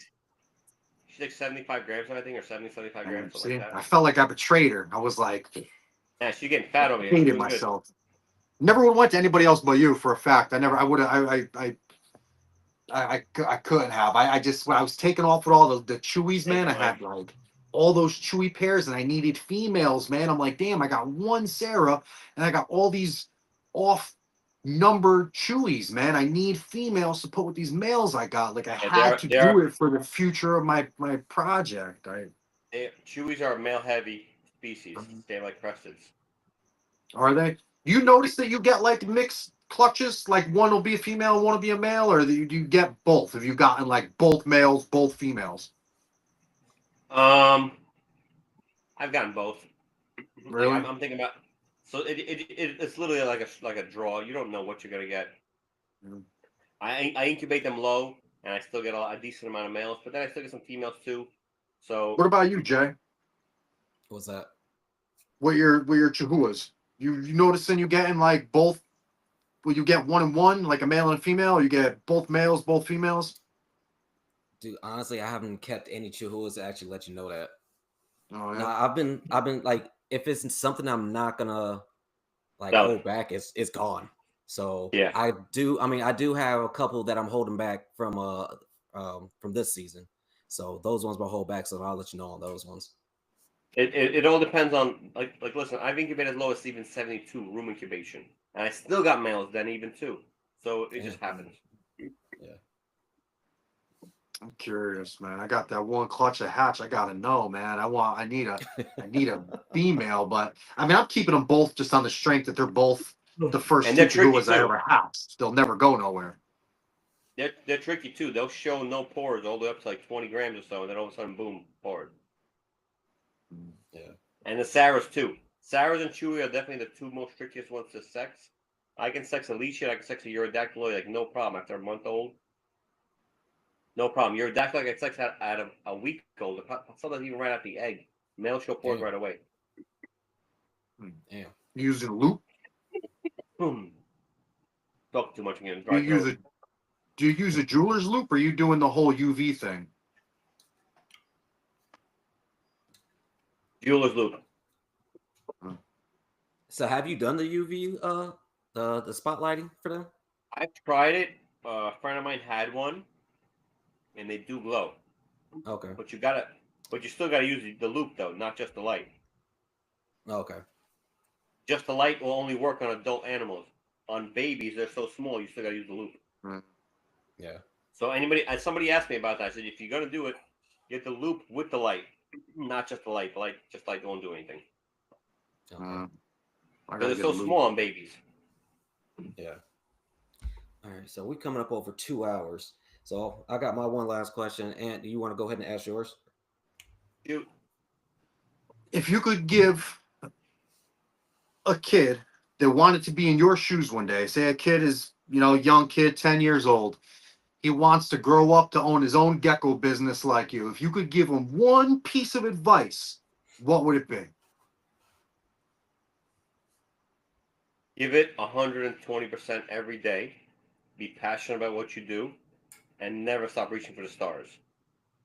she's like 75 grams, I think, or 75 grams, something like see, that. I felt like I betrayed her. I was like, Yeah, she's getting fat over here. She's hated doing good. myself. Never would have went to anybody else but you for a fact. I never. I would have. I couldn't have. I just when I was taking off with all the chewies, Take man. it, I Mike. had like all those chewy pairs, and I needed females, man. I'm like, damn, I got one Sarah, and I got all these off numbered chewies, man. I need females to put with these males I got. Like I Yeah, had to do it for the future of my project. Chewies are a male heavy species. They like Cresteds. Are they? Do you notice that you get like mixed clutches? Like one will be a female, one will be a male, or do you get both? Have you gotten like both males, both females? Um, I've gotten both. Like Really? I'm thinking about. So it's literally like a draw. You don't know what you're gonna get. Mm. I incubate them low, and I still get a decent amount of males, but then I still get some females too. So What about you, Jay? What's that? What your chihuahuas? You noticing you getting like both? Will you get one and one, like a male and a female, or you get both males, both females? Dude, honestly, I haven't kept any chihuahuas to actually let you know that. Oh No, yeah. I've been like, if it's something I'm not gonna like no, hold back, it's gone. So yeah, I do have a couple that I'm holding back from this season. So those ones will hold back. So I'll let you know on those ones. it all depends on like listen. I've incubated as low as even 72 room incubation, and I still got males then even too. So it Yeah, just happens. yeah. I'm curious, man. I got that one clutch of hatch. I gotta know, man. I need a female, but I mean, I'm keeping them both just on the strength that they're both the first And two they're tricky chihuahuas I too. ever hatched. They'll never go nowhere. They're tricky too. They'll show no pores all the way up to like 20 grams or so, and then all of a sudden, boom, pores. Yeah. And the Sarahs too. Sarahs and Chewy are definitely the two most trickiest ones to sex. I can sex a Leachies, I can sex a Urodactyloid, like no problem after a month old. No problem. Urodactyloid, I can sex at a week old, sometimes even right out the egg. Male show pores Damn. right away. Damn. Using loop? Boom. Talk too much again. Do Dry you use throat. a do you use a jeweler's loop, or are you doing the whole UV thing? Jeweler's loop. So have you done the UV the spotlighting for them? I've tried it. A friend of mine had one, and they do glow. Okay. But you still gotta use the loop though, not just the light. Okay. Just the light will only work on adult animals. On babies, they're so small, you still gotta use the loop. Mm. Yeah. So somebody asked me about that. I said, if you're gonna do it, get the loop with the light, not just the light. The light, just light won't do anything Okay. I because gotta it's get a so loop. small on babies. Yeah. All right. So we coming up over 2 hours. So I got my one last question. And do you want to go ahead and ask yours? Dude, If you could give a kid that wanted to be in your shoes one day, say a kid is, young kid, 10 years old, he wants to grow up to own his own gecko business like you. If you could give him one piece of advice, what would it be? give it 120% every day. Be passionate about what you do, and never stop reaching for the stars.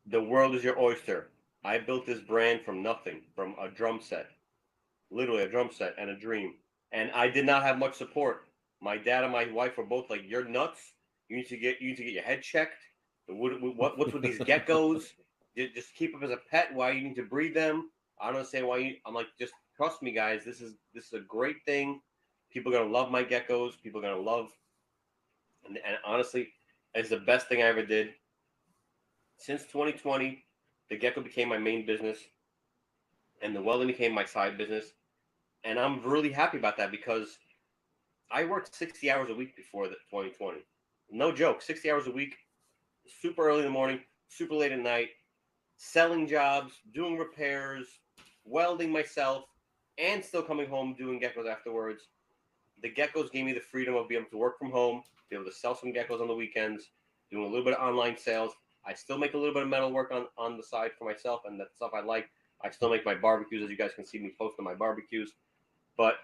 The world is your oyster. I built this brand from nothing, from a drum set, literally a drum set and a dream. And I did not have much support. My dad and my wife were both like, "You're nuts. You need to get your head checked. What's with these geckos? Just keep them as a pet. Why you need to breed them? I don't understand why you." I'm like, just trust me, guys. This is a great thing. People are gonna love my geckos. People are gonna love, and honestly, it's the best thing I ever did. Since 2020, the gecko became my main business, and the welding became my side business. And I'm really happy about that because I worked 60 hours a week before the 2020. No joke, 60 hours a week, super early in the morning, super late at night, selling jobs, doing repairs, welding myself, and still coming home doing geckos afterwards. The geckos gave me the freedom of being able to work from home, be able to sell some geckos on the weekends, doing a little bit of online sales. I still make a little bit of metal work on the side for myself and that stuff I like. I still make my barbecues, as you guys can see me post on my barbecues. But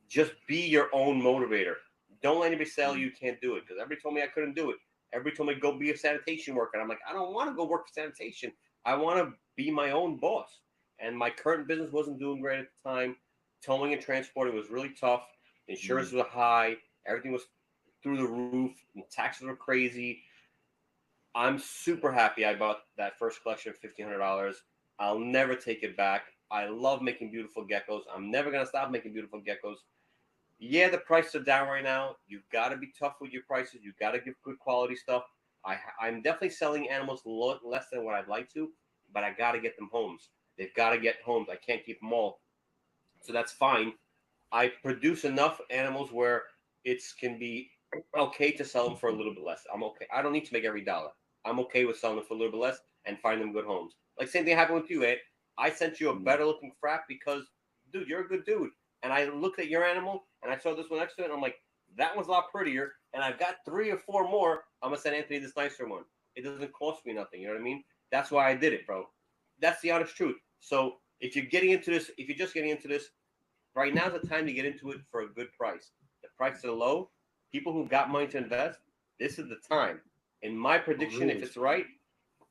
just be your own motivator. Don't let anybody tell you can't do it because everybody told me I couldn't do it. Everybody told me go be a sanitation worker. And I'm like, I don't want to go work for sanitation. I want to be my own boss. And my current business wasn't doing great at the time. Towing and transporting was really tough. Insurance was high. Everything was through the roof. And taxes were crazy. I'm super happy I bought that first collection of $1,500. I'll never take it back. I love making beautiful geckos. I'm never going to stop making beautiful geckos. Yeah, the prices are down right now. You've got to be tough with your prices. You've got to give good quality stuff. I'm definitely selling animals less than what I'd like to, but I got to get them homes. They've got to get homes. I can't keep them all. So that's fine. I produce enough animals where it can be okay to sell them for a little bit less. I'm okay. I don't need to make every dollar. I'm okay with selling them for a little bit less and find them good homes. Like same thing happened with you, Ed. I sent you a better looking frap because, dude, you're a good dude. And I looked at your animal and I saw this one next to it, and I'm like, that one's a lot prettier. And I've got 3 or 4 more. I'm gonna send Anthony this nicer one. It doesn't cost me nothing. You know what I mean? That's why I did it, bro. That's the honest truth. So if you're getting into this, if you're just getting into this, right now's the time to get into it for a good price. The prices are low. People who got money to invest, this is the time. In my prediction, if it's right,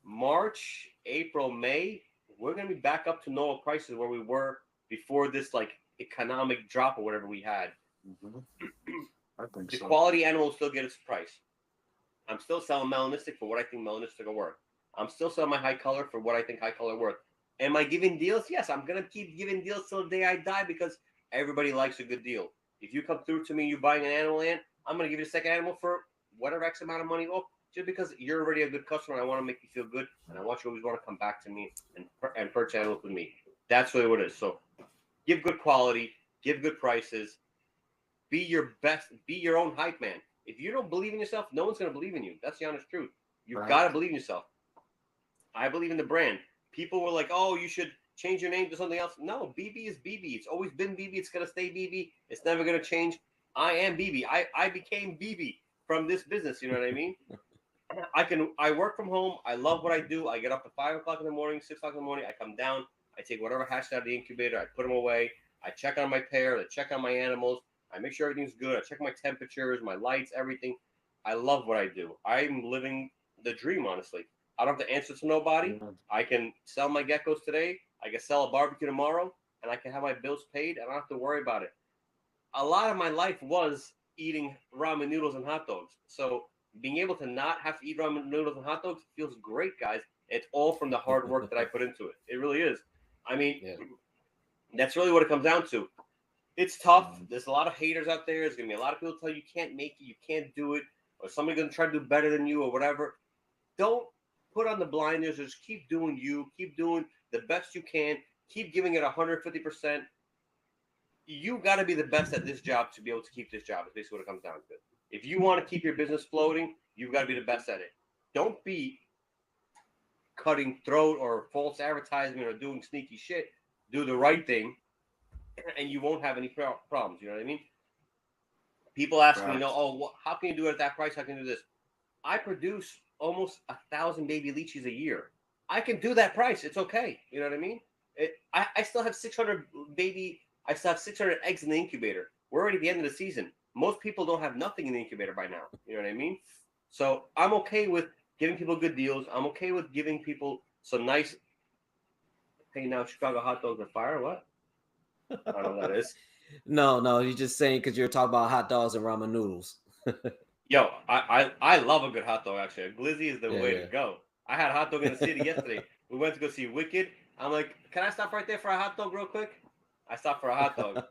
March, April, May, we're going to be back up to normal prices where we were before this like economic drop or whatever we had. I think The so. quality animal will still get its price. I'm still selling melanistic for what I think melanistic are worth. I'm still selling my high color for what I think high color worth. Am I giving deals? Yes, I'm going to keep giving deals till the day I die because everybody likes a good deal. If you come through to me, you're buying an animal in, I'm going to give you a second animal for whatever X amount of money. Oh, just because you're already a good customer, I want to make you feel good, and I want you always want to come back to me and purchase animals with me. That's really what it is. So give good quality, give good prices, be your best, be your own hype man. If you don't believe in yourself, no one's going to believe in you. That's the honest truth. You've got to believe in yourself. I believe in the brand. People were like, oh, you should change your name to something else. No, BB is BB. It's always been BB. It's going to stay BB. It's never going to change. I am BB. I became BB from this business. You know what I mean? I work from home. I love what I do. I get up at 5 o'clock in the morning, 6 o'clock in the morning. I come down. I take whatever hatched out of the incubator. I put them away. I check on my pair. I check on my animals. I make sure everything's good. I check my temperatures, my lights, everything. I love what I do. I'm living the dream, honestly. I don't have to answer to nobody. I can sell my geckos today. I can sell a barbecue tomorrow, and I can have my bills paid. I don't have to worry about it. A lot of my life was eating ramen noodles and hot dogs. So being able to not have to eat ramen noodles and hot dogs feels great, guys. It's all from the hard work that I put into it. It really is. I mean, that's really what it comes down to. It's tough. There's a lot of haters out there. There's going to be a lot of people tell you can't make it, you can't do it, or somebody's going to try to do better than you or whatever. Don't put on the blinders. Just keep doing you. Keep doing the best you can. Keep giving it 150%. You got to be the best at this job to be able to keep this job. Is basically what it comes down to. If you want to keep your business floating, you've got to be the best at it. Don't be cutting throat or false advertisement or doing sneaky shit. Do the right thing, and you won't have any problems. You know what I mean? People ask me, oh, how can you do it at that price? How can you do this? I produce almost 1,000 baby leachies a year. I can do that price. It's okay. You know what I mean? I still have 600 baby. I still have 600 eggs in the incubator. We're already at the end of the season. Most people don't have nothing in the incubator by now. You know what I mean? So I'm okay with giving people good deals. I'm okay with giving people some nice. Hey, now Chicago hot dogs are fire. What? I don't know what that is. No, you're just saying because you're talking about hot dogs and ramen noodles. Yo, I love a good hot dog, actually. A glizzy is the way to go. I had a hot dog in the city yesterday. We went to go see Wicked. I'm like, can I stop right there for a hot dog real quick? I stopped for a hot dog.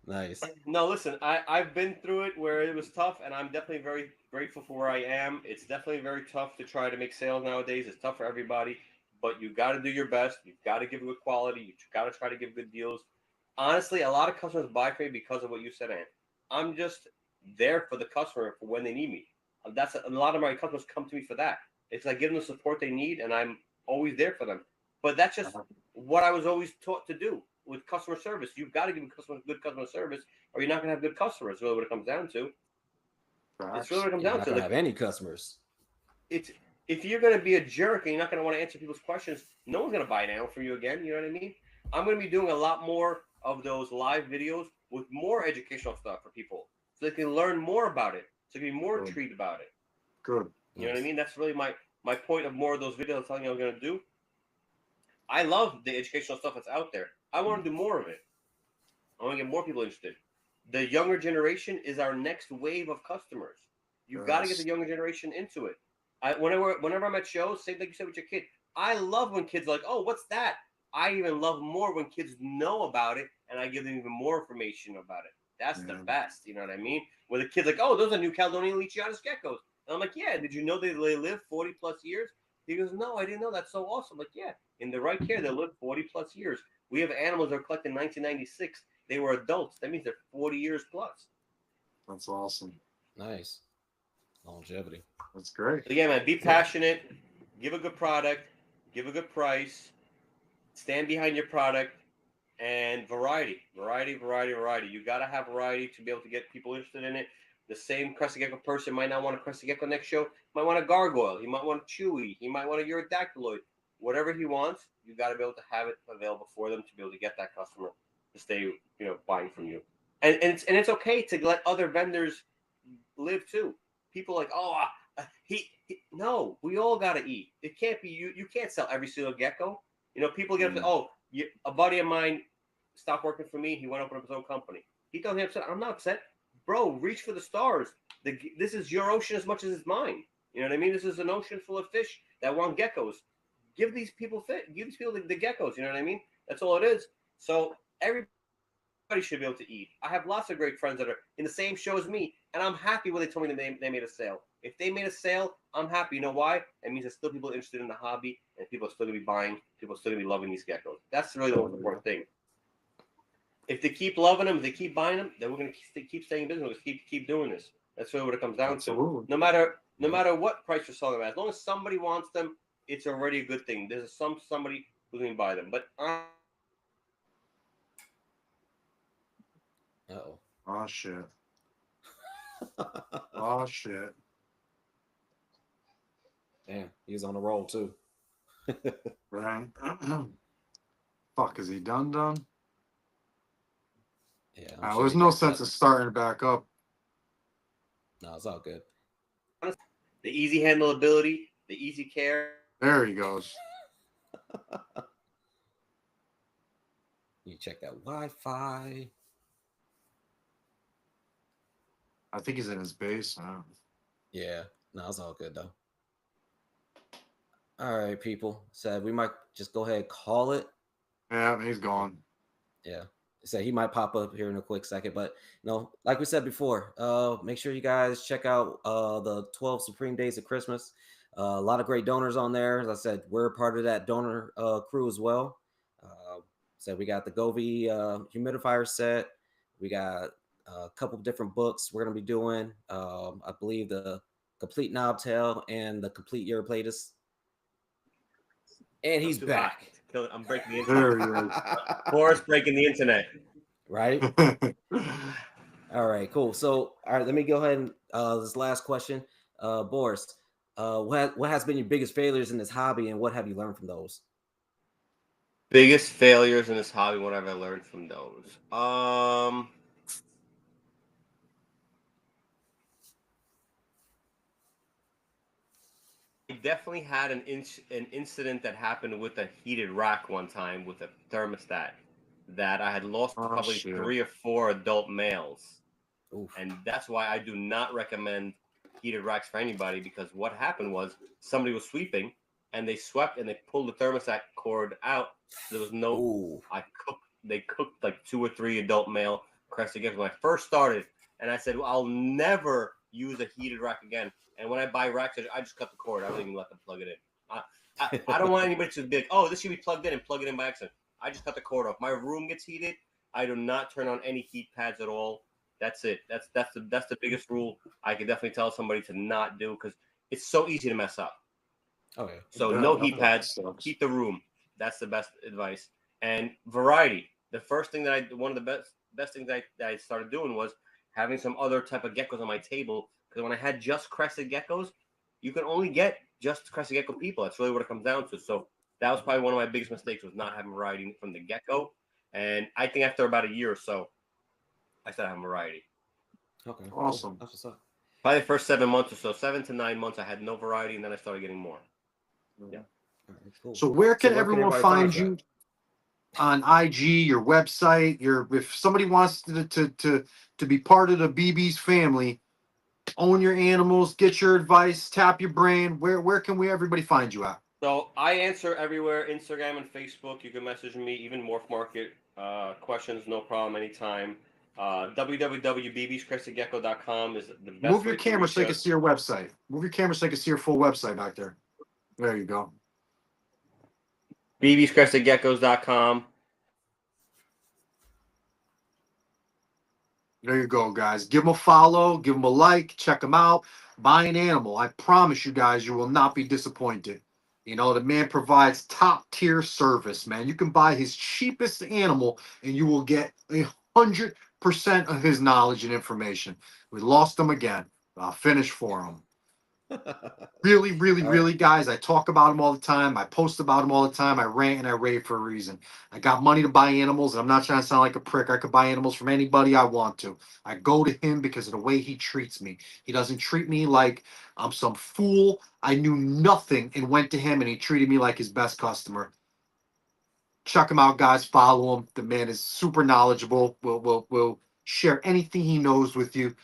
Nice. No, listen, I've been through it where it was tough, and I'm definitely very grateful for where I am. It's definitely very tough to try to make sales nowadays. It's tough for everybody, but you got to do your best. You've got to give good quality. You got to try to give good deals. Honestly, a lot of customers buy from me because of what you said, Ant. I'm just there for the customer for when they need me. That's a lot of my customers come to me for that. It's like giving them the support they need, and I'm always there for them. But that's just what I was always taught to do with customer service. You've got to give customers good customer service, or you're not going to have good customers. It's really what it comes down to. It's really what it comes down You're not to. gonna have any customers. It's if you're going to be a jerk and you're not going to want to answer people's questions, no one's going to buy an animal from you again. You know what I mean? I'm going to be doing a lot more of those live videos with more educational stuff for people, so they can learn more about it, so they can be more intrigued about it. Good. You know what I mean? That's really my point of more of those videos telling you I'm going to do. I love the educational stuff that's out there. I want to do more of it. I want to get more people interested. The younger generation is our next wave of customers. You've got to get the younger generation into it. Whenever I'm at shows, same like you said with your kid, I love when kids are like, oh, what's that? I even love more when kids know about it, and I give them even more information about it. That's the best. You know what I mean? Where the kid's like, oh, those are new Caledonian Leachies geckos. And I'm like, yeah, did you know they live 40 plus years? He goes, no, I didn't know. That's so awesome. I'm like, yeah, in the right care, they'll live 40 plus years. We have animals that were collected in 1996. They were adults. That means they're 40 years plus. That's awesome. Nice. Longevity. That's great. So yeah, man, be passionate. Give a good product. Give a good price. stand behind your product, and variety. You got to have variety to be able to get people interested in it. The same Crested Gecko person might not want a Crested Gecko next show. Might want a gargoyle. He might want a chewy. He might want a urodactyloid. Whatever he wants, you got to be able to have it available for them to be able to get that customer to stay, buying from you. And it's okay to let other vendors live too. People like, oh, no, we all got to eat. It can't be you. You can't sell every single gecko. People get upset. A buddy of mine stopped working for me. He went open up his own company. He told me upset. I'm not upset, bro. Reach for the stars. This is your ocean as much as it's mine. You know what I mean? This is an ocean full of fish that want geckos. Give these people the geckos. You know what I mean? That's all it is. So everybody should be able to eat. I have lots of great friends that are in the same show as me, and I'm happy when they told me that they made a sale. If they made a sale, I'm happy. You know why? It means there's still people interested in the hobby, and people are still going to be buying. People are still going to be loving these geckos. That's really the most important thing. If they keep loving them, if they keep buying them, then we're going to keep staying in business. We're going to keep doing this. That's really what it comes down to. No matter what price you're selling them at, as long as somebody wants them, it's already a good thing. There's somebody who's going to buy them. But oh shit. Oh shit. Damn, he's on a roll too. Right. Fuck, is he done? Yeah. There's no sense of starting back up. No, it's all good. The easy handleability, the easy care. There he goes. You check that Wi-Fi. I think he's in his base now. Yeah, no, it's all good though. All right, people. So we might just go ahead and call it. Yeah, he's gone. Yeah. So he might pop up here in a quick second, but like we said before, make sure you guys check out the 12 Supreme Days of Christmas. A lot of great donors on there. As I said, we're part of that donor crew as well. So we got the Govee humidifier set. We got a couple of different books we're going to be doing. I believe the Complete Knobtail and the Complete Europlatus. And he's back. I'm breaking the internet. Boris breaking the internet. Right? All right, cool. So, all right, let me go ahead and this last question. Boris, what has been your biggest failures in this hobby, and what have you learned from those? Biggest failures in this hobby, what have I learned from those? I definitely had an incident that happened with a heated rack one time with a thermostat that I had lost probably 3 or 4 adult males. Oof. And that's why I do not recommend heated racks for anybody, because what happened was somebody was sweeping and they swept and they pulled the thermostat cord out. There was no. Ooh. They cooked like 2 or 3 adult male Crested Geckos when I first started, and I said, well, I'll never use a heated rack again. And when I buy racks, I just cut the cord. I don't even let them plug it in. I don't want anybody to be like, oh, this should be plugged in and plug it in by accident. I just cut the cord off. My room gets heated. I do not turn on any heat pads at all. That's it. That's the biggest rule I could definitely tell somebody to not do, because it's so easy to mess up. Okay. So no heat pads. Heat the room. That's the best advice. And variety. The first thing one of the best things that I started doing was having some other type of geckos on my table. Because when I had just Crested Geckos, you can only get just Crested Gecko people. That's really what it comes down to. So that was probably one of my biggest mistakes, was not having variety from the gecko. And I think after about a year or so, I started having variety. Okay. Awesome. That's what's up. Probably the first 7 months or so, 7 to 9 months, I had no variety, and then I started getting more. Yeah. Right, cool. So where can everyone find you? On IG, your website, if somebody wants to be part of the BB's family, own your animals, get your advice, tap your brain, where can everybody find you at? So I answer everywhere, Instagram and Facebook. You can message me, even Morph Market questions, no problem, anytime. www.bbscrestedgecko.com is the best. Move your camera so you can see your website. Move your camera so you can see your full website back there. There you go. bbscrestedgeckos.com. There you go, guys. Give them a follow, give them a like, check them out. Buy an animal. I promise you guys, you will not be disappointed. You know, the man provides top tier service, man. You can buy his cheapest animal and you will get 100% of his knowledge and information. We lost him again. I'll finish for him. Really, really, All right. really, guys. I talk about him all the time. I post about him all the time. I rant and I rave for a reason. I got money to buy animals, and I'm not trying to sound like a prick. I could buy animals from anybody I want to. I go to him because of the way he treats me. He doesn't treat me like I'm some fool. I knew nothing and went to him, and he treated me like his best customer. Check him out, guys. Follow him. The man is super knowledgeable. Will share anything he knows with you.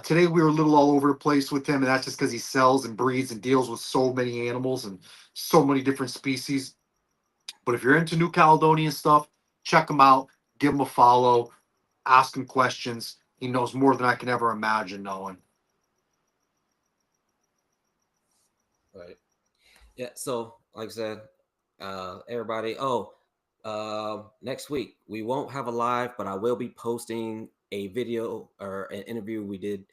Today we were a little all over the place with him, and that's just because he sells and breeds and deals with so many animals and so many different species. But if you're into New Caledonian stuff, check him out. Give him a follow. Ask him questions. He knows more than I can ever imagine knowing. Right. Yeah. So, like I said, everybody. Oh, next week we won't have a live, but I will be posting a video or an interview we did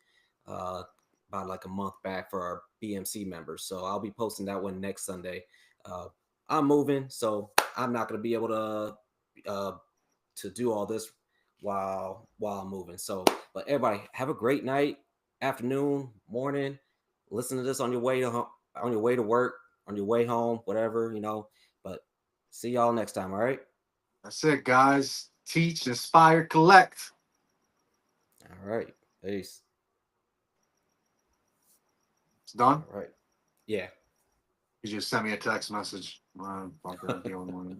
uh, about like a month back for our BMC members. So I'll be posting that one next Sunday. Uh, I'm moving, so I'm not going to be able to do all this while I'm moving. So, but everybody have a great night, afternoon, morning. Listen to this on your way to on your way to work, on your way home, whatever you know. But see y'all next time. All right. That's it, guys. Teach, inspire, collect. All right. Peace. It's done. All right. Yeah. You just sent me a text message. Fuck, I'm dealing with it.